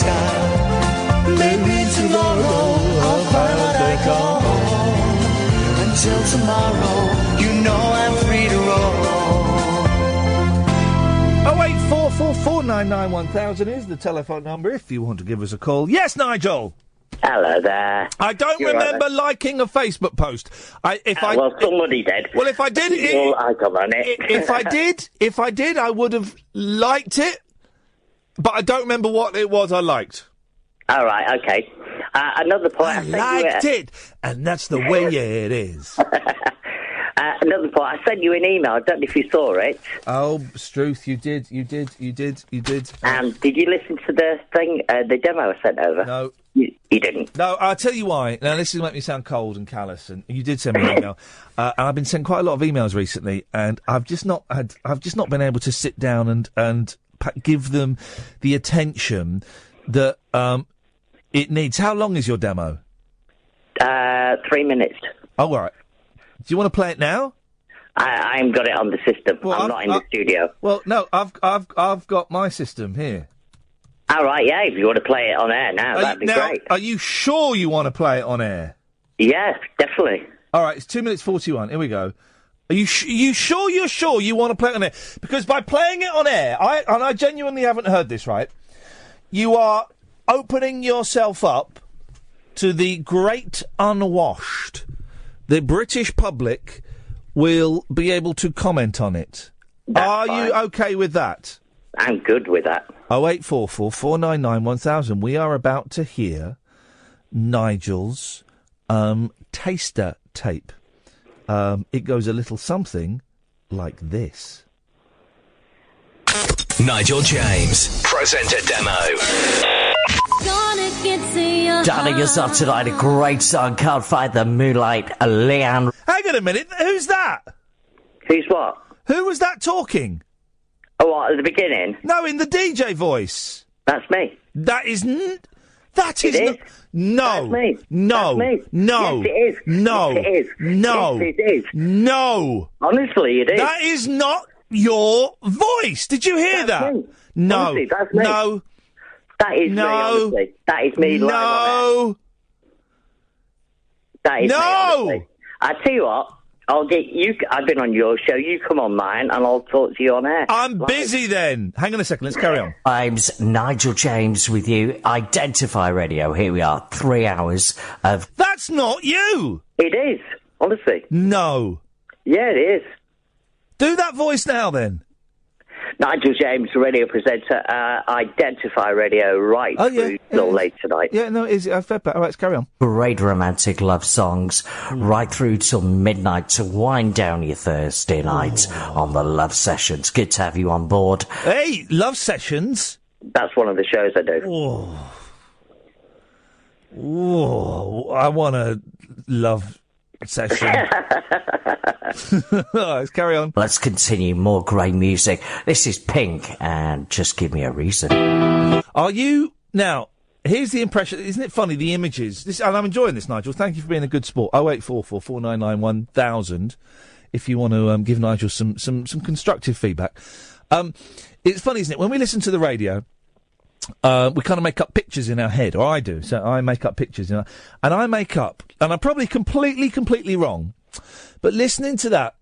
sky. Maybe tomorrow I'll find what I call home. Until tomorrow, you know I'm free to roll. 08444991000 is the telephone number if you want to give us a call. Yes, Nigel. Hello there. I don't remember liking a Facebook post. Well, somebody did. Well, if I did, if I did, I would have liked it. But I don't remember what it was I liked. All right, okay. Another point. I liked it, and that's the way it is. Another point. I sent you an email. I don't know if you saw it. Oh, Struth, you did. And did you listen to the thing, the demo I sent over? No. You didn't? No, I'll tell you why. Now, this is make me sound cold and callous, and you did send me an email. And I've been sending quite a lot of emails recently, and I've just not been able to sit down and give them the attention that it needs. How long is your demo? 3 minutes. Oh, all right. Do you want to play it now? I haven't got it on the system. Well, I'm not in the studio. Well, no, I've got my system here. All right, yeah. If you want to play it on air now, that'd be great. Are you sure you want to play it on air? Yeah, definitely. All right, it's 2 minutes 41. Here we go. Are you sure you're sure you want to play it on air? Because by playing it on air, I genuinely haven't heard this right. You are opening yourself up to the great unwashed. The British public will be able to comment on it. Are you okay with that? I'm good with that. 08444991000. We are about to hear Nigel's taster tape. It goes a little something like this. Nigel James, presenter demo. Starting us off tonight, a great song, Can't Fight the Moonlight, Leanne. Hang on a minute, who's that? Who's what? Who was that talking? Oh, what, at the beginning? No, in the DJ voice. That's me. That is... No. That's me. No. That's No. me. No. Yes, it is. No. Yes, it is. No. Yes, it is. No. Honestly, it is. That is not your voice. Did you hear that? Me. No. Honestly, that's me. No. That is me, honestly. That is me live on air. That is me, honestly. I tell you what, I'll get you. I've been on your show. You come on mine, and I'll talk to you on air. I'm busy then. Hang on a second. Let's carry on. I'm Nigel James with you. Identify Radio. Here we are. 3 hours of... That's not you. It is. Honestly. No. Yeah, it is. Do that voice now then. Nigel James, radio presenter, Identify Radio, right through till late tonight. Yeah, no, it is. Fair play. All right, let's carry on. Great romantic love songs right through till midnight to wind down your Thursday night on the Love Sessions. Good to have you on board. Hey, Love Sessions? That's one of the shows I do. Oh, I want a love session. Let's carry on. Let's continue. More great music. This is Pink, and Just Give Me a Reason. Are you... Now, here's the impression. Isn't it funny, the images? And I'm enjoying this, Nigel. Thank you for being a good sport. 08444991000 if you want to give Nigel some constructive feedback. It's funny, isn't it? When we listen to the radio... we kind of make up pictures in our head, or I do. So I make up pictures, and I make up, and I'm probably completely wrong. But listening to that,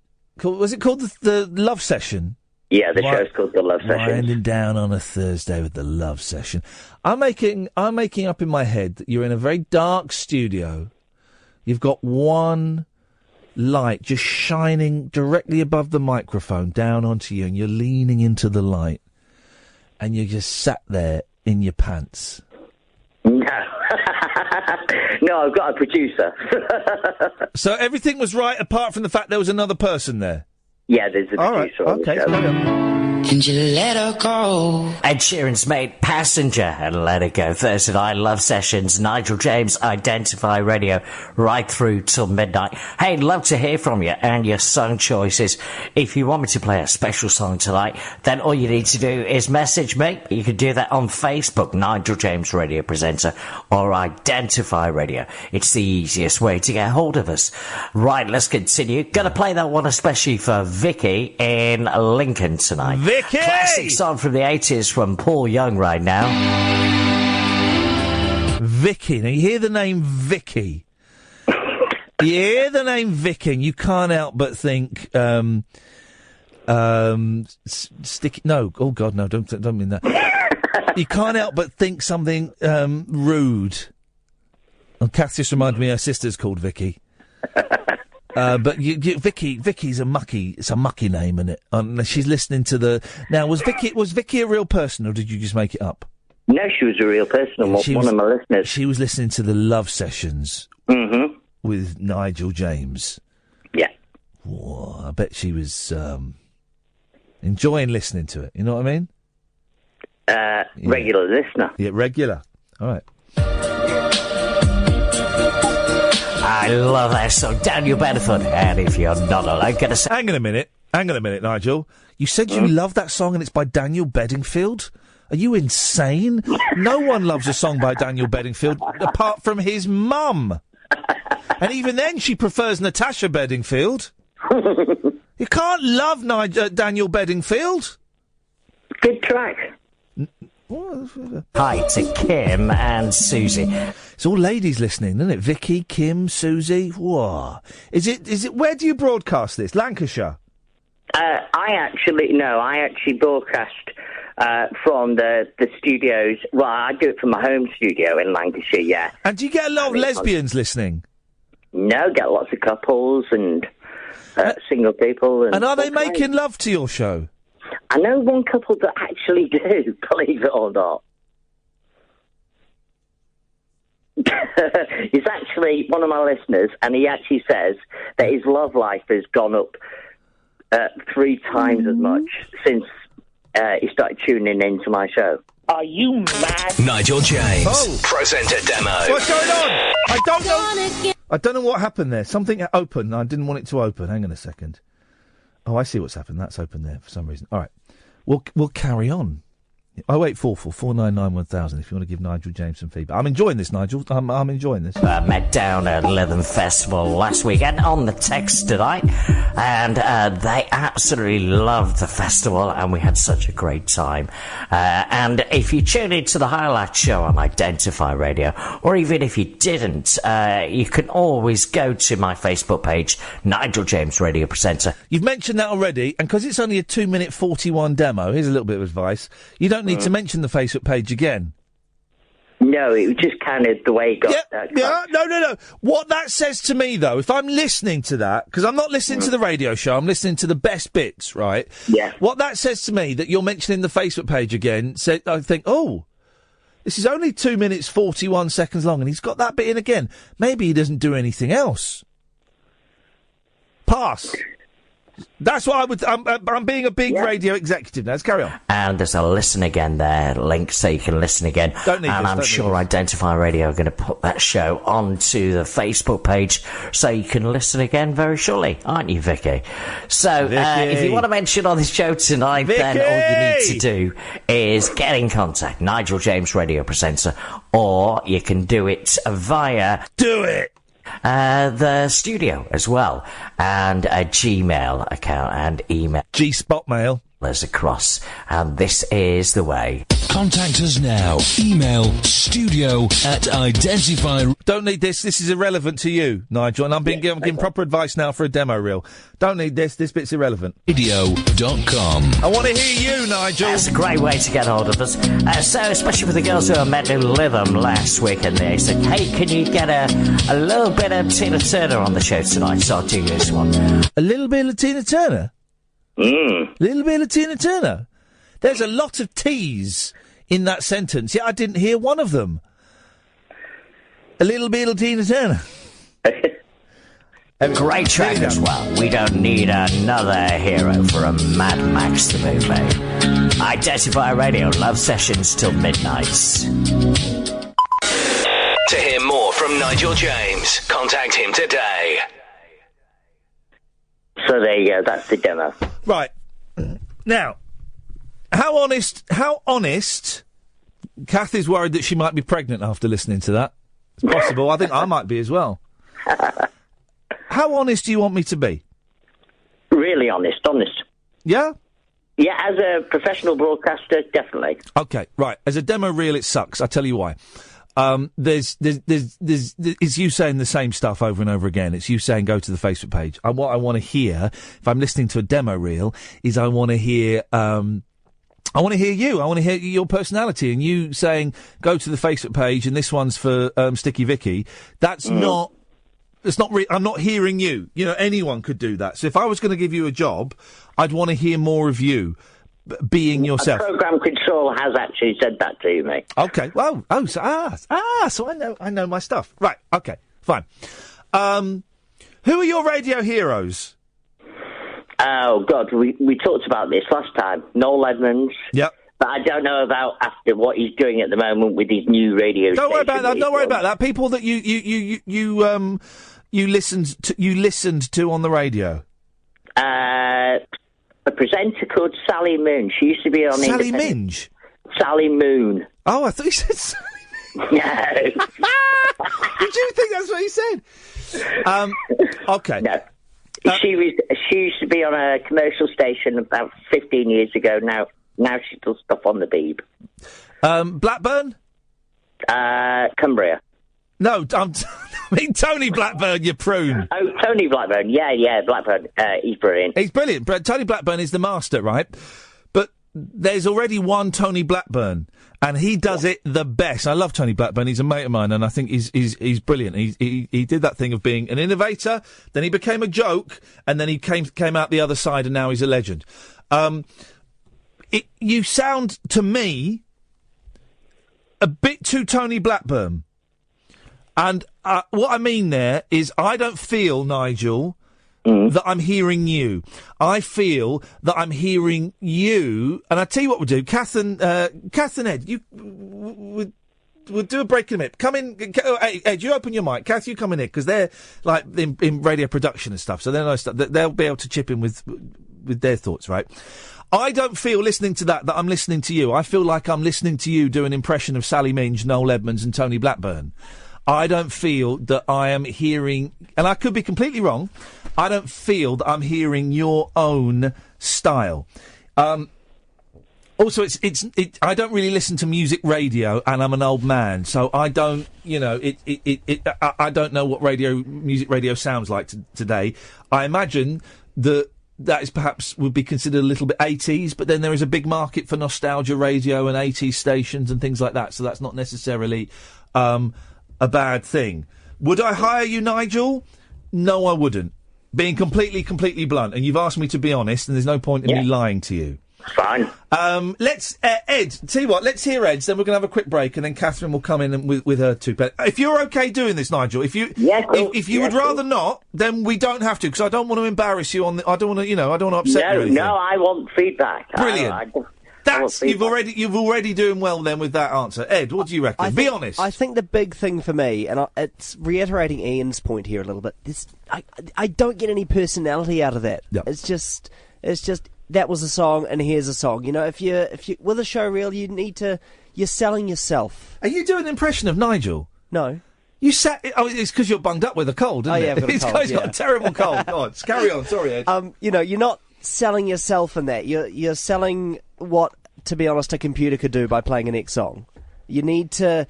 was it called the Love Session? Yeah, the show's called the Love Session. Winding down on a Thursday with the Love Session. I'm making up in my head that you're in a very dark studio. You've got one light just shining directly above the microphone down onto you, and you're leaning into the light, and you're just sat there in your pants. No. No, I've got a producer. So everything was right apart from the fact there was another person there? Yeah, there's a producer on the show. Carry on. And you let her go. Ed Sheeran's made Passenger and Let It Go. Thursday night Love Sessions. Nigel James, Identify Radio, right through till midnight. Hey, love to hear from you and your song choices. If you want me to play a special song tonight, then all you need to do is message me. You can do that on Facebook, Nigel James Radio Presenter, or Identify Radio. It's the easiest way to get hold of us. Right, let's continue. Gonna play that one especially for Vicky in Lincoln tonight. Vicky! Classic song from the 80s from Paul Young right now. Vicky. Now, you hear the name Vicky. You hear the name Vicky, and you can't help but think, sticky. No, oh God, no, don't mean that. You can't help but think something rude. And Kath just reminded me her sister's called Vicky. But Vicky's a mucky. It's a mucky name, isn't it? She's listening to the. Now, was Vicky a real person, or did you just make it up? No, she was a real person. One of my listeners. She was listening to the Love Sessions. Mm-hmm. With Nigel James. Yeah. Whoa, I bet she was enjoying listening to it. You know what I mean? Regular listener. Yeah, regular. All right. I love that song, Daniel Bedford. And if you're not alone, gonna say... Hang on a minute, Nigel. You said you love that song and it's by Daniel Bedingfield? Are you insane? No one loves a song by Daniel Bedingfield apart from his mum. And even then, she prefers Natasha Bedingfield. You can't love Daniel Bedingfield. Good track. Hi to Kim and Susie. It's all ladies listening, isn't it? Vicky, Kim, Susie. Whoa. Is it? Where do you broadcast this? Lancashire? I actually broadcast from the studios. Well, I do it from my home studio in Lancashire, yeah. And do you get a lot of lesbians listening? No, get lots of couples and single people. And are they making love to your show? I know one couple that actually do, believe it or not. He's actually one of my listeners, and he actually says that his love life has gone up 3 times as much since he started tuning into my show. Are you mad? Nigel James, presenter demo. What's going on? I don't know. I don't know what happened there. Something opened. I didn't want it to open. Hang on a second. Oh, I see what's happened. That's open there for some reason. All right. We'll carry on. 0844 499 1000 if you want to give Nigel James some feedback. I'm enjoying this, Nigel. I'm enjoying this. Met down at Lytham Festival last weekend on the text tonight, and they absolutely loved the festival, and we had such a great time. And if you tune into the highlight show on Identify Radio, or even if you didn't, you can always go to my Facebook page, Nigel James Radio Presenter. You've mentioned that already, and because it's only a 2-minute 41 demo, here's a little bit of advice. You don't need to mention the Facebook page again. No, it was just kind of the way it got... No. What that says to me, though, if I'm listening to that, because I'm not listening to the radio show, I'm listening to the best bits, right? Yeah. What that says to me, that you're mentioning the Facebook page again, I think, this is only 2 minutes 41 seconds long, and he's got that bit in again. Maybe he doesn't do anything else. Pass. That's what I would... I'm being a big radio executive now. Let's carry on. And there's a listen again there, link so you can listen again. I'm sure Identify Radio are going to put that show onto the Facebook page so you can listen again very shortly, aren't you, Vicky? So, if you want to mention on this show tonight, then all you need to do is get in contact, Nigel James Radio Presenter, or you can do it via... Do it! The studio as well, and a Gmail account and email. G-Spot-mail. There's across, and this is the way. Contact us now. Email studio@identify... Don't need this. This is irrelevant to you, Nigel, and I'm giving proper advice now for a demo reel. Don't need this. This bit's irrelevant. Radio.com. I want to hear you, Nigel. That's a great way to get hold of us. So, especially for the girls who I met in Lytham last week, and they said, hey, can you get a little bit of Tina Turner on the show tonight? So I'll do this one. A little bit of Tina Turner? Little bit of Tina Turner. There's a lot of T's in that sentence. Yeah, I didn't hear one of them. A little bit of Tina Turner. A great track as well. We don't need another hero for a Mad Max the movie. Identify Radio, love sessions till midnight. To hear more from Nigel James, contact him today. So there you go, that's the demo. Right. Now, how honest... Kath is worried that she might be pregnant after listening to that. It's possible. I think I might be as well. How honest do you want me to be? Really honest. Yeah? Yeah, as a professional broadcaster, definitely. OK, right. As a demo reel, it sucks. I'll tell you why. It's you saying the same stuff over and over again. It's you saying go to the Facebook page. And what I want to hear, if I'm listening to a demo reel, is I want to hear you. I want to hear your personality, and you saying go to the Facebook page. And this one's for Sticky Vicky. That's not. It's not. I'm not hearing you. You know, anyone could do that. So if I was going to give you a job, I'd want to hear more of you. Being yourself. Program control has actually said that to me. Okay. Well, so I know my stuff. Right. Okay. Fine. Who are your radio heroes? Oh God, we talked about this last time. Noel Edmonds. Yep. But I don't know about after what he's doing at the moment with his new radio. Don't worry about that. Don't worry about that. People that you listened to on the radio. A presenter called Sally Moon. She used to be on Sally Minge? Sally Moon. Oh, I thought you said Sally Moon. No. Did you think that's what you said? Okay. No. She used to be on a commercial station about 15 years ago. Now she does stuff on the Beeb. Blackburn? Cumbria. No, I mean Tony Blackburn, you prune. Oh, Tony Blackburn. Yeah, Blackburn. He's brilliant. He's brilliant. Tony Blackburn is the master, right? But there's already one Tony Blackburn, and he does it the best. I love Tony Blackburn. He's a mate of mine, and I think he's brilliant. He did that thing of being an innovator, then he became a joke, and then he came out the other side, and now he's a legend. You sound to me a bit too Tony Blackburn. And what I mean there is I don't feel, Nigel, that I'm hearing you. I feel that I'm hearing you. And I tell you what we'll do. Kath and Ed, we'll do a break in a minute. Come in. Hey, Ed, you open your mic. Kath, you come in here, because they're like in radio production and stuff. So they'll be able to chip in with their thoughts, right? I don't feel listening to that I'm listening to you. I feel like I'm listening to you do an impression of Sally Minge, Noel Edmonds and Tony Blackburn. I don't feel that I am hearing, and I could be completely wrong, I don't feel that I'm hearing your own style. Also, I don't really listen to music radio, and I'm an old man, so I don't, I don't know what music radio sounds like today. I imagine that is perhaps would be considered a little bit 80s, but then there is a big market for nostalgia radio and 80s stations and things like that, so that's not necessarily a bad thing. Would I hire you, Nigel? No, I wouldn't. Being completely blunt, and you've asked me to be honest, and there's no point in me lying to you. Fine. Let's Ed. Tell you what, let's hear Ed's. Then we're going to have a quick break, and then Catherine will come in with her two. If you're okay doing this, Nigel, if you would rather not, then we don't have to, because I don't want to embarrass you I don't want to upset you. No, I want feedback. Brilliant. You've already doing well then with that answer. Ed, what do you reckon? Be honest. I think the big thing for me, and it's reiterating Ian's point here a little bit, I don't get any personality out of that. Yep. It's just that was a song and here's a song. You know, if you with a show reel, you're selling yourself. Are you doing an impression of Nigel? No. You sat. Oh, it's because you're bunged up with a cold, isn't it? I've got a cold. He's got a terrible cold. Go on, carry on. Sorry, Ed. You're not selling yourself in that. You're selling what, to be honest, a computer could do by playing an X song. You need to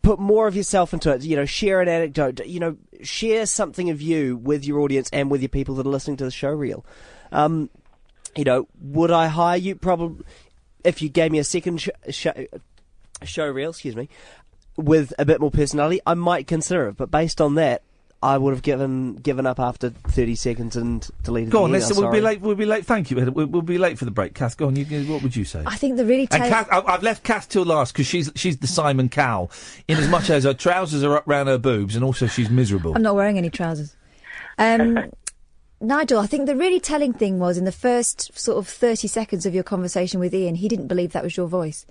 put more of yourself into it. You know, share an anecdote. You know, share something of you with your audience and with your people that are listening to the show reel. Would I hire you? Probably, if you gave me a second show reel, with a bit more personality, I might consider it. But based on that, I would have given up after 30 seconds and deleted. Go on, we'll be late. We'll be late. Thank you, Ed. We'll be late for the break. Kath, go on. What would you say? I think the really. And Kath, I've left Kath till last because she's the Simon Cowell, in as much as her trousers are up round her boobs, and also she's miserable. I'm not wearing any trousers. Nigel, I think the really telling thing was in the first sort of 30 seconds of your conversation with Ian, he didn't believe that was your voice,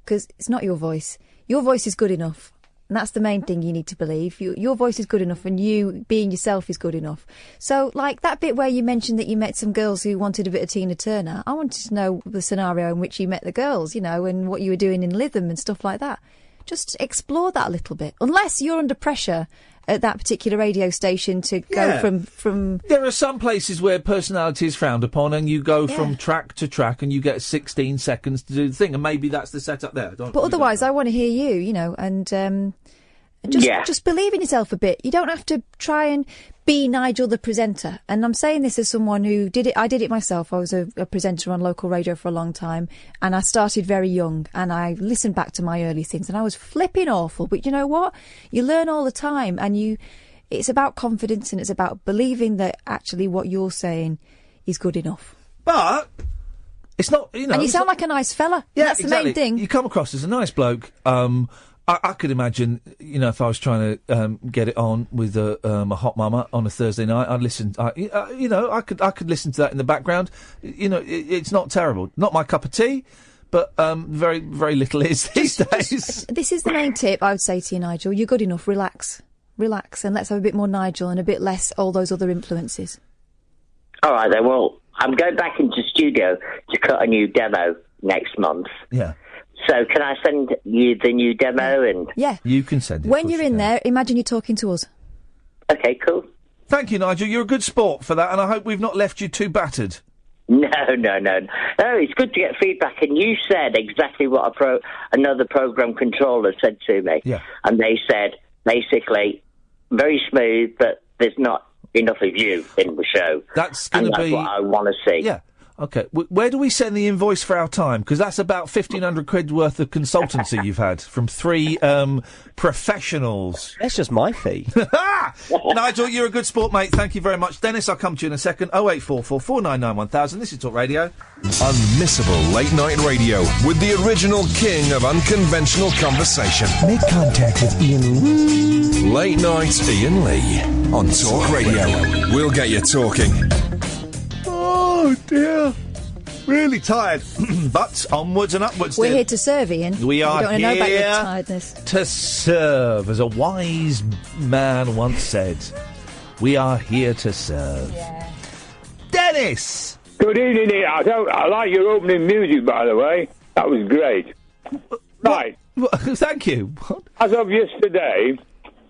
because it's not your voice. Your voice is good enough. And that's the main thing you need to believe. Your voice is good enough, and you being yourself is good enough. So, like that bit where you mentioned that you met some girls who wanted a bit of Tina Turner, I wanted to know the scenario in which you met the girls, and what you were doing in Lytham and stuff like that. Just explore that a little bit. Unless you're under pressure at that particular radio station to go from. There are some places where personality is frowned upon, and you go from track to track, and you get 16 seconds to do the thing, and maybe that's the setup there. But otherwise, I want to hear you, you know, and just believe in yourself a bit. You don't have to try and be Nigel the presenter. And I'm saying this as someone who did it. I did it myself. I was a presenter on local radio for a long time, and I started very young, and I listened back to my early things, and I was flipping awful. But you know what? You learn all the time, and it's about confidence, and it's about believing that actually what you're saying is good enough. But it's not, you know. And you sound like a nice fella. Yeah, that's exactly. the main thing. You come across as a nice bloke. I could imagine, you know, if I was trying to get it on with a hot mama on a Thursday night, I'd listen. You know, I could listen to that in the background. You know, it's not terrible. Not my cup of tea, but very, very little is these days. This is the main tip I would say to you, Nigel. You're good enough. Relax, and let's have a bit more Nigel and a bit less all those other influences. All right then. Well, I'm going back into studio to cut a new demo next month. Yeah. So can I send you the new demo? And you can send it. When you're in there, imagine you're talking to us. Okay, cool. Thank you, Nigel. You're a good sport for that, and I hope we've not left you too battered. No. It's good to get feedback, and you said exactly what another programme controller said to me. Yeah. And they said, basically, very smooth, but there's not enough of you in the show. That's going to be... what I want to see. Yeah. OK. Where do we send the invoice for our time? Because that's about 1,500 quid worth of consultancy you've had from 3 professionals. That's just my fee. Nigel, you're a good sport, mate. Thank you very much. Dennis, I'll come to you in a second. 0844 499 1000. This is Talk Radio. Unmissable late-night radio with the original king of unconventional conversation. Make contact with Iain. Late Night Iain Lee on Talk Radio. We'll get you talking. Oh, dear. Really tired. But onwards and upwards. We're here to serve, Iain. We are don't want to know about your tiredness. To serve, as a wise man once said. We are here to serve. Yeah. Dennis! Good evening, Iain. I like your opening music, by the way. That was great. Right. Thank you. What? As of yesterday,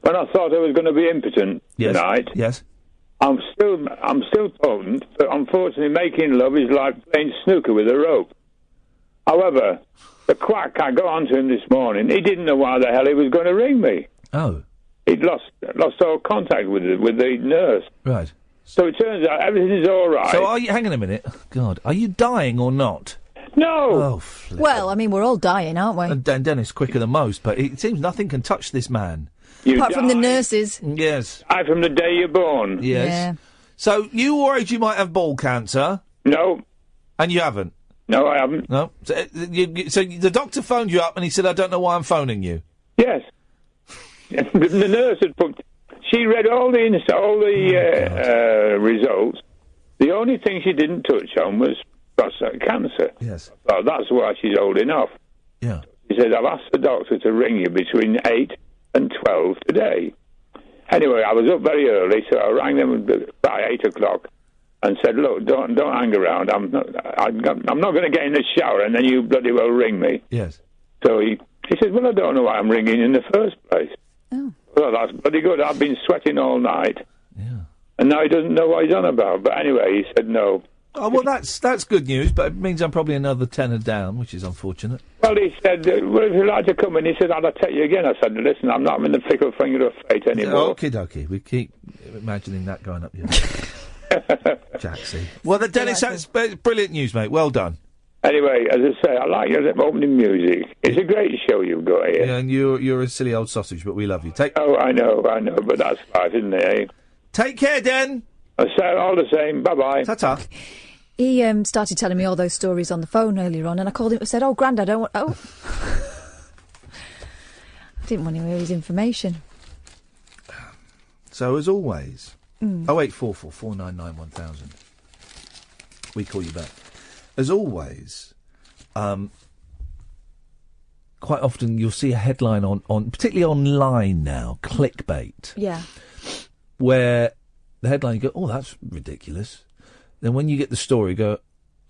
when I thought I was going to be impotent tonight... Yes. I'm still potent, but unfortunately making love is like playing snooker with a rope. However, the quack, I got on to him this morning, he didn't know why the hell he was going to ring me. Oh. He'd lost all contact with the nurse. Right. So it turns out everything's all right. So hang on a minute. God, are you dying or not? No! Oh, well, I mean, we're all dying, aren't we? And Dennis quicker than most, but it seems nothing can touch this man. Apart from the nurses. Yes. From the day you're born. Yes. Yeah. So you worried you might have ball cancer? No. And you haven't? No, I haven't. No. So the doctor phoned you up and he said, I don't know why I'm phoning you. Yes. The nurse had put... She read all the results. The only thing she didn't touch on was prostate cancer. Yes. Well, that's why she's holding off. Yeah. She said, I've asked the doctor to ring you between 8 and 12 today. Anyway, I was up very early, so I rang them by 8 o'clock and said, look, don't hang around. I'm not going to get in the shower and then you bloody well ring me. Yes. So he said, well, I don't know why I'm ringing in the first place. Oh. Well, that's bloody good. I've been sweating all night. Yeah. And now he doesn't know what he's on about. But anyway, he said no. Oh, well, that's good news, but it means I'm probably another tenner down, which is unfortunate. Well, he said, well, if you'd like to come in, he said, I'll tell you again. I said, listen, I'm not in the fickle finger of fate anymore. Okie dokie. We keep imagining that going up your Jacksy. Well, Dennis, that's brilliant news, mate. Well done. Anyway, as I say, I like your opening music. It's a great show you've got here. Yeah, and you're a silly old sausage, but we love you. Oh, I know, but that's life, isn't it, eh? Take care, Den. I say all the same. Bye-bye. Ta-ta. He started telling me all those stories on the phone earlier on, and I called him and said, oh, Grandad, I don't want... Oh. I didn't want to hear his information. So, as always, 0844 499 1000. We call you back. As always, quite often you'll see a headline on particularly online now, clickbait. Yeah. Where the headline, you go, oh, that's ridiculous. Then when you get the story, you go,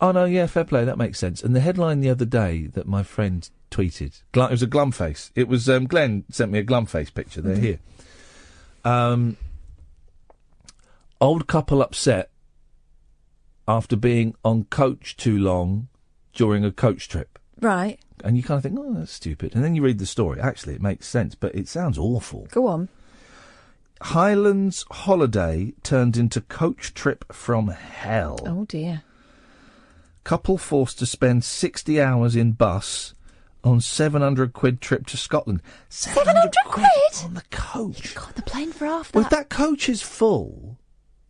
oh, no, yeah, fair play, that makes sense. And the headline the other day that my friend tweeted, it was a glum face. It was, Glenn sent me a glum face picture. They're here. Old couple upset after being on coach too long during a coach trip. Right. And you kind of think, oh, that's stupid. And then you read the story. Actually, it makes sense, but it sounds awful. Go on. Highlands holiday turned into coach trip from hell. Oh, dear. Couple forced to spend 60 hours in bus on £700 trip to Scotland. 700 quid? On the coach. God, they're playing for half that. Well, if that coach is full,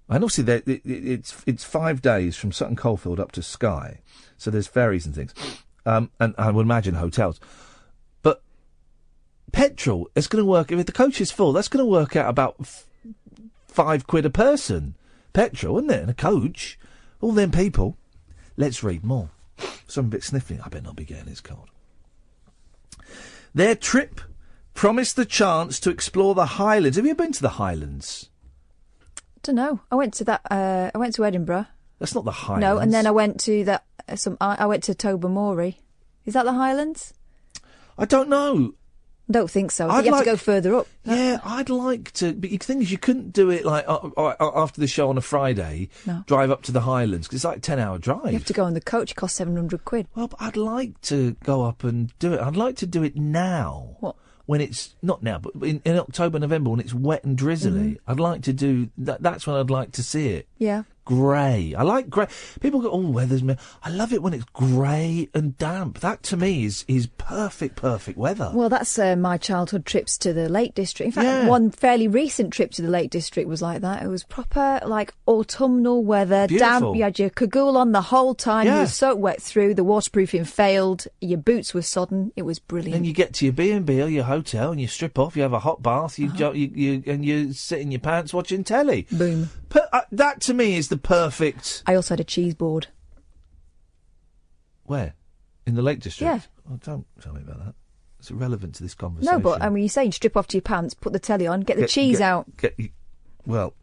and obviously it's 5 days from Sutton Coldfield up to Skye, so there's ferries and things, and I would imagine hotels. But petrol, it's going to work, if the coach is full, that's going to work out about £5 a person. Petrol, isn't it? And a coach. All them people. Let's read more. So I'm a bit sniffling. I better not be getting this cold. Their trip promised the chance to explore the Highlands. Have you been to the Highlands? Don't know. I went to that. I went to Edinburgh. That's not the Highlands. No, and then I went to that. I went to Tobermory. Is that the Highlands? I don't know. Don't think so. You have to go further up. Yeah, I'd like to. But the thing is, you couldn't do it like after the show on a Friday. No. Drive up to the Highlands because it's like a 10-hour drive. You have to go on the coach. It costs £700. Well, but I'd like to go up and do it. I'd like to do it now. What? When it's not now, but in October, November, when it's wet and drizzly. I'd like to do that. That's when I'd like to see it. Yeah. Grey. I like grey. People go, oh, weather's... I love it when it's grey and damp. That, to me, is perfect weather. Well, that's my childhood trips to the Lake District. In fact, one fairly recent trip to the Lake District was like that. It was proper, like, autumnal weather. Beautiful. Damp. You had your cagoule on the whole time. Yeah. You were soaked wet through. The waterproofing failed. Your boots were sodden. It was brilliant. Then you get to your B&B or your hotel and you strip off. You have a hot bath. You sit in your pants watching telly. Boom. That, to me, is the perfect... I also had a cheese board. Where? In the Lake District? Yeah. Oh, don't tell me about that. It's irrelevant to this conversation. No, but I mean, you're saying strip off to your pants, put the telly on, get the cheese out. Well...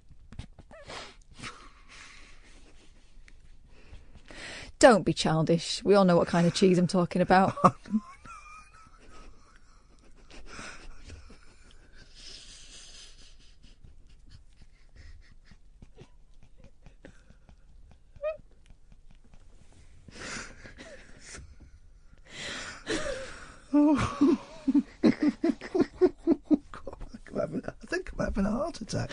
Don't be childish. We all know what kind of cheese I'm talking about. Oh. I think I'm having a heart attack.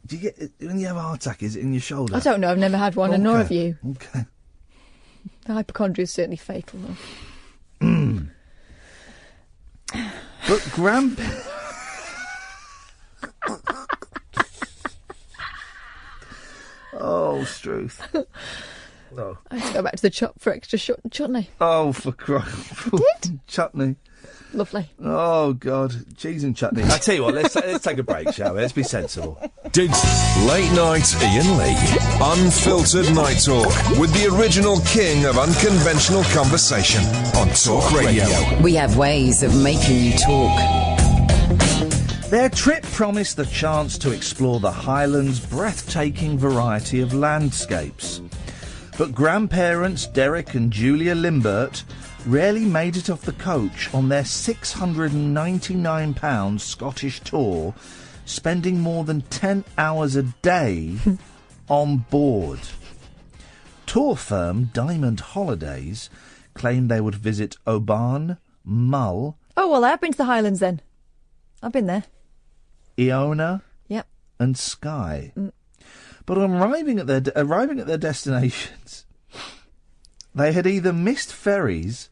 Do you get when you have a heart attack? Is it in your shoulder? I don't know. I've never had one, and nor have you. Okay. The hypochondria is certainly fatal, though. But oh, Struth. No. I had to go back to the shop for extra chutney. Oh, for Christ. I did? Chutney. Lovely. Oh, God. Cheese and chutney. I tell you what, let's take a break, shall we? Let's be sensible. Late Night Iain Lee. Unfiltered Night Talk with the original king of unconventional conversation on Talk Radio. We have ways of making you talk. Their trip promised the chance to explore the Highlands' breathtaking variety of landscapes. But grandparents Derek and Julia Limbert rarely made it off the coach on their £699 Scottish tour, spending more than 10 hours a day on board. Tour firm Diamond Holidays claimed they would visit Oban, Mull... Oh, well, I've been to the Highlands then. I've been there. Iona... Yep. And Skye. But on arriving at their destinations, they had either missed ferries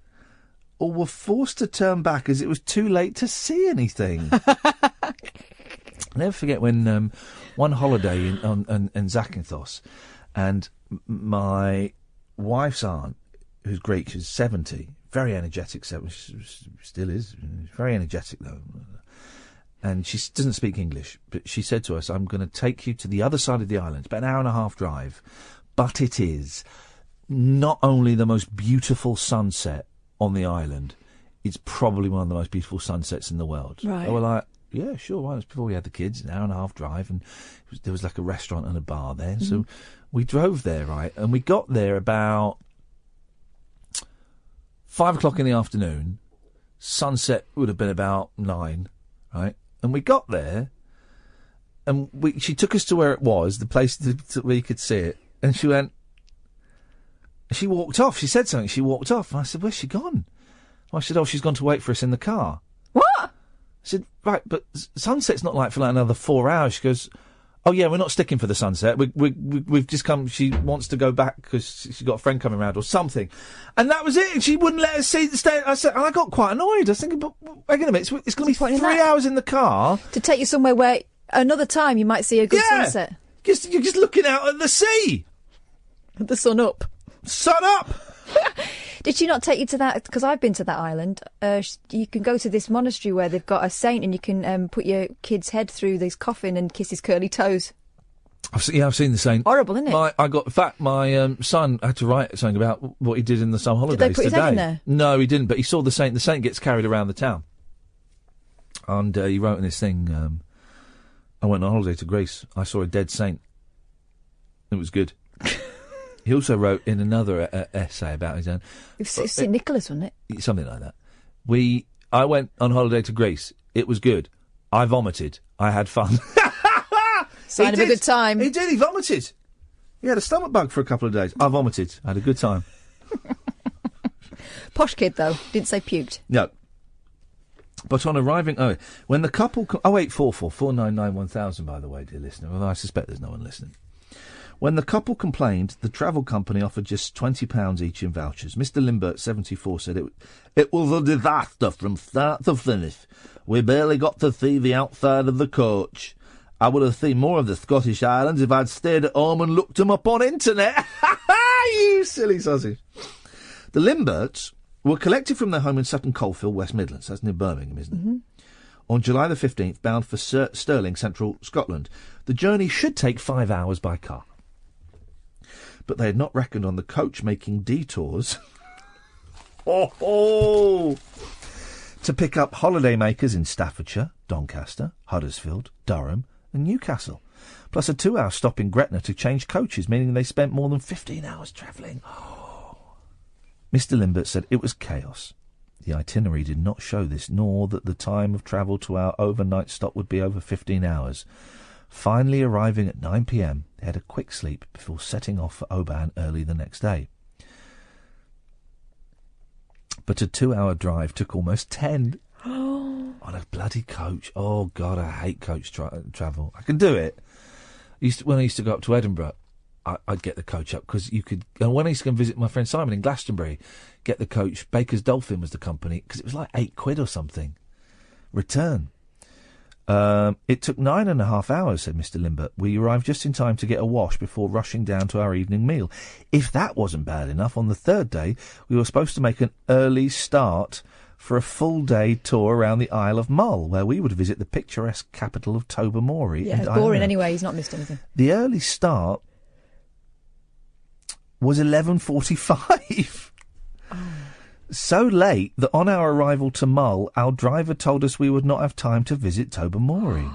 or were forced to turn back as it was too late to see anything. I'll never forget when one holiday in Zakynthos, and my wife's aunt, who's Greek, she's 70, very energetic, still is, very energetic though. And she doesn't speak English, but she said to us, I'm going to take you to the other side of the island. It's about an hour and a half drive. But it is not only the most beautiful sunset on the island, it's probably one of the most beautiful sunsets in the world. Right. And we're like, yeah, sure, why? It was before we had the kids, an hour and a half drive, and there was like a restaurant and a bar there. Mm-hmm. So we drove there, right? And we got there about 5 o'clock in the afternoon. Sunset would have been about 9. right? And we got there, and she took us to where it was, the place where you could see it, and she went. She walked off. She said something. She walked off. And I said, "Where's she gone?" I said, "Oh, she's gone to wait for us in the car." What? I said, "Right, but sunset's not like for like another 4 hours." She goes, "Oh yeah, we're not sticking for the sunset. We've just come. She wants to go back because she's got a friend coming around or something." And that was it. And she wouldn't let us stay. I said, and I got quite annoyed. I was thinking, but wait a minute, it's going to be 3 hours in the car to take you somewhere where another time you might see a good sunset. You're just looking out at the sea. The sun up. Sun up. Did she not take you to that? Because I've been to that island. You can go to this monastery where they've got a saint, and you can put your kid's head through this coffin and kiss his curly toes. I've seen the saint. Horrible, isn't it? In fact, my son had to write something about what he did in the summer holidays Did they put today. his head in there? No, he didn't. But he saw the saint. The saint gets carried around the town, and he wrote in this thing. I went on holiday to Greece. I saw a dead saint. It was good. He also wrote in another essay about his own. It was St. Nicholas, wasn't it? Something like that. I went on holiday to Greece. It was good. I vomited. I had fun. Sign of a good time. He did. He vomited. He had a stomach bug for a couple of days. I vomited. I had a good time. Posh kid, though. Didn't say puked. No. But on arriving... when the couple... 0844 499 1000, by the way, dear listener. Although I suspect there's no one listening. When the couple complained, the travel company offered just £20 each in vouchers. Mr. Limbert, 74, said it was a disaster from start to finish. We barely got to see the outside of the coach. I would have seen more of the Scottish Islands if I'd stayed at home and looked them up on internet. You silly sausage. The Limberts were collected from their home in Sutton Coldfield, West Midlands. That's near Birmingham, isn't it? Mm-hmm. On July the 15th, bound for Stirling, central Scotland. The journey should take 5 hours by car. But they had not reckoned on the coach making detours to pick up holidaymakers in Staffordshire, Doncaster, Huddersfield, Durham and Newcastle, plus a 2-hour stop in Gretna to change coaches, meaning they spent more than 15 hours travelling. Mr. Limbert said it was chaos. The itinerary did not show this, nor that the time of travel to our overnight stop would be over 15 hours. Finally arriving at 9 p.m, they had a quick sleep before setting off for Oban early the next day. But a 2-hour drive took almost 10 on a bloody coach. Oh, God, I hate coach travel. I can do it. When I used to go up to Edinburgh, I'd get the coach up because you could... And when I used to go and visit my friend Simon in Glastonbury, get the coach. Baker's Dolphin was the company because it was like £8 or something. Return. It took 9.5 hours, said Mr. Limbert. We arrived just in time to get a wash before rushing down to our evening meal. If that wasn't bad enough, on the third day, we were supposed to make an early start for a full-day tour around the Isle of Mull, where we would visit the picturesque capital of Tobermory. Yeah, it's boring anyway. He's not missed anything. The early start was 11:45. So late that on our arrival to Mull, our driver told us we would not have time to visit Tobermory.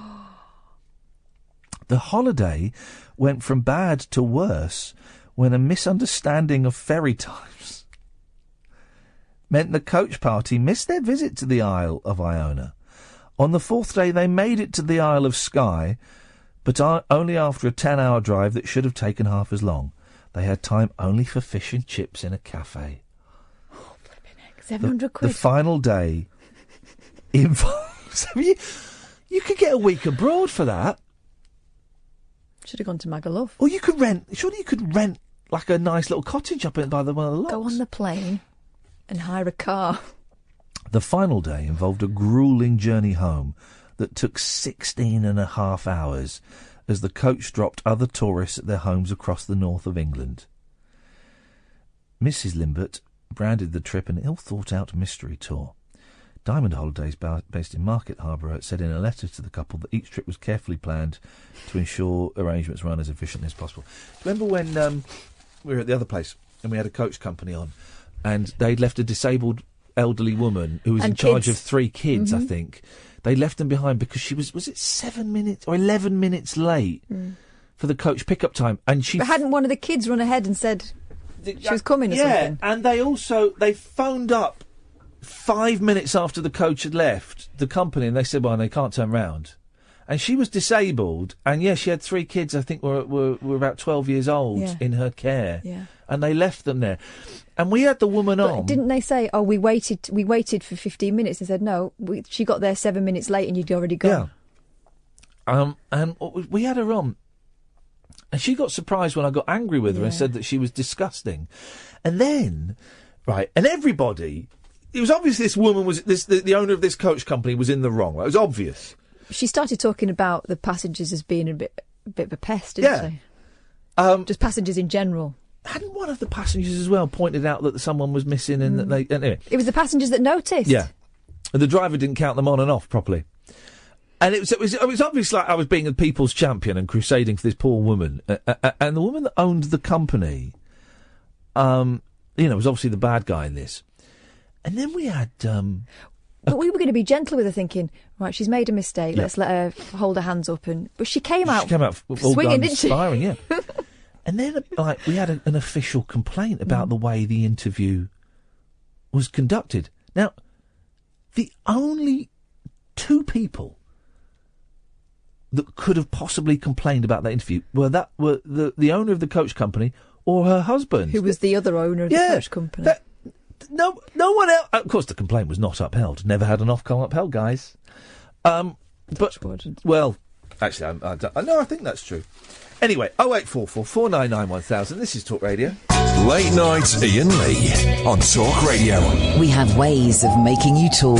The holiday went from bad to worse when a misunderstanding of ferry times meant the coach party missed their visit to the Isle of Iona. On the fourth day, they made it to the Isle of Skye, but only after a 10-hour drive that should have taken half as long. They had time only for fish and chips in a cafe. 700 quid. The final day involves... you could get a week abroad for that. Should have gone to Magaluf. Or you could rent... Surely you could rent like a nice little cottage up by one of the locks. Go on the plane and hire a car. The final day involved a gruelling journey home that took 16.5 hours as the coach dropped other tourists at their homes across the north of England. Mrs. Limbert branded the trip an ill-thought-out mystery tour. Diamond Holidays, based in Market Harbour, said in a letter to the couple that each trip was carefully planned to ensure arrangements run as efficiently as possible. Remember when we were at the other place and we had a coach company on and they'd left a disabled elderly woman who was in charge of 3 kids, I think. They left them behind because she was it 7 minutes or 11 minutes late for the coach pickup time? And she... But hadn't one of the kids run ahead and said... She was coming or something. Yeah, and they phoned up 5 minutes after the coach had left the company, and they said, well, they can't turn round. And she was disabled, and yes, she had 3 kids, I think were about 12 years old in her care. Yeah. And they left them there. And we had the woman But on. didn't they say, oh, we waited for 15 minutes, and said, no, she got there 7 minutes late and you'd already gone. Yeah. And we had her on. And she got surprised when I got angry with her and said that she was disgusting. And then, right, and everybody, it was obvious this woman was, the owner of this coach company was in the wrong. Right? It was obvious. She started talking about the passengers as being a bit of a pest, didn't she? Just passengers in general. Hadn't one of the passengers as well pointed out that someone was missing and that they... Anyway. It was the passengers that noticed. Yeah. And the driver didn't count them on and off properly. And it was obvious like I was being a people's champion and crusading for this poor woman. And the woman that owned the company, was obviously the bad guy in this. And then we had... But we were going to be gentle with her, thinking, right, she's made a mistake. Let's let her hold her hands up. But she came out all swinging, guns didn't she? firing, yeah. And then, we had an official complaint about the way the interview was conducted. Now, the only 2 people that could have possibly complained about that interview were the owner of the coach company or her husband, who was the other owner of the coach company. No one else. Of course, the complaint was not upheld. Never had an Ofcom upheld, guys. Well, actually, I think that's true. Anyway, 0844 499 1000. This is Talk Radio. Late night Iain Lee on Talk Radio. We have ways of making you talk.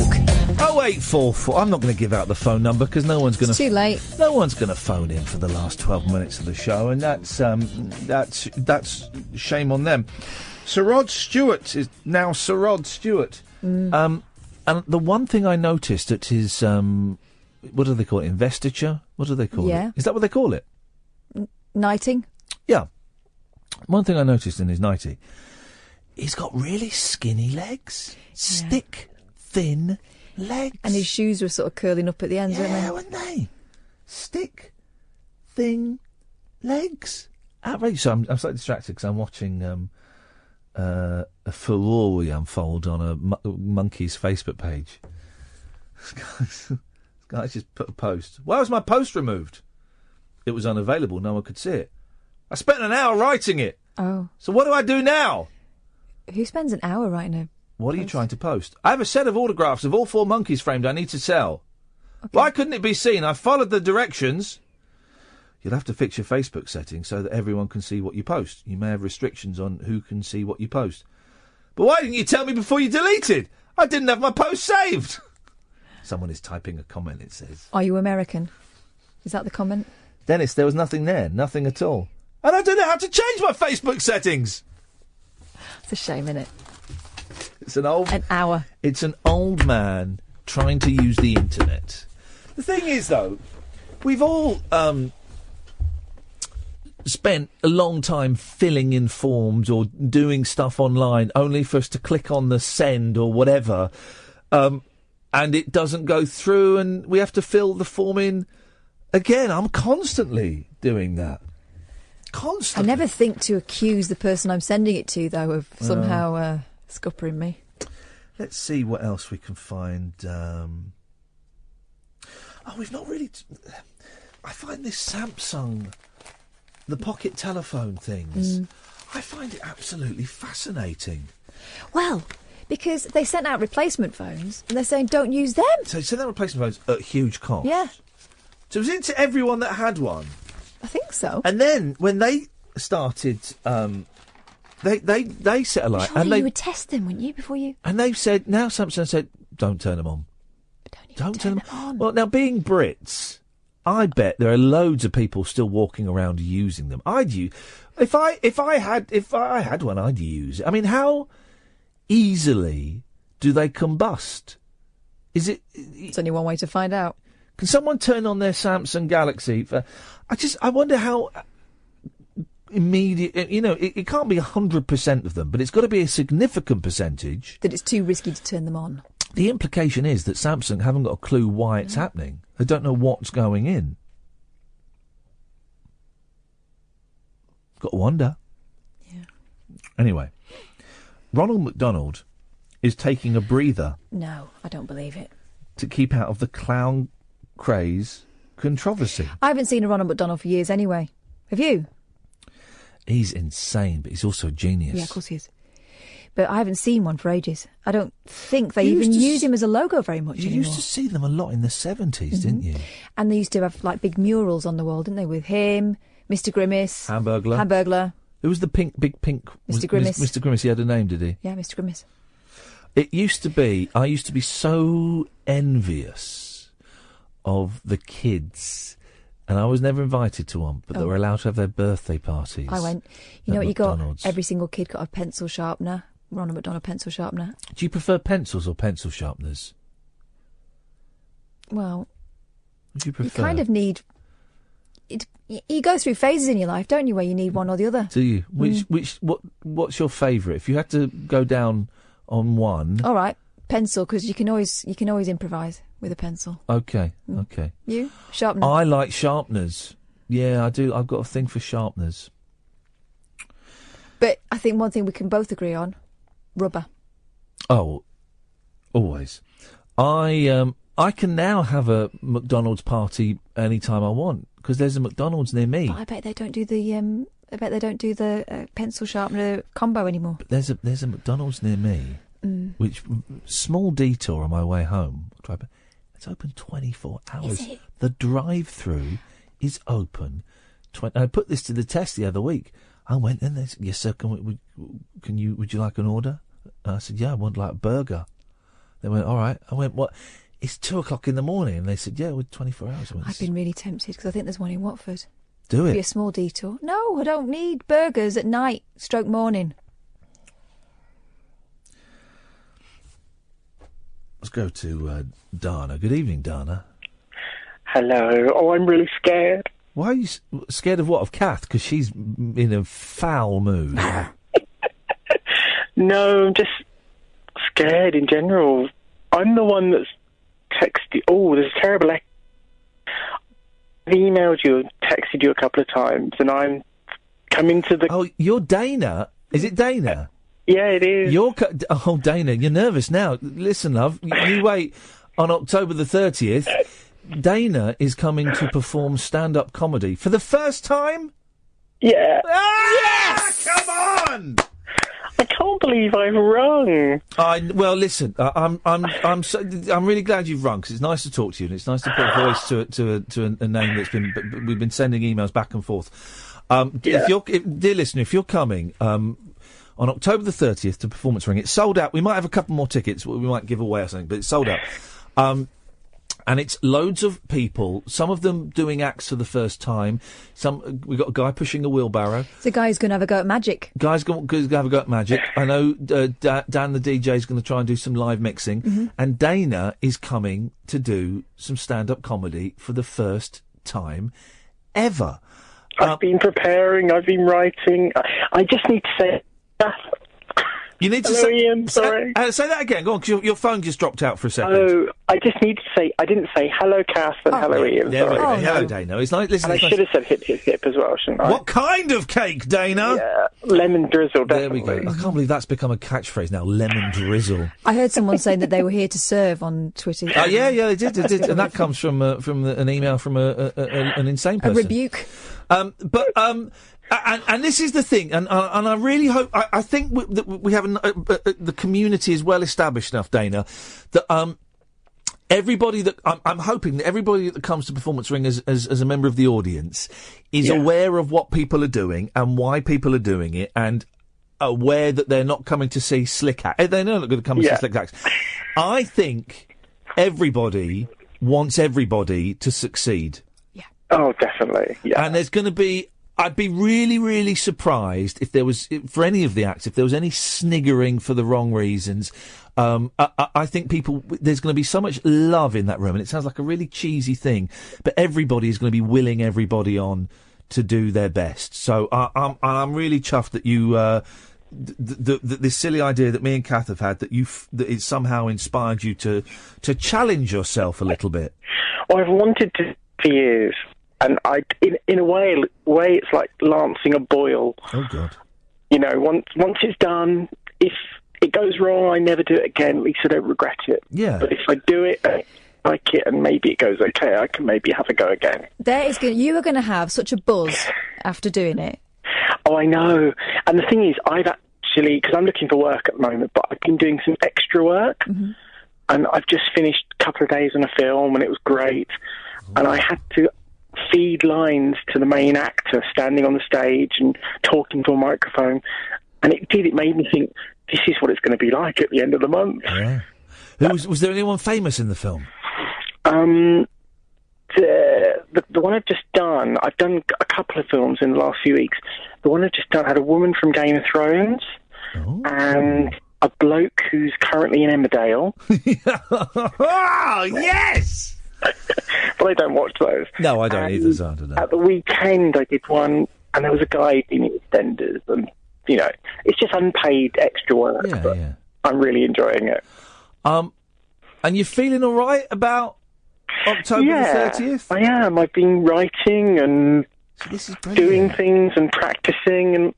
0844. I'm not going to give out the phone number because no one's going to. Too late. No one's going to phone in for the last 12 minutes of the show, and that's shame on them. Sir Rod Stewart is now Sir Rod Stewart. And the one thing I noticed at his, what do they call it, investiture? What do they call it? Is that what they call it? Knighting? Yeah. One thing I noticed in his nightie, he's got really skinny legs. Stick, thin legs. And his shoes were sort of curling up at the ends, weren't they? Yeah, weren't they? Stick, thin legs. Outrageous. So I'm slightly distracted because I'm watching... a furore unfold on a monkey's Facebook page. This guy's just put a post. Why was my post removed? It was unavailable. No one could see it. I spent an hour writing it. Oh. So what do I do now? Who spends an hour writing a What are you trying to post? I have a set of autographs of all 4 monkeys framed I need to sell. Okay. Why couldn't it be seen? I followed the directions. You'll have to fix your Facebook settings so that everyone can see what you post. You may have restrictions on who can see what you post. But why didn't you tell me before you deleted? I didn't have my post saved. Someone is typing a comment, it says. Are you American? Is that the comment? Dennis, there was nothing there. Nothing at all. And I don't know how to change my Facebook settings. It's a shame, isn't it? It's an hour. It's an old man trying to use the internet. The thing is, though, we've all... spent a long time filling in forms or doing stuff online only for us to click on the send or whatever, and it doesn't go through and we have to fill the form in again. I'm constantly doing that. Constantly. I never think to accuse the person I'm sending it to, though, of somehow scuppering me. Let's see what else we can find. We've not really... I find this Samsung... The pocket telephone things, I find it absolutely fascinating. Well, because they sent out replacement phones and they're saying don't use them. So they sent out replacement phones at huge cost. Yeah. So was it to everyone that had one? I think so. And then when they started, they set a light. Surely and they you would test them, wouldn't you, before you... And they've said, now Samsung said, don't turn them on. Don't turn them on. Well, now being Brits... I bet there are loads of people still walking around using them. I'd use if I had one, I'd use it. I mean, how easily do they combust? Is it? It's only one way to find out. Can someone turn on their Samsung Galaxy? I wonder how immediate. You know, it can't be 100% of them, but it's got to be a significant percentage. That it's too risky to turn them on. The implication is that Samsung haven't got a clue why it's happening. They don't know what's going in. Got to wonder. Yeah. Anyway, Ronald McDonald is taking a breather No, I don't believe it. to keep out of the clown craze controversy. I haven't seen a Ronald McDonald for years anyway. Have you? He's insane, but he's also a genius. Yeah, of course he is. But I haven't seen one for ages. I don't think they You even used to use him as a logo very much You anymore. used to see them a lot in the 70s, didn't you? And they used to have like big murals on the wall, didn't they? With him, Mr. Grimace, Hamburglar. Who was the big pink? Mr. Grimace. Mr. Grimace, he had a name, did he? Yeah, Mr. Grimace. It used to be, I used to be so envious of the kids, and I was never invited to one, but they were allowed to have their birthday parties. I went. You know at what you got? McDonald's. Every single kid got a pencil sharpener. Ronald McDonald pencil sharpener. Do you prefer pencils or pencil sharpeners? Well, What do you prefer? you kind of need. You go through phases in your life, don't you, where you need one or the other? Do you? What's your favourite? If you had to go down on one. All right, pencil, because you can always improvise with a pencil. Okay, okay. You sharpener. I like sharpeners. Yeah, I do. I've got a thing for sharpeners. But I think one thing we can both agree on: rubber. Oh, always. I can now have a McDonald's party anytime I want because there's a McDonald's near me. But I bet they don't do the pencil sharpener combo anymore. But there's a McDonald's near me, which small detour on my way home. It's open 24 hours. Is it? The drive-through is open. I put this to the test the other week. I went in. They said, "Yes, sir. Would you like an order?" And I said, "Yeah, I want like a burger." They went, "All right." I went, "What?" It's 2:00 in the morning, and they said, "Yeah, with 24 hours." I've been really tempted because I think there's one in Watford. Do it. Be a small detour. No, I don't need burgers at night. Stroke morning. Let's go to Dana. Good evening, Dana. Hello. Oh, I'm really scared. Why are you scared of what? Of Kath? Because she's in a foul mood. No, I'm just scared in general. I'm the one that's texted. Oh, there's a terrible echo. I've emailed you and texted you a couple of times, and I'm coming to the... Oh, you're Dana? Is it Dana? Yeah, it is. Oh, Dana, you're nervous now. Listen, love, you wait. On October the 30th, Dana is coming to perform stand-up comedy for the first time? Yeah. Yes! Come on! I can't believe I've rung. Well, listen, I'm really glad you've rung because it's nice to talk to you and it's nice to put a voice to a name that's been. We've been sending emails back and forth. Dear listener, if you're coming on October the 30th to Performance Ring, it's sold out. We might have a couple more tickets. We might give away or something, but it's sold out. And it's loads of people, some of them doing acts for the first time. We've got a guy pushing a wheelbarrow. The guy's going to have a go at magic. Guy's going to have a go at magic. I know Dan the DJ is going to try and do some live mixing. Mm-hmm. And Dana is coming to do some stand-up comedy for the first time ever. I've been preparing, I've been writing. I just need to say... You need to Hello, Ian, sorry. Say that again, go on, because your phone just dropped out for a second. Oh, I just need to say, I didn't say hello, Kath, and hello, Ian. There we go. Sorry. Hello, Dana. It's like, listen, And I should have said hip, hip, hip as well, shouldn't I? What kind of cake, Dana? Yeah, lemon drizzle, definitely. There we go. I can't believe that's become a catchphrase now, lemon drizzle. I heard someone saying that they were here to serve on Twitter. Yeah, they did. And that comes from an email from an insane person. A rebuke. And this is the thing, and I really hope, I think that we have, the community is well established enough, Dana, that everybody that, I'm hoping that everybody that comes to Performance Ring as a member of the audience is aware of what people are doing and why people are doing it, and aware that they're not coming to see slick acts. They're not going to come and see slick acts. I think everybody wants everybody to succeed. Yeah. Oh, definitely. Yeah. And there's going to be... I'd be really, really surprised if there was, for any of the acts, if there was any sniggering for the wrong reasons. I think there's going to be so much love in that room, and it sounds like a really cheesy thing, but everybody is going to be willing everybody on to do their best. So I'm really chuffed that you, this silly idea that me and Kath have had, that it somehow inspired you to challenge yourself a little bit. Well, I've wanted to for years. And in a way, it's like lancing a boil. Oh God! You know, once it's done, if it goes wrong, I never do it again. At least I don't regret it. Yeah. But if I do it, I like it, and maybe it goes okay, I can maybe have a go again. You are going to have such a buzz after doing it. Oh, I know. And the thing is, I've actually, because I'm looking for work at the moment, but I've been doing some extra work, and I've just finished a couple of days on a film, and it was great. And I had to feed lines to the main actor standing on the stage and talking to a microphone, and it made me think, this is what it's going to be like at the end of the month. Yeah. Was there anyone famous in the film? The one I've just done, I've done a couple of films in the last few weeks. The one I've just done had a woman from Game of Thrones and a bloke who's currently in Emmerdale. Oh, yes! But I don't watch those. No, I don't either, so I don't know. At the weekend I did one, and there was a guy in EastEnders, and, you know, it's just unpaid extra work, but I'm really enjoying it. And you're feeling all right about October the 30th? I am. I've been writing and doing things and practicing, and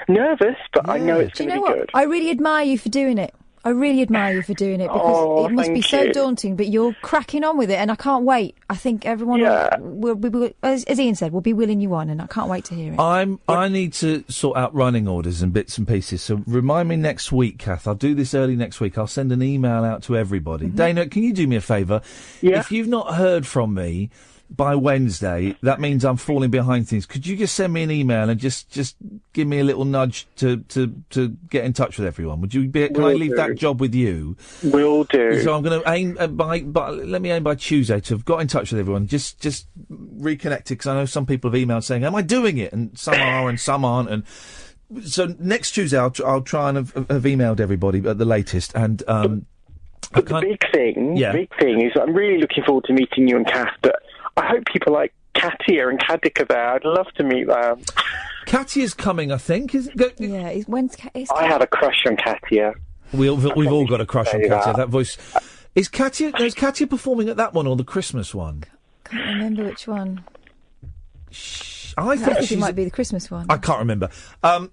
nervous, but I know it's going to be good. I really admire you for doing it. I really admire you for doing it, because it must be so daunting, but you're cracking on with it, and I can't wait. I think everyone will, as Iain said, will be willing you on, and I can't wait to hear it. I need to sort out running orders and bits and pieces, so remind me next week, Kath. I'll do this early next week. I'll send an email out to everybody. Dana, can you do me a favour? Yeah. If you've not heard from me by Wednesday, that means I'm falling behind things. Could you just send me an email and just give me a little nudge to get in touch with everyone? Would you be? Can I leave that job with you? Will do. So I'm going to aim let me aim by Tuesday to have got in touch with everyone. Just reconnected, because I know some people have emailed saying, "Am I doing it?" And some are and some aren't. And so next Tuesday I'll try and have emailed everybody at the latest. And but the big thing is, I'm really looking forward to meeting you and Kath. But I hope people like Katia and Kadik are there. I'd love to meet them. Katia's coming, I think. When's I have a crush on Katia. We've all got a crush on Katia. That voice. Is Katia performing at that one or the Christmas one? Can't remember which one. I think it might be the Christmas one. I can't remember. But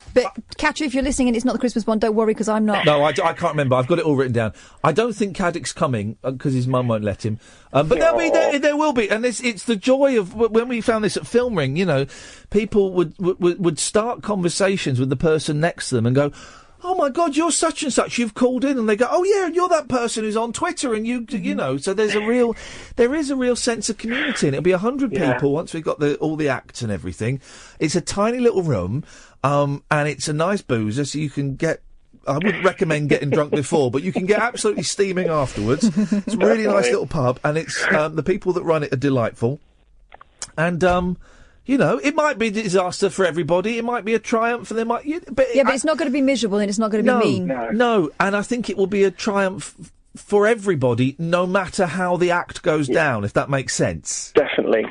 Katia, if you're listening and it's not the Christmas one, don't worry, because I'm not. No, I can't remember. I've got it all written down. I don't think Caddick's coming because his mum won't let him. But there will be, and it's the joy of when we found this at Film Ring. You know, people would start conversations with the person next to them and go, "Oh my God, you're such and such. You've called in," and they go, "Oh yeah, you're that person who's on Twitter," and you know. So there is a real sense of community, and it'll be 100 people once we've got all the acts and everything. It's a tiny little room, and it's a nice boozer, so you can get. I wouldn't recommend getting drunk before, but you can get absolutely steaming afterwards. It's a really nice little pub, and it's the people that run it are delightful, and you know, it might be a disaster for everybody. It might be a triumph, and but it's not going to be miserable, and it's not going to be mean. No, and I think it will be a triumph for everybody, no matter how the act goes down, if that makes sense. Definitely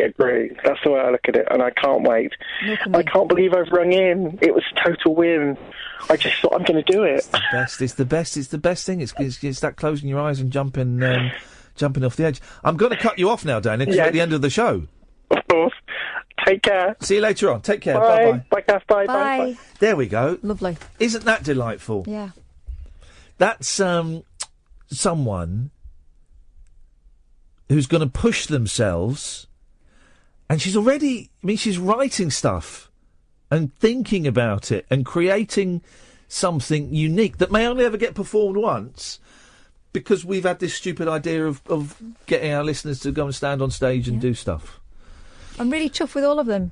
agree. That's the way I look at it, and I can't wait. I can't believe I've rung in. It was a total win. I just thought, I'm going to do it. It's the best thing. It's that closing your eyes and jumping off the edge. I'm going to cut you off now, Dana, because we're at the end of the show. Of course. Take care. See you later on. Take care. Bye. Bye-bye. Bye, Kath. Bye. There we go. Lovely. Isn't that delightful? Yeah. That's someone who's going to push themselves, and she's writing stuff and thinking about it and creating something unique that may only ever get performed once, because we've had this stupid idea of getting our listeners to go and stand on stage and do stuff. I'm really chuffed with all of them.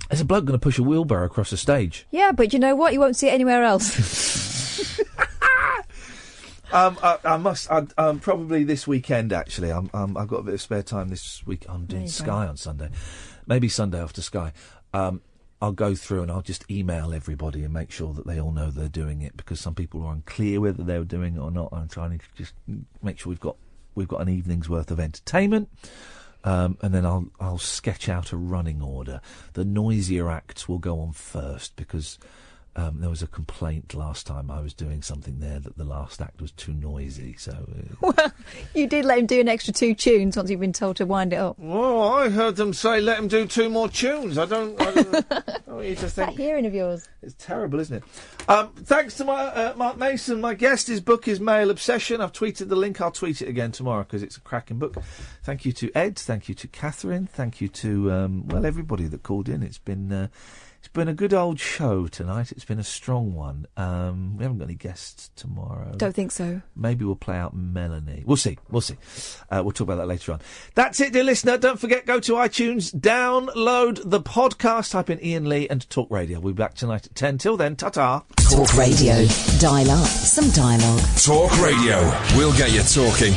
There's a bloke going to push a wheelbarrow across the stage. Yeah, but you know what? You won't see it anywhere else. I must. Probably this weekend. Actually, I've got a bit of spare time this week. I'm doing Sky on Sunday, maybe Sunday after Sky. I'll go through and I'll just email everybody and make sure that they all know they're doing it, because some people are unclear whether they're doing it or not. I'm trying to just make sure we've got an evening's worth of entertainment. And then I'll sketch out a running order. The noisier acts will go on first, because There was a complaint last time I was doing something there that the last act was too noisy, so... Well, you did let him do an extra 2 tunes once you've been told to wind it up. Well, I heard them say let him do 2 more tunes. I don't want you to think... That hearing of yours. It's terrible, isn't it? Thanks to my Mark Mason, my guest. His book is Male Obsession. I've tweeted the link. I'll tweet it again tomorrow because it's a cracking book. Thank you to Ed. Thank you to Catherine. Thank you to, everybody that called in. It's been a good old show tonight. It's been a strong one. We haven't got any guests tomorrow. Don't think so. Maybe we'll play out Melanie. We'll see. We'll talk about that later on. That's it, dear listener. Don't forget, go to iTunes, download the podcast, type in Iain Lee and Talk Radio. We'll be back tonight at 10. Till then, ta-ta. Talk Radio. Dial up some dialogue. Talk Radio. We'll get you talking.